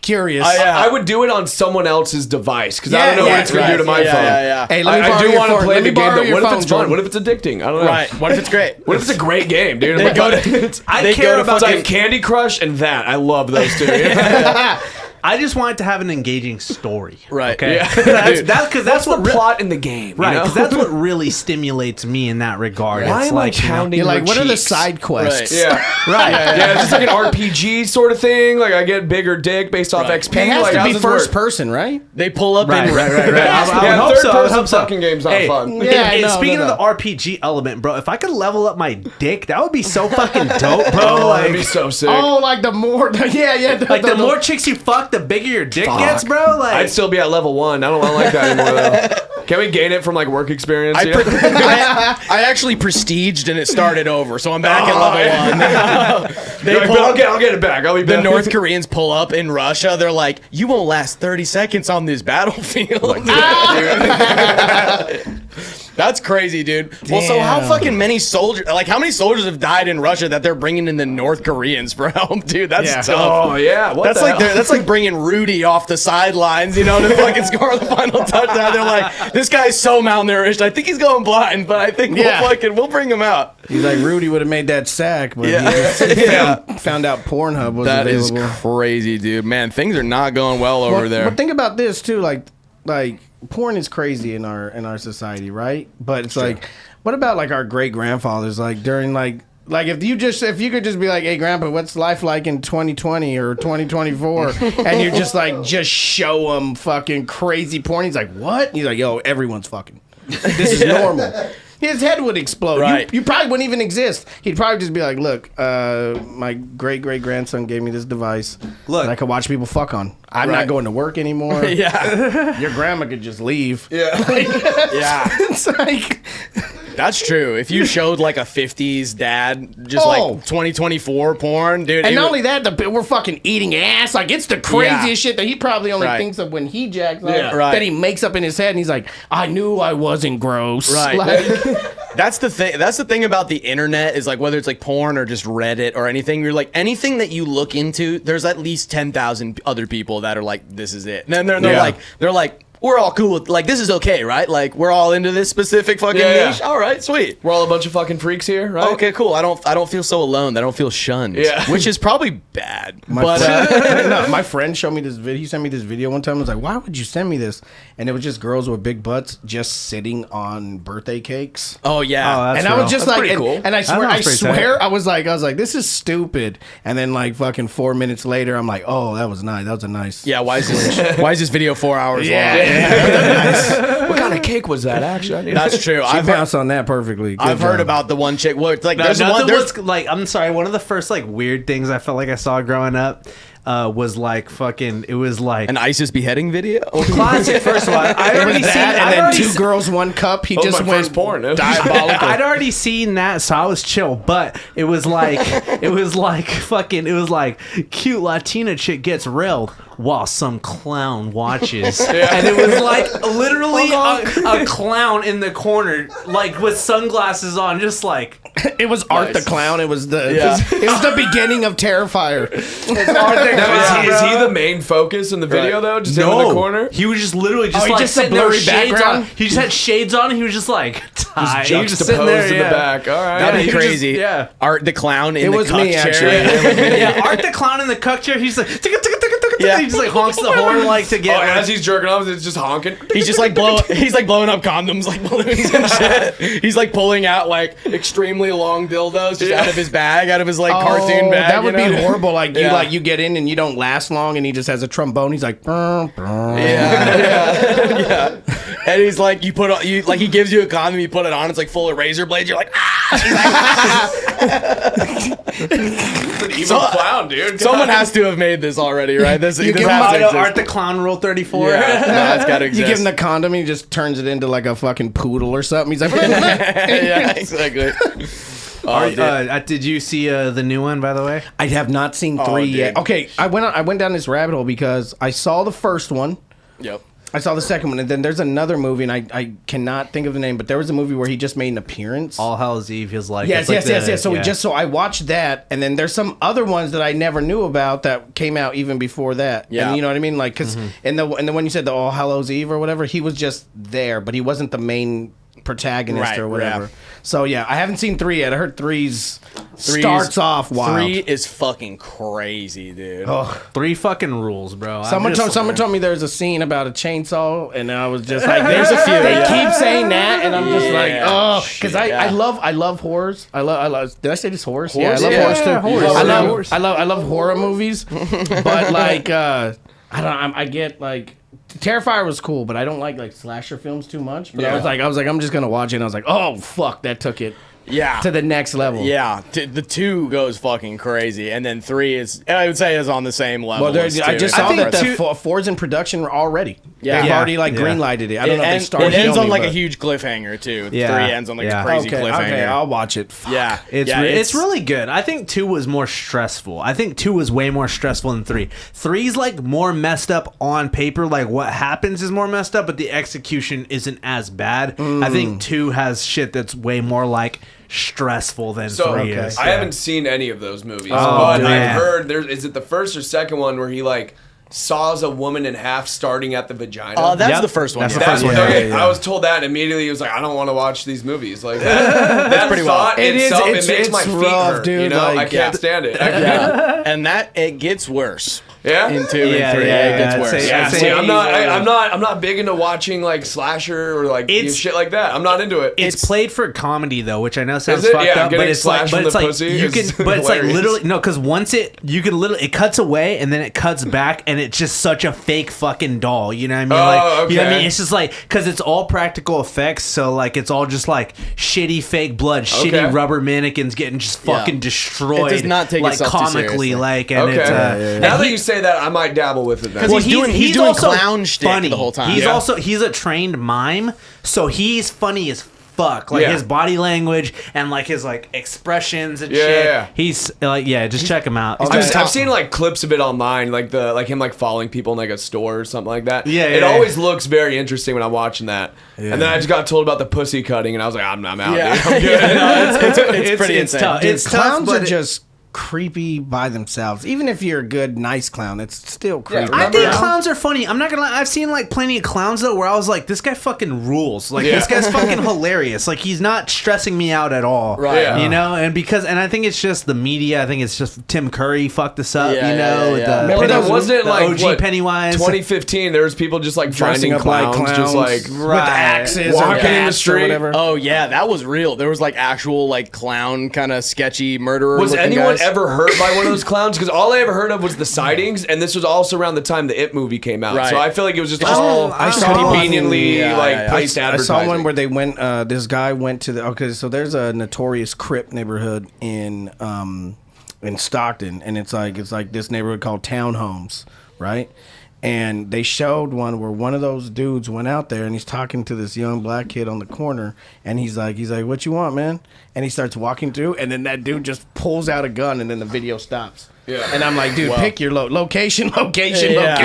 D: Curious.
B: I would do it on someone else's device because I
D: Yeah,
B: don't know
D: yeah,
B: what it's going to do to my
C: yeah,
B: phone.
C: yeah.
D: Hey, let me
B: I
D: borrow
B: do
D: your
B: want to
D: phone.
B: play
D: Let
B: the
D: me
B: game
D: borrow
B: though.
D: your
B: What if
D: phone,
B: it's fun?
D: Jordan.
B: What if it's addicting? I don't know.
C: Right. What if it's great?
B: What if it's a great game, dude?
C: They go to-
A: I
C: They
A: care
C: go to
A: about
B: It's like
A: the,
B: Candy Crush and that. I love those two.
A: I just want it to have an engaging story.
C: Right.
A: Okay.
B: Yeah.
A: That's
B: the
A: what
B: plot in the game,
A: right.
B: You know?
A: Because that's what really stimulates me in that regard.
B: Why
A: It's
B: am I
A: like, you know,
B: counting?
D: You're like,
B: your
D: what are the
B: cheeks?
D: side quests?
C: Right.
B: Yeah.
A: right.
B: Yeah, it's just like an RPG sort of thing. Like I get bigger dick based off
C: Right.
B: XP.
D: It has
B: like,
D: to
B: how's
D: be
B: this
D: first
B: work?
D: person, right?
C: They pull up
A: Right,
C: in
A: right, right, right. I would
B: Yeah,
A: hope
B: third
A: so. I would
B: person
A: hope so.
B: fucking game's not
A: Hey,
B: fun.
D: Yeah,
A: Hey,
D: no,
A: speaking
D: no,
A: of the RPG element, bro, if I could level up my dick, that would be so fucking dope, bro.
B: Oh,
A: like,
B: that'd be so sick.
D: Oh, like the more, yeah.
A: the more chicks you fuck, the bigger your dick gets, bro. Like,
B: I'd still be at level 1. I don't like that anymore though. Can we gain it from like work experience? you know?
C: I actually prestiged and it started over, so I'm back at level 1.
B: You're like, but I'll get it back. I'll be
C: The
B: back.
C: North Koreans pull up in Russia. They're like, "You won't last 30 seconds on this battlefield." That's crazy, dude. Well, so how
D: Damn.
C: fucking many soldiers? Like, how many soldiers have died in Russia that they're bringing in the North Koreans for help, dude? That's
D: Yeah.
C: tough.
B: Oh yeah, what
C: That's
B: the
C: like
B: hell?
C: that's like bringing Rudy off the sidelines, you know, to fucking score the final touchdown. They're like, this guy's so malnourished. I think he's going blind, but I think
D: Yeah.
C: we'll bring him out.
D: He's like, Rudy would have made that sack, but
C: Yeah.
D: he just
C: Yeah.
D: found out Pornhub was
C: That is
D: available.
C: crazy, dude. Man, things are not going well over
D: But-
C: there.
D: But think about this too, like porn is crazy in our society, right? But it's like, what about like our great grandfathers? Like during like if you could just be like, hey grandpa, what's life like in 2020 or 2024? And you're just like, just show him fucking crazy porn. He's like, what? He's like, yo, everyone's fucking. This is normal. His head would explode.
C: Right.
D: You probably wouldn't even exist. He'd probably just be like, look, my great grandson gave me this device
A: Look.
D: that I could watch people fuck on. I'm
C: Right.
D: not going to work anymore.
C: Yeah,
D: Your grandma could just leave.
B: yeah.
C: yeah,
D: It's like,
C: that's true. If you showed like a 50s dad, just
D: Oh.
C: like 2024 porn, dude.
D: and
C: it
D: not
C: would-
D: only that, we're fucking eating ass. Like, it's the craziest
C: Yeah.
D: shit that he probably only
C: Right.
D: thinks of when he jacks off.
B: Yeah.
C: Right.
D: That he makes up in his head, and he's like, I knew I wasn't gross.
C: Right.
D: Like,
C: That's the thing. That's the thing about the internet is like whether it's like porn or just Reddit or anything. You're like anything that you look into. There's at least 10,000 other people that are like, this is it. And then they're
D: Yeah.
C: like, we're all cool with, like, this is okay, right? Like, we're all into this specific fucking niche. All right, sweet.
B: We're all a bunch of fucking freaks here, right?
C: Okay, cool. I don't feel so alone. I don't feel shunned.
B: Yeah.
C: Which is probably bad.
D: My friend showed me this video. He sent me this video one time. I was like, why would you send me this? And it was just girls with big butts just sitting on birthday cakes.
C: Oh yeah.
A: Oh, that's
D: And I was just
B: That's
D: like,
B: pretty cool.
D: and I swear,
A: That sounds pretty tight.
D: I was like, this is stupid. And then like fucking 4 minutes later, I'm like, oh, that was nice. That was a nice.
C: Yeah, why is this video 4 hours long?
B: What kind of cake was that, actually?
C: That's true.
D: She bounced on that perfectly. Good
C: I've heard
D: job.
C: about the one chick where it's like
A: No,
C: there's one
A: nothing
C: there's
A: was like, I'm sorry, one of the first like weird things I felt like I saw growing up was like fucking, it was like
C: an ISIS beheading video.
A: classic. First of all, I already seen,
D: That, and
A: I'd
D: then
A: already
D: two girls, one cup. He just
B: my
D: went
B: first porn.
D: diabolical.
A: I'd already seen that, so I was chill. But it was like cute Latina chick gets railed while some clown watches, and it was like literally a clown in the corner, like with sunglasses on, just like
D: It was Art the Clown. It was the
C: Yeah.
D: it was the beginning of Terrifier.
B: Is he the main focus in the video, though? Just him in the corner?
A: He was just literally just
D: he
A: like
D: just a
A: sitting there with
D: blurry
A: shades
D: background?
A: on. He just had shades on. He was just like tied. He was just sitting
B: Juxtaposed
A: there
B: in the back. All right.
C: That'd
A: he
C: be
A: was
C: crazy.
A: just- yeah.
C: Art the clown in
D: It
C: the
D: was
C: cuck
D: me,
C: chair.
D: actually.
A: Yeah, Art the clown in the cuck chair. He's like,
C: Yeah.
A: he just like honks the horn like to get.
B: Oh,
A: like,
B: as he's jerking off, it's just honking.
C: He's just like blowing up condoms like balloons and shit. He's like pulling out like extremely long dildos just out of his bag, out of his like cartoon bag.
D: That would
C: you know?
D: be horrible. Like
C: Yeah.
D: you get in and you don't last long, and he just has a trombone. He's like,
C: Yeah. And he's like, he gives you a condom, you put it on, it's like full of razor blades. You're like,
B: It's an evil clown, dude.
C: someone has to have made this already, right? This
D: give
C: has
D: him
C: to
A: I know,
C: exist.
A: Art the clown rule 34.
C: Yeah, no, that's gotta
D: you
C: exist.
D: give him the condom, and he just turns it into like a fucking poodle or something. He's like,
C: Yeah, exactly.
A: Did you see the new one, by the way?
D: I have not seen 3 yet.
C: dude.
D: Okay, I went down this rabbit hole because I saw the first one.
C: Yep.
D: I saw the second one, and then there's another movie, and I cannot think of the name, but there was a movie where he just made an appearance.
A: All Hell's Eve is like
D: Yes. So I watched that, and then there's some other ones that I never knew about that came out even before that.
C: Yeah.
D: And you know what I mean? Like, because in the one you said, the All Hallows Eve or whatever, he was just there, but he wasn't the main protagonist
C: Right,
D: or whatever.
C: yeah.
D: So yeah, I haven't seen 3 yet. I heard 3's starts off wild.
C: 3 is fucking crazy, dude.
A: 3 fucking rules, bro.
D: Someone told me there's a scene about a chainsaw, and I was just like, "There's a few."
C: few,
D: They
C: yeah.
D: keep saying that, and I'm just like,
C: Yeah.
D: "Oh," because I
C: Yeah.
D: love horrors. I love. Did I say this horrors? Yeah, I
C: Horrors?
D: love
C: Yeah,
D: horrors too.
A: horrors.
D: I love horror movies, but like, I don't. I get like. Terrifier was cool, but I don't like slasher films too much. But I was like, I'm just gonna watch it. And I was like, oh fuck, that took it
C: Yeah.
D: to the next level.
C: Yeah, the 2 goes fucking crazy, and then 3 is, I would say, is on the same level.
D: Well,
C: as 2.
D: I just
C: It's
D: saw that
C: impressive.
D: 4's in production already.
C: Yeah.
D: They've
C: Yeah.
D: already green lighted it. I don't know if they
C: It
D: started.
C: ends on
D: filming,
C: like a
D: but-
C: huge cliffhanger too.
A: Yeah.
C: 3 ends on like
A: Yeah.
C: a crazy
D: Okay,
C: cliffhanger.
D: I'll watch it. Fuck.
C: Yeah,
A: It's really good. I think 2 was more stressful. I think 2 was way more stressful than 3. 3's like more messed up on paper. Like what happens is more messed up, but the execution isn't as bad. I think 2 has shit that's way more like stressful than 3 is.
B: I haven't seen any of those movies,
A: Oh,
B: but
A: man.
B: I've heard is it the first or second one where he like saws a woman in half starting at the vagina?
C: That's
A: Yep.
C: the first one.
A: That's the
C: yeah.
A: first one.
B: Okay,
A: Yeah.
B: I was told that and immediately he was like, I don't want to watch these movies. Like that
C: pretty
B: thought
C: wild.
D: It is-
B: itself,
D: it's-
B: it makes
D: it's
B: my feet
D: rough,
B: hurt.
D: dude,
B: You know, I
D: like,
B: can't stand it.
C: Yeah. And that it gets worse.
B: Yeah?
C: In 2
A: Yeah,
C: and 3,
A: yeah,
C: it gets
A: I'd
C: worse.
A: say-
B: Yeah,
A: I'd say
B: see, I'm not.
A: he's,
B: I'm not big into watching like slasher or like
A: It's-
B: shit like that. I'm not into it.
A: It's played for comedy though, which I know sounds
B: it?
A: fucked
B: Yeah,
A: up,
B: getting
A: but it's like,
B: slashed in the pussy
A: you
B: is
A: can, but it's like
B: hilarious.
A: literally no, because once it cuts away and then it cuts back and it's just such a fake fucking doll. You know what I mean?
B: Oh,
A: Like, you know what I
B: okay.
A: mean? It's just like because it's all practical effects, so like it's all just like shitty fake blood, shitty rubber mannequins getting just fucking destroyed.
C: It does not take
A: like
C: itself too
A: comically,
C: seriously.
A: like and
B: Okay.
A: it's
B: Now
A: and
B: that you say that, I might dabble with it. Then.
C: Well, he's doing
A: also
C: clown shtick the whole time.
A: He's
C: Yeah.
A: also he's a trained mime, so he's funny as fuck. Like
B: Yeah.
A: his body language and like his like expressions and
B: Yeah,
A: shit.
B: yeah.
A: He's like just check him out. It's
B: I've,
A: just-
B: I've seen like clips of it online, like him like following people in like a store or something like that.
A: Yeah,
B: it
A: yeah,
B: always looks very interesting when I'm watching that. And then I just got told about the pussy cutting, and I was like, I'm out.
C: Yeah.
B: Dude. I'm good.
C: Yeah, no, it's pretty
A: it's
C: insane.
A: tough.
D: Dude,
A: It's
D: clowns
A: tough,
D: are
A: but
D: just creepy by themselves. Even if you're a good, nice clown, it's still creepy.
A: I think clowns are funny. I'm not gonna lie. I've seen like plenty of clowns though, where I was like, this guy fucking rules. Like this guy's fucking hilarious. Like he's not stressing me out at all.
C: Right.
B: Yeah.
A: You know, and I think it's just the media. I think it's just Tim Curry fucked us up.
C: Yeah,
A: you know,
B: Remember that wasn't
A: the
B: like
A: OG Pennywise.
B: 2015. There was people just like
D: Dressing
B: finding
D: up like
B: clowns, just like
D: with axes,
B: walking
D: or
B: in the
D: bats or
B: street.
D: whatever.
C: Oh yeah, that was real. There was like actual like clown kind of sketchy murderer.
B: Was anyone
C: guys.
B: ever hurt by one of those clowns? Because all I ever heard of was the sightings, and this was also around the time the It movie came out.
C: Right.
B: So I feel like it was just
D: I saw
B: conveniently placed
D: I
B: advertising.
D: saw one where they went. This guy went to the. Okay, so there's a notorious Crip neighborhood in Stockton, and it's like this neighborhood called Townhomes, right? And they showed one where one of those dudes went out there and he's talking to this young black kid on the corner, and he's like, "What you want, man?" And he starts walking through, and then that dude just pulls out a gun, and then the video stops.
B: Yeah.
D: And I'm like, dude, pick your location,
C: Yeah.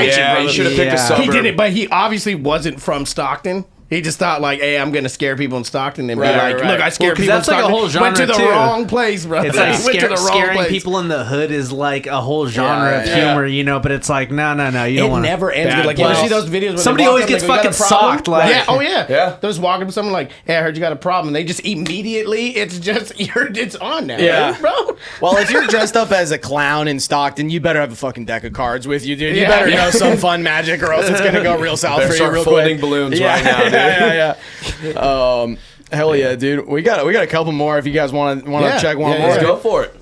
B: Yeah, you should have picked a
C: Yeah.
B: suburb.
D: He did it, but he obviously wasn't from Stockton. He just thought like, hey, I'm gonna scare people in Stockton and be
C: Right,
D: like,
C: right.
D: look, I scared
A: 'cause
D: people in
A: that's like a
D: Stockton.
A: whole
D: Went to
A: genre,
D: the
A: too.
D: wrong place, bro.
A: It's like
D: Went to the wrong
A: scaring
D: place.
A: people in the hood is like a whole genre of
C: yeah.
A: humor, you know. But it's like, no, you don't
D: It
A: want
D: never ends
A: Bad
D: good. Like, you ever
A: place.
D: see those videos where
A: Somebody
D: they walk
A: always
D: up,
A: gets
D: like, "We got a
A: fucking
D: problem?"
A: socked, like-
D: yeah, oh yeah.
B: Yeah.
D: They're just walking up to someone like, hey, I heard you got a problem. And they just immediately, it's on now.
C: Yeah.
D: Right, bro.
C: Well, if you're dressed up as a clown in Stockton, you better have a fucking deck of cards with you, dude. You
D: Yeah.
C: better know some fun magic, or else it's gonna go real south
B: Better
C: for you
B: start
C: real
B: folding
C: quick.
B: balloons
C: yeah,
B: right now, dude.
C: yeah. Hell yeah, dude. We got a couple more if you guys want to
D: Yeah.
C: check one
D: Yeah,
C: more.
B: Let's go for it.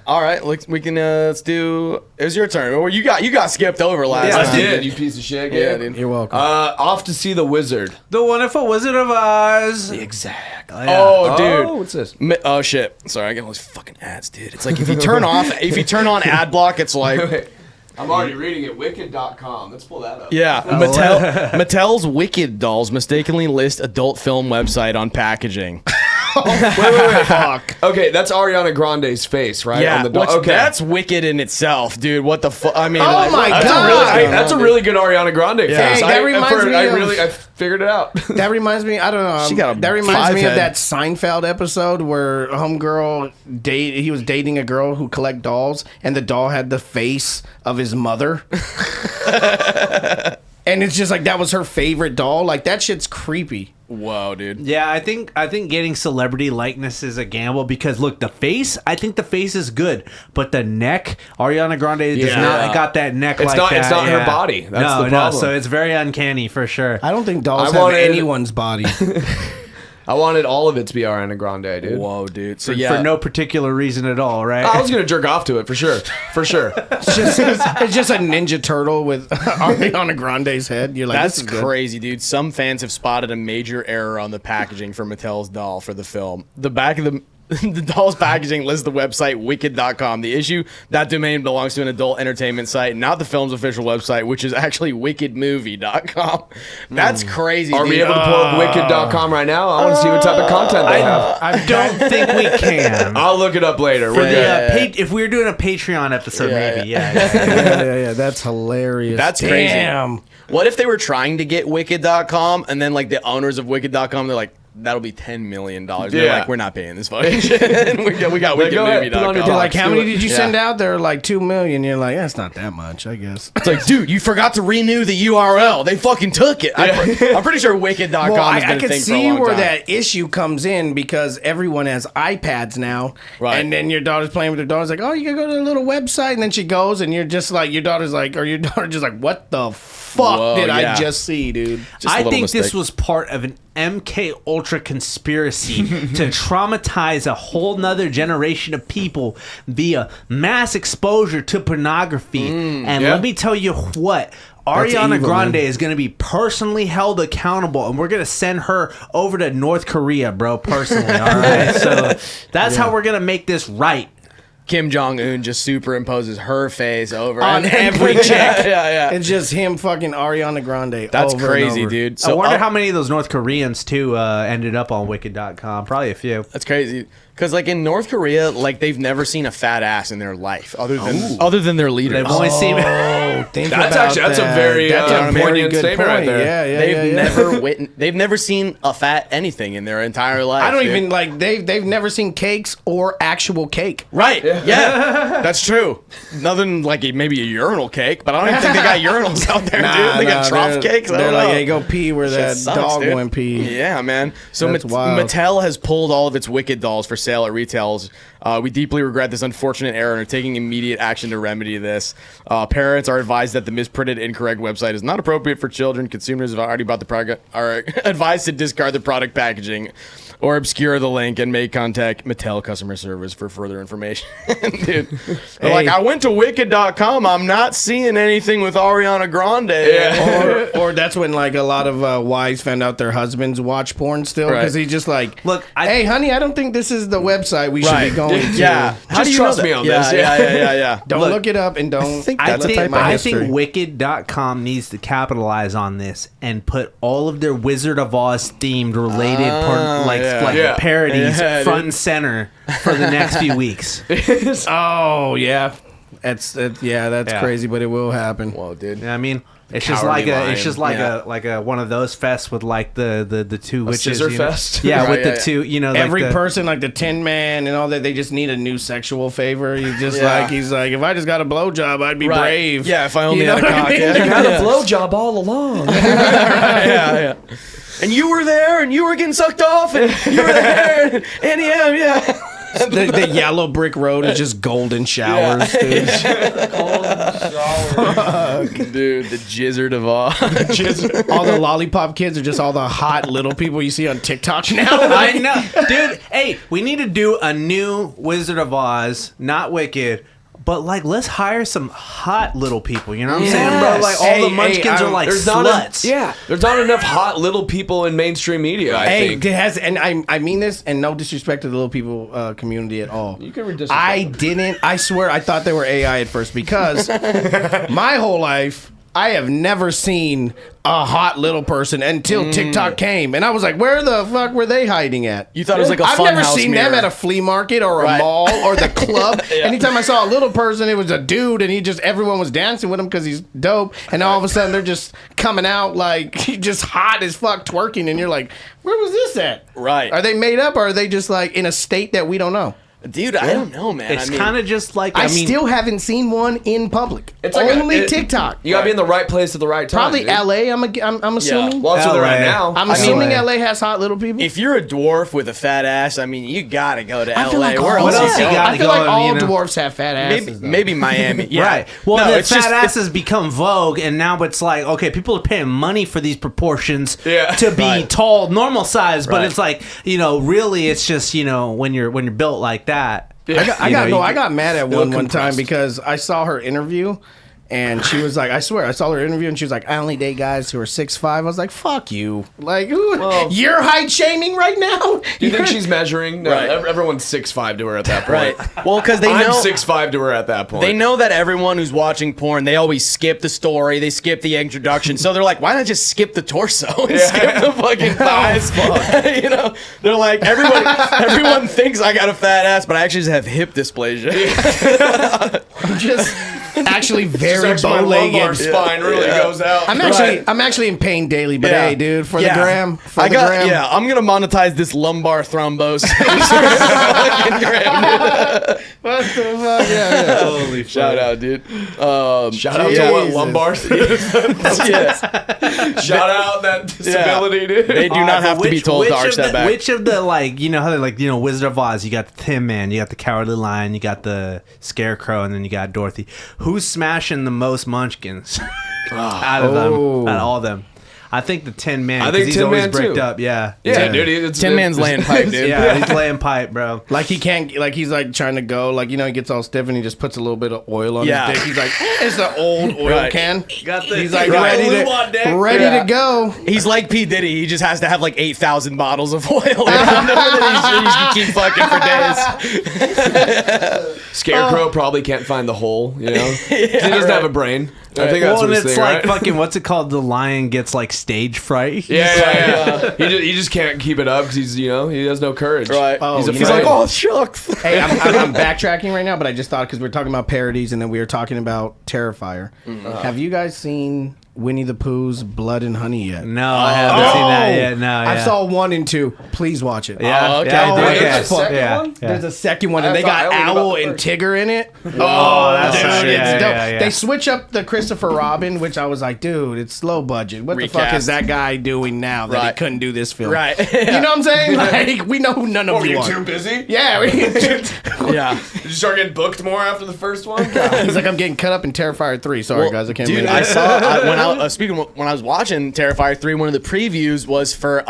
C: All right, we can let's do. It was your turn. Or you got skipped over last
B: I
C: time.
B: did, you piece of shit.
C: Yeah,
B: Gabe.
C: dude.
D: You're welcome.
B: Off to see the wizard.
A: The Wonderful Wizard of Oz.
B: Exactly.
C: Oh, dude.
B: Oh, what's this?
C: Oh shit! Sorry, I get all these fucking ads, dude. It's like if you turn on ad block, it's like
B: Wait, I'm already reading it. Wicked.com. Let's pull that up.
C: yeah. Mattel's Wicked dolls mistakenly list adult film website on packaging.
B: Wait. Fuck. Okay, that's Ariana Grande's face, right?
C: Yeah,
B: On the doll.
C: which-
B: Okay.
C: that's wicked in itself, dude. What the fuck? I mean,
D: Oh
C: like,
D: my
B: That's
D: God.
B: a really, that's a really good Ariana Grande face.
D: Hey, that reminds me of-
B: I figured it out.
D: That reminds me. I don't know.
C: She got a
D: that reminds me of
C: five-head.
D: that Seinfeld episode where homegirl he was dating a girl who collect dolls, and the doll had the face of his mother. And it's just like that was her favorite doll. Like that shit's creepy.
C: whoa, dude.
A: Yeah, I think getting celebrity likeness is a gamble because look, I think the face is good, but the neck, Ariana Grande does
B: Yeah.
A: not got that neck
B: It's
A: like
B: not-
A: that.
B: it's not her
A: yeah.
B: body. That's
A: no,
B: the problem.
A: so it's very uncanny for sure.
D: I don't think dolls
B: I
D: have
B: wanted-
D: anyone's body.
B: I wanted all of it to be Ariana Grande, dude.
C: Whoa, dude. So
A: For
C: yeah,
A: no particular reason at all, right?
B: I was gonna jerk off to it for sure. For sure.
D: It's just a Ninja Turtle with Ariana Grande's head. You're like,
C: that's
D: this is good.
C: crazy, dude. Some fans have spotted a major error on the packaging for Mattel's doll for the film. The back of the doll's packaging lists the website wicked.com. The issue, that domain belongs to an adult entertainment site, not the film's official website, which is actually wickedmovie.com. That's crazy,
B: Are
C: dude.
B: we able to pull up wicked.com right now? I want to see what type of content they have.
A: I don't think we can.
B: I'll look it up later.
A: For
B: We're
A: the,
B: good.
A: if we were doing a Patreon episode,
C: Yeah,
A: maybe,
C: yeah.
D: Yeah. That's hilarious.
C: That's crazy.
D: Damn.
C: What if they were trying to get wicked.com and then like the owners of wicked.com, they're like, that'll be $10 million. They're
B: Yeah.
C: like, we're not paying this fucking shit. we got
B: Like, go ahead, put on your
C: wickedmovie.com.
D: They're like, how
B: do
D: many
B: it.
D: did you
C: Yeah.
D: send out? They're like 2 million. You're like, that's not that much, I guess.
C: It's like, dude, you forgot to renew the URL. They fucking took it. I'm pretty sure wicked.com
D: Well,
C: has been
D: I
C: a
D: can
C: thing for a
D: see
C: long
D: where
C: time.
D: that issue comes in because everyone has iPads now.
C: Right.
D: And then your daughter's playing with her daughter's like, oh, you can go to a little website. And then she goes and you're just like, your daughter just like, what the fuck
C: Whoa,
D: did
C: yeah.
D: I just see, dude?
C: Just a
A: I
C: little
A: think this
C: mistake.
A: was part of an MK Ultra conspiracy to traumatize a whole nother generation of people via mass exposure to pornography. And
B: yeah.
A: let me tell you what. Ariana
D: evil,
A: Grande
D: man.
A: is going to be personally held accountable, and we're going to send her over to North Korea, bro, personally. All right? So that's how we're going to make this right.
C: Kim Jong-un just superimposes her face over
D: On
C: and
D: every chick.
C: yeah.
D: It's just him fucking Ariana Grande.
C: That's
D: over and
C: crazy,
D: over.
C: dude.
A: I wonder how many of those North Koreans, too, ended up on Wicked.com. Probably a few.
C: That's crazy. Because like in North Korea, like they've never seen a fat ass in their life, other than their leader.
A: They've only seen.
B: That's a very poignant statement right there.
C: Yeah. They've never seen a fat anything in their entire life.
D: I don't even like they've never seen cakes or actual cake.
C: Right. Yeah. That's true. Nothing like maybe a urinal cake, but I don't even think they got urinals out there, dude. They got trough cakes.
D: They're like, hey, go pee where that dog went pee.
C: Yeah, man. So
D: That's wild.
C: Mattel has pulled all of its Wicked dolls for sale at retails. We deeply regret this unfortunate error and are taking immediate action to remedy this. Parents are advised that the misprinted, incorrect website is not appropriate for children. Consumers have already bought the product are advised to discard the product packaging or obscure the link and may contact Mattel customer service for further information. Dude, like, I went to wicked.com. I'm not seeing anything with Ariana Grande.
D: Yeah. or that's when like a lot of wives found out their husbands watch porn still because he's just like,
A: look,
D: hey, honey, I don't think this is the website we should be going to.
C: Yeah.
B: How do you trust me on this?
C: Yeah.
D: Don't look it up and don't.
A: I think Wicked.com needs to capitalize on this and put all of their Wizard of Oz themed related parodies front and center for the next few weeks.
D: Oh yeah, that's crazy, but it will happen.
C: Whoa, dude.
A: Yeah, I mean, it's just like a one of those fests with like the two witches.
B: Scissor fest.
A: Yeah, with the two.
D: Every person like the Tin Man and all that, they just need a new sexual favor. He's just he's like, if I just got a blowjob, I'd be brave.
C: Yeah, if I only had a cock.
B: You had a blowjob all along.
C: Yeah. And you were there, and you were getting sucked off, and you were there, and
D: the yellow brick road is just golden showers, dude.
C: Dude, the Jizzard of all.
D: All the lollipop kids are just all the hot little people you see on TikTok now.
A: I know, dude. Hey, we need to do a new Wizard of Oz, not Wicked. But like, let's hire some hot little people. You know what I'm saying, bro? Like all the Munchkins are like sluts.
B: There's not enough hot little people in mainstream media. I think
D: it has, and I mean this, and no disrespect to the little people community at all.
B: You can disrespect.
D: I swear, I thought they were AI at first because my whole life I have never seen a hot little person until TikTok came, and I was like, "Where the fuck were they hiding at?"
C: You thought it was like a
D: I've
C: fun
D: never
C: house
D: seen
C: mirror.
D: them at a flea market or a mall or the club. Anytime I saw a little person, it was a dude, and everyone was dancing with him because he's dope. And all of a sudden, they're just coming out like just hot as fuck, twerking, and you're like, "Where was this at?"
C: Right?
D: Are they made up, or are they just like in a state that we don't know?
C: Dude, I don't know, man.
A: It's kind of just like
D: I still haven't seen one in public.
B: It's like
D: only TikTok.
B: You gotta be in the right place at the right time.
D: Probably
B: dude.
D: LA. I'm assuming.
B: Well, that's where they're at now.
D: I'm assuming LA has hot little people.
C: If you're a dwarf with a fat ass, I mean, you gotta go to LA.
D: Where else
A: you gotta
D: I feel
A: go,
D: like all
A: you know?
D: dwarfs have fat asses.
C: Maybe Miami. Yeah.
A: Right. Well,
C: no,
A: the fat asses become vogue, and now it's like, okay, people are paying money for these proportions to be tall, normal size, but it's like, really, it's just, when you're built like that.
D: I got mad at one time because I saw her interview, and she was like, I swear, I saw her interview, and she was like, I only date guys who are 6'5". I was like, fuck you. Like, you're height shaming right now?
B: Do you think she's measuring? No, everyone's 6'5" to her at that point.
C: Right. Well, because I'm
B: 6'5" to her at that point.
C: They know that everyone who's watching porn, they always skip the story, they skip the introduction. So they're like, why not just skip the torso and skip the fucking thighs? They're like, everyone thinks I got a fat ass, but I actually just have hip dysplasia.
D: I'm just actually very
B: my lumbar
D: bow-legged.
B: spine really goes out.
D: I'm actually in pain daily, but hey, dude, for the gram,
C: Yeah, I'm gonna monetize this lumbar thrombose.
D: What the fuck? Yeah.
A: Holy
C: Shout out, dude.
B: Shout out to what lumbar? Shout out that disability, dude.
C: They do not have to be told to arch that back.
A: Which of the how they Wizard of Oz, you got the Tin Man, you got the Cowardly Lion, you got the Scarecrow, and then you got Dorothy. Who's smashing the most munchkins out of them? Out of all of them? I think the Tin Man.
B: I think
A: he's
B: Tin
A: always
B: Man
A: bricked
B: too.
A: Up. Yeah,
B: dude.
C: Tin Man's laying pipe, dude.
A: Yeah, he's laying pipe, bro.
D: Like he can't, like he's like trying to go, like he gets all stiff and he just puts a little bit of oil on his dick. He's like, it's the old oil can. He's like ready to go.
C: He's like P. Diddy. He just has to have like 8,000 bottles of oil. That he can keep fucking for days.
B: Scarecrow probably can't find the hole. He doesn't have a brain. I think that's
A: well,
B: what
A: and
B: he's
A: it's
B: saying,
A: like
B: right?
A: fucking what's it called? The lion gets like stage fright.
B: Yeah. He just can't keep it up because he's he has no courage.
C: Right.
B: He's
C: He's like, oh shucks.
D: Hey, I'm backtracking right now, but I just thought because we're talking about parodies and then we were talking about Terrifier. Have you guys seen Winnie the Pooh's Blood and Honey yet?
A: No, I haven't seen that yet. No,
D: I saw 1 and 2. Please watch it.
A: Yeah,
C: okay.
A: yeah, I did.
B: Wait,
A: Okay.
B: there's a second
A: Yeah,
B: one?
A: yeah.
D: There's a second one, and
B: I
D: they
B: thought
D: got
B: I only knew about
D: Owl
B: the
D: and
B: first.
D: Tigger in it.
A: that's
D: Dude,
A: shit.
D: it's
A: Yeah,
D: dope.
A: yeah, yeah.
D: They switch up the Christopher Robin, which I was like, dude, it's low budget. What the fuck
C: Recast.
D: is that guy doing now that he
C: Right.
D: couldn't do this film?
C: Right.
D: You know what I'm saying? Like, we know who none of
B: Were
D: you
B: you
D: are.
B: too busy?
D: Yeah.
C: Yeah.
B: Did you start getting booked more after the first one?
D: He's like, I'm getting cut up in Terrifier 3. Sorry, guys, I can't
C: Dude,
D: make
C: I
D: it.
C: saw when I was watching Terrifier 3, one of the previews was for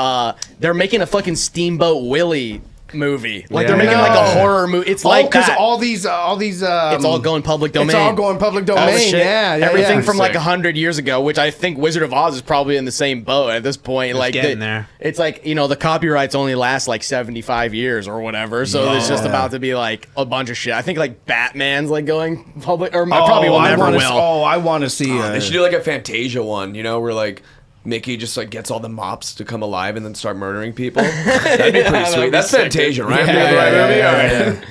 C: they're making a fucking Steamboat Willie movie. Like they're making like a horror movie. It's like
D: because
C: that.
D: all these
C: It's all going public domain.
D: It's all going public
C: All the
D: domain.
C: shit.
D: Yeah,
C: Everything
D: yeah.
C: from like
B: Sick.
C: 100 years ago, which I think Wizard of Oz is probably in the same boat at this point. Like
A: getting there.
C: It's like the copyrights only last like 75 years or whatever. So it's just about to be like a bunch of shit. I think like Batman's like going public, or probably will never will.
D: I want to see.
B: They should do like a Fantasia one, where like Mickey just like gets all the mops to come alive and then start murdering people. That'd be pretty sweet. That's Fantasia, right?
D: Yeah,
B: The right movie?
D: yeah,
B: All right.
D: yeah.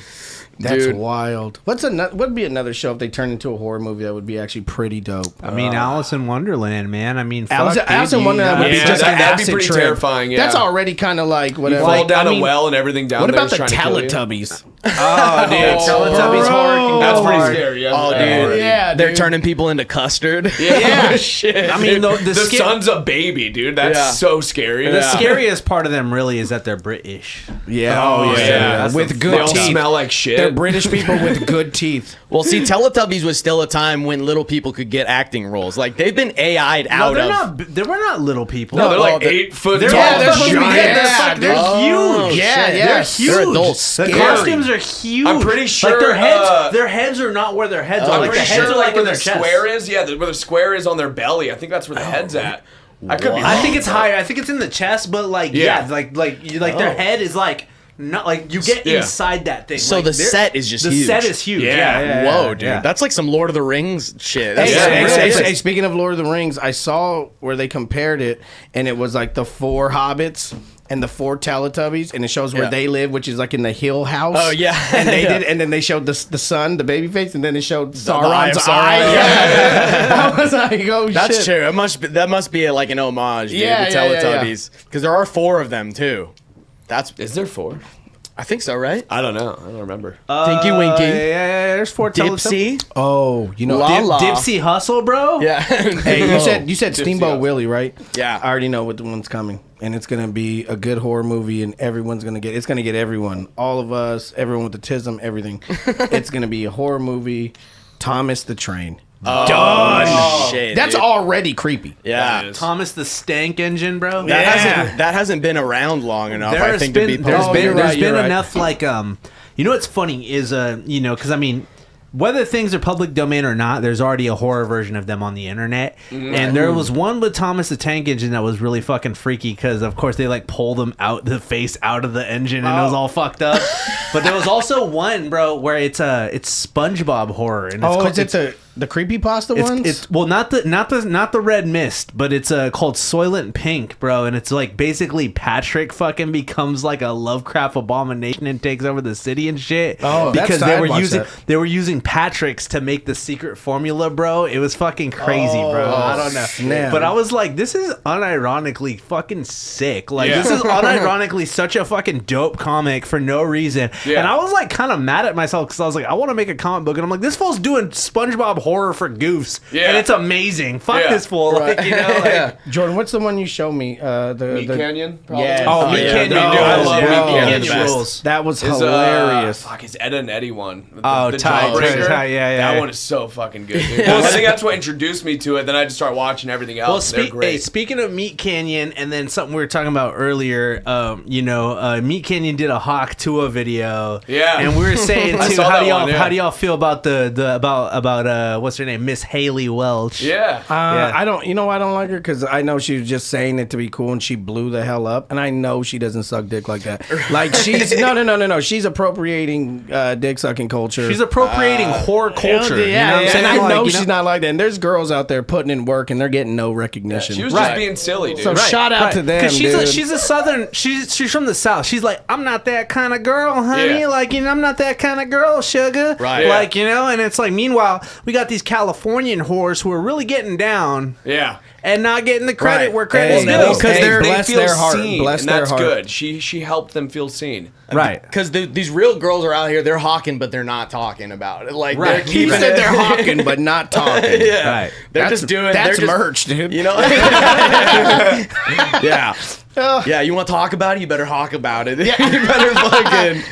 D: That's
C: Dude.
D: wild. What'd be another show if they turned into a horror movie that would be actually pretty dope?
A: I mean, Alice in Wonderland, man. I mean, fuck,
D: Alice in Wonderland would be
B: Yeah,
D: just an
B: that'd be
D: acid
B: pretty
D: trip.
B: terrifying, yeah.
D: That's already kind of like whatever.
B: Fall down
D: I
B: a
D: mean,
B: well and everything down
D: What
B: there
D: about
B: is
D: the
B: trying to kill you.
D: Teletubbies?
A: Oh, dude, Teletubbies horror.
B: That's pretty
A: hard.
B: scary. Yeah.
C: Oh, dude.
D: Yeah,
C: They're
D: dude.
C: turning people into custard.
B: Yeah.
C: Shit.
A: I mean, the
B: The son's a baby, dude. That's
C: Yeah.
B: so scary.
A: The scariest part of them really is that they're British.
D: Yeah.
B: Oh, yeah.
A: That's
D: With
A: the-
B: They
D: good
B: all
D: teeth.
B: smell like shit.
D: They're British people with good teeth.
C: Well, see, Teletubbies was still a time when little people could get acting roles. Like they've been AI'd
A: No,
C: out
A: they're
C: of.
A: not. They were not little people.
B: No, they're like
C: they're-
B: 8 foot
A: They're
B: tall.
A: all
D: they're supposed to be-
A: giants. They're
C: Oh,
A: huge.
D: Yeah,
C: shit.
D: yeah.
A: They're huge.
C: They're adults.
A: The
C: Scary.
A: costumes are huge.
B: I'm pretty sure,
A: Like their heads are not where their heads are.
B: I'm
A: Like
B: pretty
A: their heads
B: sure
A: are like
B: where
A: in
B: the
A: their chest.
B: square is. Yeah, where the square is on their belly. I think that's where the head's at. I could be wrong.
A: I think it's higher. I think it's in the chest, but like
B: Yeah.
A: their head is like not like you get
B: Yeah.
A: inside that thing.
C: So
A: Like,
C: the
A: they're-
C: set is just
A: the
C: huge.
A: set is huge.
B: Yeah.
C: Whoa, dude.
A: yeah.
C: That's like some Lord of the Rings shit. That's
D: Hey,
B: Yeah,
D: hey,
B: really.
D: hey, hey, speaking of Lord of the Rings, I saw where they compared it, and it was like the 4 hobbits and the 4 Teletubbies, and it shows where
C: Yeah.
D: they live, which is like in the Hill House.
C: Oh, yeah.
D: and they
C: Yeah.
D: did, and then they showed the son, the baby face, and then it showed
C: eye of
D: Sauron's
C: Sauron.
D: eye.
C: Yeah.
D: I was like, oh
C: That's
D: shit.
C: true. That must be like an homage, dude,
D: Yeah,
C: to
D: yeah, yeah,
C: Teletubbies. Because there are 4 of them too.
B: Is there 4?
C: I think so, right?
B: I don't know. I don't remember.
C: Tinky Winky.
A: Yeah, there's 4 Teletubbies.
C: Dipsy.
D: Oh, you know,
C: La La.
A: Dipsy Hustle, bro.
C: Yeah.
D: Hey, you said Steamboat Willie, right?
C: Yeah.
D: I already know what the one's coming, and it's gonna be a good horror movie, and everyone's gonna get. It's gonna get everyone, all of us, everyone with autism, everything. It's gonna be a horror movie. Thomas the Train. Done.
C: Oh, shit,
D: That's
C: dude.
D: already creepy.
C: Yeah.
B: That is.
A: Thomas the Stank Engine, bro.
C: That hasn't been around long enough, I think, to be
A: there's
C: public.
A: been,
D: you're
A: there's
D: right,
A: been
D: you're right.
A: enough like you know what's funny is because I mean whether things are public domain or not, there's already a horror version of them on the internet. And there was one with Thomas the Tank Engine that was really fucking freaky because, of course, they like pulled him out the face out of the engine and it was all fucked up. But there was also one, bro, where it's SpongeBob horror. And it's
D: Is it the creepypasta ones?
A: it's well not the red mist, but it's called Soylent Pink, bro, and it's like basically Patrick fucking becomes like a Lovecraft abomination and takes over the city and shit.
D: Oh, that's
A: because
D: tight. I'd watch that.
A: they were using Patrick's to make the secret formula, bro. It was fucking crazy, bro. I don't know,
D: snap.
A: but I was like, this is unironically fucking sick. Like
B: Yeah.
A: this is unironically such a fucking dope comic for no reason.
B: Yeah.
A: And I was like kind of mad at myself because I was like, I want to make a comic book, and I'm like, this fool's doing SpongeBob horror for goofs,
B: Yeah.
A: and it's amazing. Fuck
B: Yeah.
A: this fool, like, you know. Like,
D: Jordan, what's the one you showed me?
B: Meat Canyon? Probably.
D: Yeah.
A: Oh, Meat
C: yeah.
A: Canyon,
C: No,
A: dude. I
C: yeah.
A: love
C: Yeah.
A: Meat
C: Yeah.
A: Canyon
C: Best.
A: rules.
D: That was
B: Is,
D: hilarious.
B: It's Ed and Eddie one.
A: Oh, tight,
B: Jawbreaker.
A: tight, yeah.
B: That one is so fucking good, dude. I think that's what introduced me to it. Then I just started watching everything else.
A: Well,
B: They're great.
A: speaking of Meat Canyon, and then something we were talking about earlier, Meat Canyon did a Hawk Tua video.
B: Yeah.
A: And we were saying
B: I
A: too,
B: saw
A: how
B: that
A: do y'all
B: one, yeah.
A: how do y'all feel about what's her name, Miss Haley Welch.
B: Yeah.
D: I don't. You know why I don't like her? Because I know she was just saying it to be cool, and she blew the hell up. And I know she doesn't suck dick like that. Like she's no. She's appropriating dick sucking culture.
A: She's appropriating whore culture.
D: Yeah,
A: you know what I'm saying?
D: and I know
A: Like,
D: she's not like that. And there's girls out there putting in work, and they're getting no recognition.
B: She was just being silly, dude.
D: So shout out to them,
A: because
D: dude.
A: she's a southern. She's from the South. She's like, I'm not that kind of girl, honey.
B: Yeah.
A: Like, I'm not that kind of girl, sugar.
C: Right.
A: Like, and it's like, meanwhile, we got these Californian whores who are really getting down.
B: Yeah.
A: And not getting the credit
D: Right.
A: where credit's
D: Hey,
A: due.
B: Because
D: Hey,
B: they
D: bless
B: feel
D: their heart.
B: seen,
D: Bless
B: and
D: their
B: that's
D: heart.
B: good. She helped them feel seen.
A: Right.
C: Because these real girls are out here, they're hawking, but they're not talking about it. Like,
A: Right.
C: they're
D: He
C: keeping
D: said
C: it.
D: they're hawking, but not talking.
C: Yeah.
A: Right.
C: They're just doing.
D: That's
C: they're just,
D: merch, dude.
C: You know. Yeah. Yeah. You want to talk about it? You better hawk about it. Yeah. You better fucking.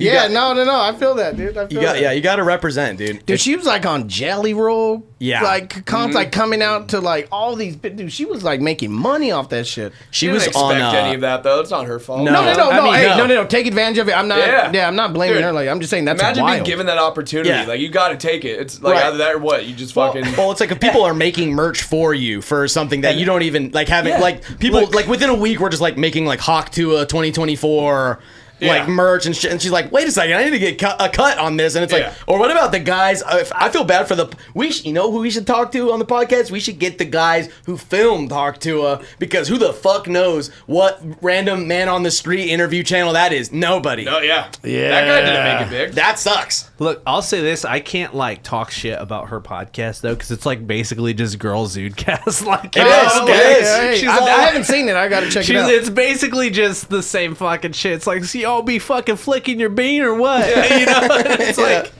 D: No. I feel that, dude. I feel that.
C: You got to represent, dude.
D: Dude, she was like on Jelly Roll.
C: Yeah.
D: Like, like coming out to like all these. Dude, she was like making money off that shit.
C: She
B: Didn't
C: was
B: expect
C: on.
B: any of that though. It's not her fault.
C: No.
D: No. Take advantage of it. I'm not.
B: Yeah.
D: I'm not blaming
B: Dude,
D: her. Like, I'm just saying that's
B: Imagine
D: wild.
B: being given that opportunity.
C: Yeah.
B: Like, you got to take it. It's like
C: Right.
B: either that or what? You just fucking.
C: Well, it's like if people are making merch for you for something that you don't even like having like people like within a week we're just like making like Hawk Tua 2024 like merch and shit, and she's like, wait a second, I need to get a cut on this, and it's like, or what about the guys? I feel bad for you know who we should talk to on the podcast? We should get the guys who filmed Hawk Tua, because who the fuck knows what random man on the street interview channel that is? Nobody.
B: Oh yeah. That guy didn't make it big.
C: That sucks.
A: Look, I'll say this: I can't like talk shit about her podcast though, because it's like basically just girl ZUDECAST. Like
C: It is.
D: I haven't seen it. I gotta check it out.
A: It's basically just the same fucking shit. It's like, see, y'all be fucking flicking your bean or what? You know? It's like,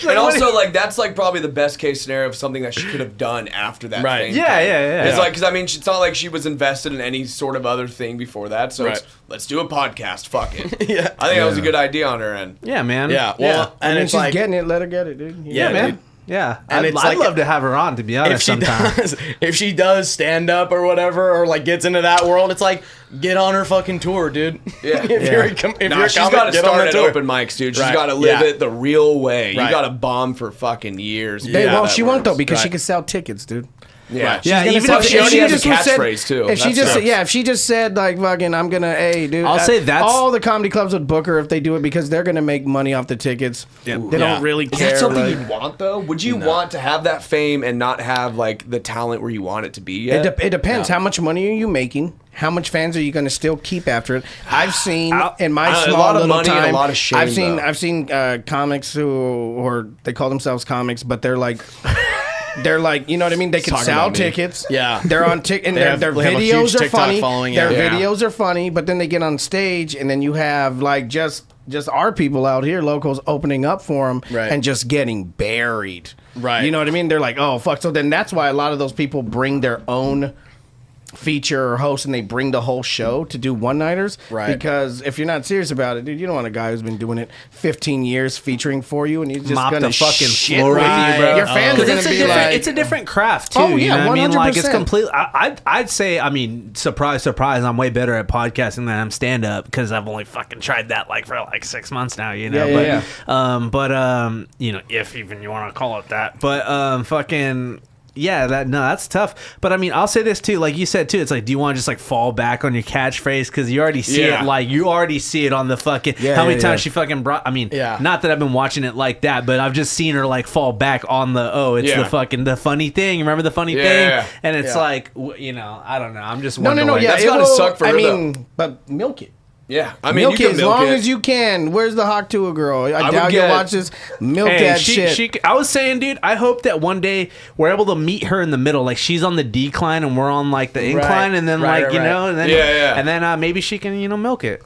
B: And also, like, that's like probably the best case scenario of something that she could have done after that.
C: Right.
B: Thing.
A: Yeah.
B: It's like, because I mean, it's not like she was invested in any sort of other thing before that. So it's, let's do a podcast. Fuck it. I think that was a good idea on her end.
A: yeah, man.
C: Yeah. Well,
D: And
C: and it's
D: she's
C: like
D: getting it. Let her get it, dude.
C: Yeah,
A: man.
C: dude.
A: Yeah,
C: And
A: I'd
C: it's like-
A: love to have her on, to be honest.
C: if she does stand up or whatever, or like gets into that world, it's like, get on her fucking tour, dude.
B: Yeah.
C: if you're a
B: She's
C: comic,
B: got to
C: get on
B: start
C: the
B: at
C: tour.
B: open mics, dude. She's
C: Right.
B: got to live
C: Yeah.
B: it the real way.
C: Right.
B: You got to bomb for fucking years.
D: Well,
B: that
D: she won't though,
B: works.
D: because she
C: Right.
D: can sell tickets, dude.
B: Yeah.
C: Right.
A: Yeah,
D: She's
A: even
D: gonna
A: if
B: she
A: she
B: already has a
D: just said-
B: catchphrase, too.
D: If she
B: That's
D: just
B: nuts.
D: if she just said like fucking, I'm gonna, hey, dude.
A: I'll say that's-
D: all the comedy clubs would book her if they do it, because they're gonna make money off the tickets. They
C: Yeah.
D: don't really
B: Is
D: care.
B: that something
D: like-
B: you'd want though? Would you want to have that fame and not have like the talent where you want it to be yet?
D: It depends. How much money are you making? How much fans are you going to still keep after it? I've seen in my
B: a
D: small
B: lot of
D: little
B: money
D: time.
B: and a lot of shame,
D: I've seen comics who, or they call themselves comics, but they're like. They're like, you know what I mean? They can
B: Talking
D: sell
B: about me.
D: tickets.
C: Yeah.
D: They're on ticket, and
C: They have-
D: their
C: they have a
D: videos
C: huge
D: are
C: TikTok
D: funny.
C: following,
D: Their
C: yeah.
D: videos are funny, but then they get on stage, and then you have like just our people out here, locals, opening up for them,
C: Right.
D: and just getting buried.
C: Right.
D: You know what I mean? They're like, oh fuck. So then that's why a lot of those people bring their own feature or host, and they bring the whole show to do one-nighters.
C: Right.
D: Because if you're not serious about it, dude, you don't want a guy who's been doing it 15 years featuring for you, and he's just
A: Mop
D: gonna
A: the fucking
D: shit
A: floor with
D: right.
A: you, bro.
D: Your fans are
A: Because
D: gonna
A: it's a
D: be
A: different,
D: like,
A: it's a different craft too.
D: Oh,
A: you
D: yeah,
A: know what I mean? Like it's
D: 100%.
A: completely. I'd say. I mean, surprise, surprise. I'm way better at podcasting than I'm stand up, because I've only fucking tried that like for like 6 months now. You know.
D: Yeah,
A: But you know, if even you want to call it that. But fucking. Yeah, that's tough. But I mean, I'll say this too, like you said too. It's like, do you want to just like fall back on your catchphrase, because you already see it, like you already see it on the fucking. How many times she fucking brought? I mean, not that I've been watching it like that, but I've just seen her like fall back on the the fucking the funny thing. Remember the funny thing? And it's like, you know, I don't know. I'm just
D: no,
A: like,
B: That's
D: it
B: gotta
D: will-
B: suck for her,
D: I mean, but milk it.
B: Yeah, I mean,
D: Milk
B: you
D: it
B: can
D: as
B: milk
D: long
B: it.
D: as you can. Where's the Hawk Tua girl? I doubt
B: would
D: you'll
B: get-
D: watch this. Milk
A: Hey,
D: that shit.
A: I was saying, dude, I hope that one day we're able to meet her in the middle. Like she's on the decline and we're on like the incline, and then
C: Right,
A: like you
C: right.
A: know, and then and then maybe she can milk it.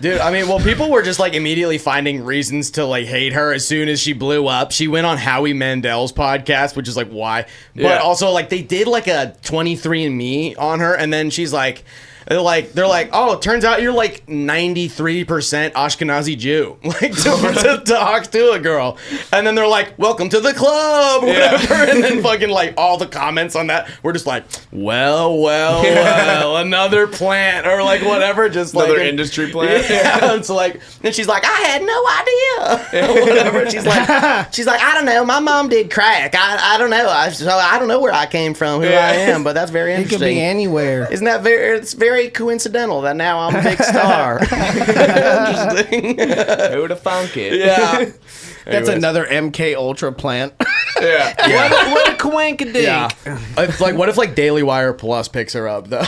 C: Dude, I mean, well, people were just like immediately finding reasons to like hate her as soon as she blew up. She went on Howie Mandel's podcast, which is like, why? But also, like, they did like a 23andMe on her, and then she's like, they're like, oh, it turns out you're like 93% Ashkenazi Jew, like to talk to a girl, and then they're like, welcome to the club, whatever, and then fucking like all the comments on that, we're just like, well, another plant or like whatever, just
B: Another
C: like
B: industry plant.
C: Yeah, it's like, and she's like, I had no idea, whatever. She's like, I don't know, my mom did crack. I don't know. I don't know where I came from, who I am, but that's very
D: It
C: interesting.
D: could be anywhere.
C: Isn't that it's very coincidental that now I'm a big star. Interesting.
B: Who'd have thunk it?
C: Yeah.
D: That's another MK Ultra plant.
B: Yeah.
A: What a quankadink.
C: Yeah. It's like, what if like Daily Wire Plus picks her up though?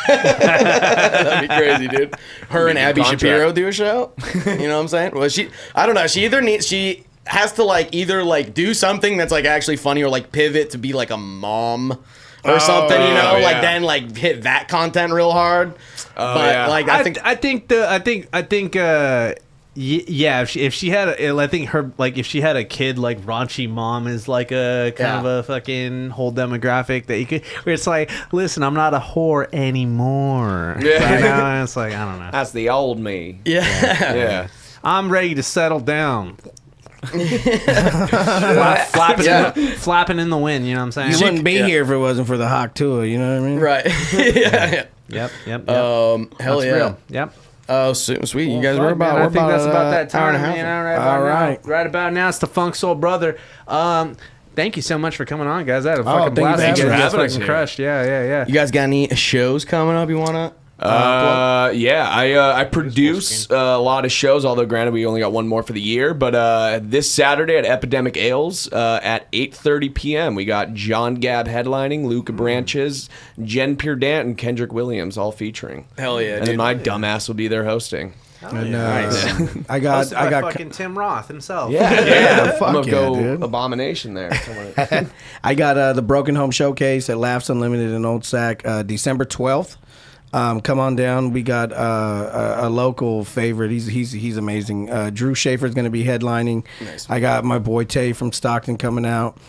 C: That'd be crazy, dude. Her and Abby
B: contract.
C: Shapiro do a show. You know what I'm saying? Well, I don't know. She has to like either like do something that's like actually funny or like pivot to be like a mom or something, you know, like then like hit that content real hard. But like I think
A: if she had I think her like if she had a kid, like raunchy mom is like a kind of a fucking whole demographic that you could, where it's like, listen, I'm not a whore anymore.
B: Yeah.
A: You know? And it's like, I don't know.
B: That's the old me.
C: yeah.
A: I'm ready to settle down. Flapping in the wind, you know what I'm saying?
D: You wouldn't be here if it wasn't for the Hawk Tour, you know what I mean?
C: Right. yeah.
A: Yep.
C: Hell
A: That's
C: yeah.
A: real. Yep.
C: Oh, sweet. You guys
A: Well,
C: were
A: fuck,
C: about.
A: man, I think that's about that
C: hour
A: time,
C: and a half.
A: man.
D: All right.
A: Right about now, it's the Funk Soul Brother. Thank you so much for coming on, guys. I had a
D: Oh,
A: fucking
D: thank you
A: blast.
D: for
A: You guys
B: having us
A: fucking
B: here.
A: crushed. Yeah.
C: You guys got any shows coming up you wanna?
B: I produce a lot of shows, although granted we only got one more for the year. But this Saturday at Epidemic Ales at 8:30 p.m. we got John Gab headlining, Luca Branches, Jen Peerdant, and Kendrick Williams all featuring.
C: Hell yeah,
B: And
C: dude.
B: then my dumbass will be there hosting.
D: And,
C: Nice.
D: I got
A: fucking Tim Roth himself.
B: Yeah,
D: fuck
B: I'm gonna
D: yeah,
B: go
D: dude.
B: Abomination there.
D: I got the Broken Home Showcase at Laughs Unlimited in Old Sac, December 12th. Come on down. We got a local favorite. He's amazing. Drew Schaefer's going to be headlining.
C: Nice.
D: I got my boy Tay from Stockton coming out.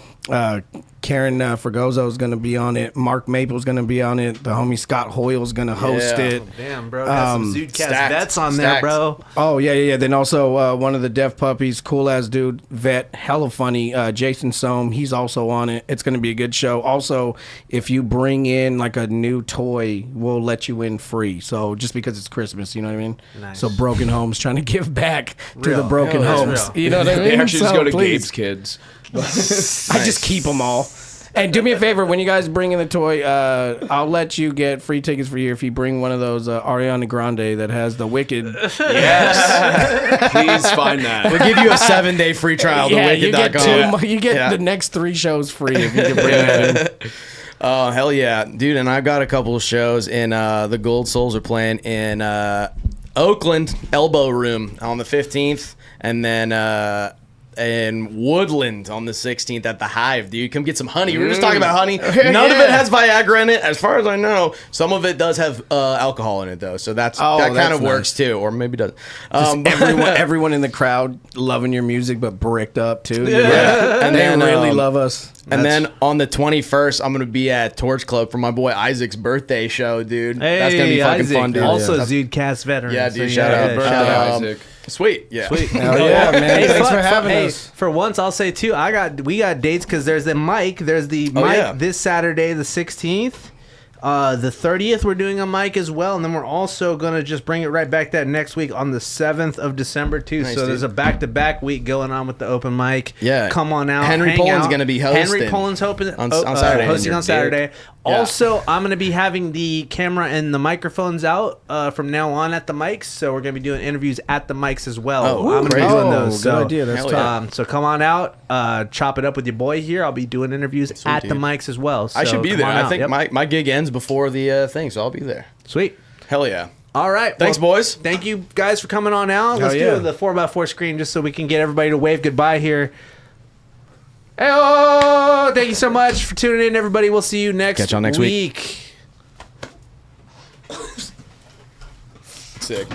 D: Karen Fragoso is going to be on it. Mark Maple's going to be on it. The homie Scott Hoyle's going to host
C: Yeah.
D: it.
A: Damn, bro. Got some Zudecast
C: stacked,
A: vets on there,
C: stacked.
A: bro.
D: Oh yeah. Then also one of the Deaf Puppies, cool ass dude, vet, hella funny. Jason Sohm, he's also on it. It's gonna be a good show. Also, if you bring in like a new toy, we'll let you in free. So just because it's Christmas, you know what I mean?
A: Nice.
D: So Broken Homes trying to give back to the
A: Real.
D: broken
A: Hell,
D: homes.
A: that's real.
D: You know what I mean?
B: They actually just
D: So
B: go to
D: please.
B: Gabe's Kids.
D: I just keep them all. And do me a favor, when you guys bring in the toy, I'll let you get free tickets for you if you bring one of those Ariana Grande that has the Wicked.
B: Yes. Please find that.
C: We'll give you a 7-day free trial.
D: Yeah, you get
C: TheWicked.com.
D: you get
C: Yeah.
D: the next 3 shows free if you can bring that in.
C: Oh, hell yeah. Dude, and I got a couple of shows in the Gold Souls are playing in Oakland, Elbow Room on the 15th, and then in Woodland on the 16th at the Hive, dude. Come get some honey. We were just talking about honey. None of it has Viagra in it. As far as I know, some of it does have alcohol in it, though. So that kind
D: that's
C: of works,
D: nice.
C: too. Or maybe doesn't.
D: Everyone in the crowd loving your music, but bricked up too.
C: Yeah.
D: And they
C: then,
D: really love us.
C: And then on the 21st, I'm going to be at Torch Club for my boy Isaac's birthday show, dude.
A: Hey,
C: That's going to be fucking
A: Isaac,
C: fun, dude.
A: Also,
C: Yeah.
A: Zudecast veteran.
C: Yeah,
A: So
C: dude. Shout out.
B: Birthday,
C: Shout out.
B: Isaac.
C: Sweet. Yeah.
A: Sweet.
D: Hell yeah, man.
A: Hey,
D: Thanks for
A: fuck,
D: having
A: hey,
D: us.
A: For once, I'll say too. We got dates because there's the mic. There's the mic
C: yeah.
A: this Saturday, the 16th. The 30th, we're doing a mic as well, and then we're also gonna just bring it right back that next week on the 7th of December too.
C: Nice,
A: so
C: dude.
A: there's a back-to-back week going on with the open mic.
C: Yeah.
A: Come on out.
C: Henry
A: hang
C: Poland's
A: out.
C: gonna be
A: Henry
C: hosting
A: Poland's hosting
C: on Saturday.
A: hosting on Saturday.
C: Yeah.
A: Also, I'm gonna be having the camera and the microphones out from now on at the mics. So we're gonna be doing interviews at the mics as well.
C: Oh,
A: I'm gonna
C: crazy.
A: be doing
D: Oh,
A: those.
D: good
A: So,
D: idea. That's
C: Hell
D: tough.
C: yeah.
A: so come on out, chop it up with your boy here. I'll be doing interviews at the
C: dude.
A: mics as well.
C: I
A: So
C: should be
A: come
C: there.
A: on
C: I
A: out.
C: think
A: Yep.
C: my gig ends before the thing, so I'll be there.
A: Sweet.
C: Hell yeah.
A: All right.
C: Thanks,
A: well,
C: boys.
A: Thank you guys for coming on out. Let's
D: yeah.
A: do the 4x4 screen just so we can get everybody to wave goodbye here. Hey, thank you so much for tuning in, everybody. We'll see you next
C: Catch y'all next
A: week.
C: Sick.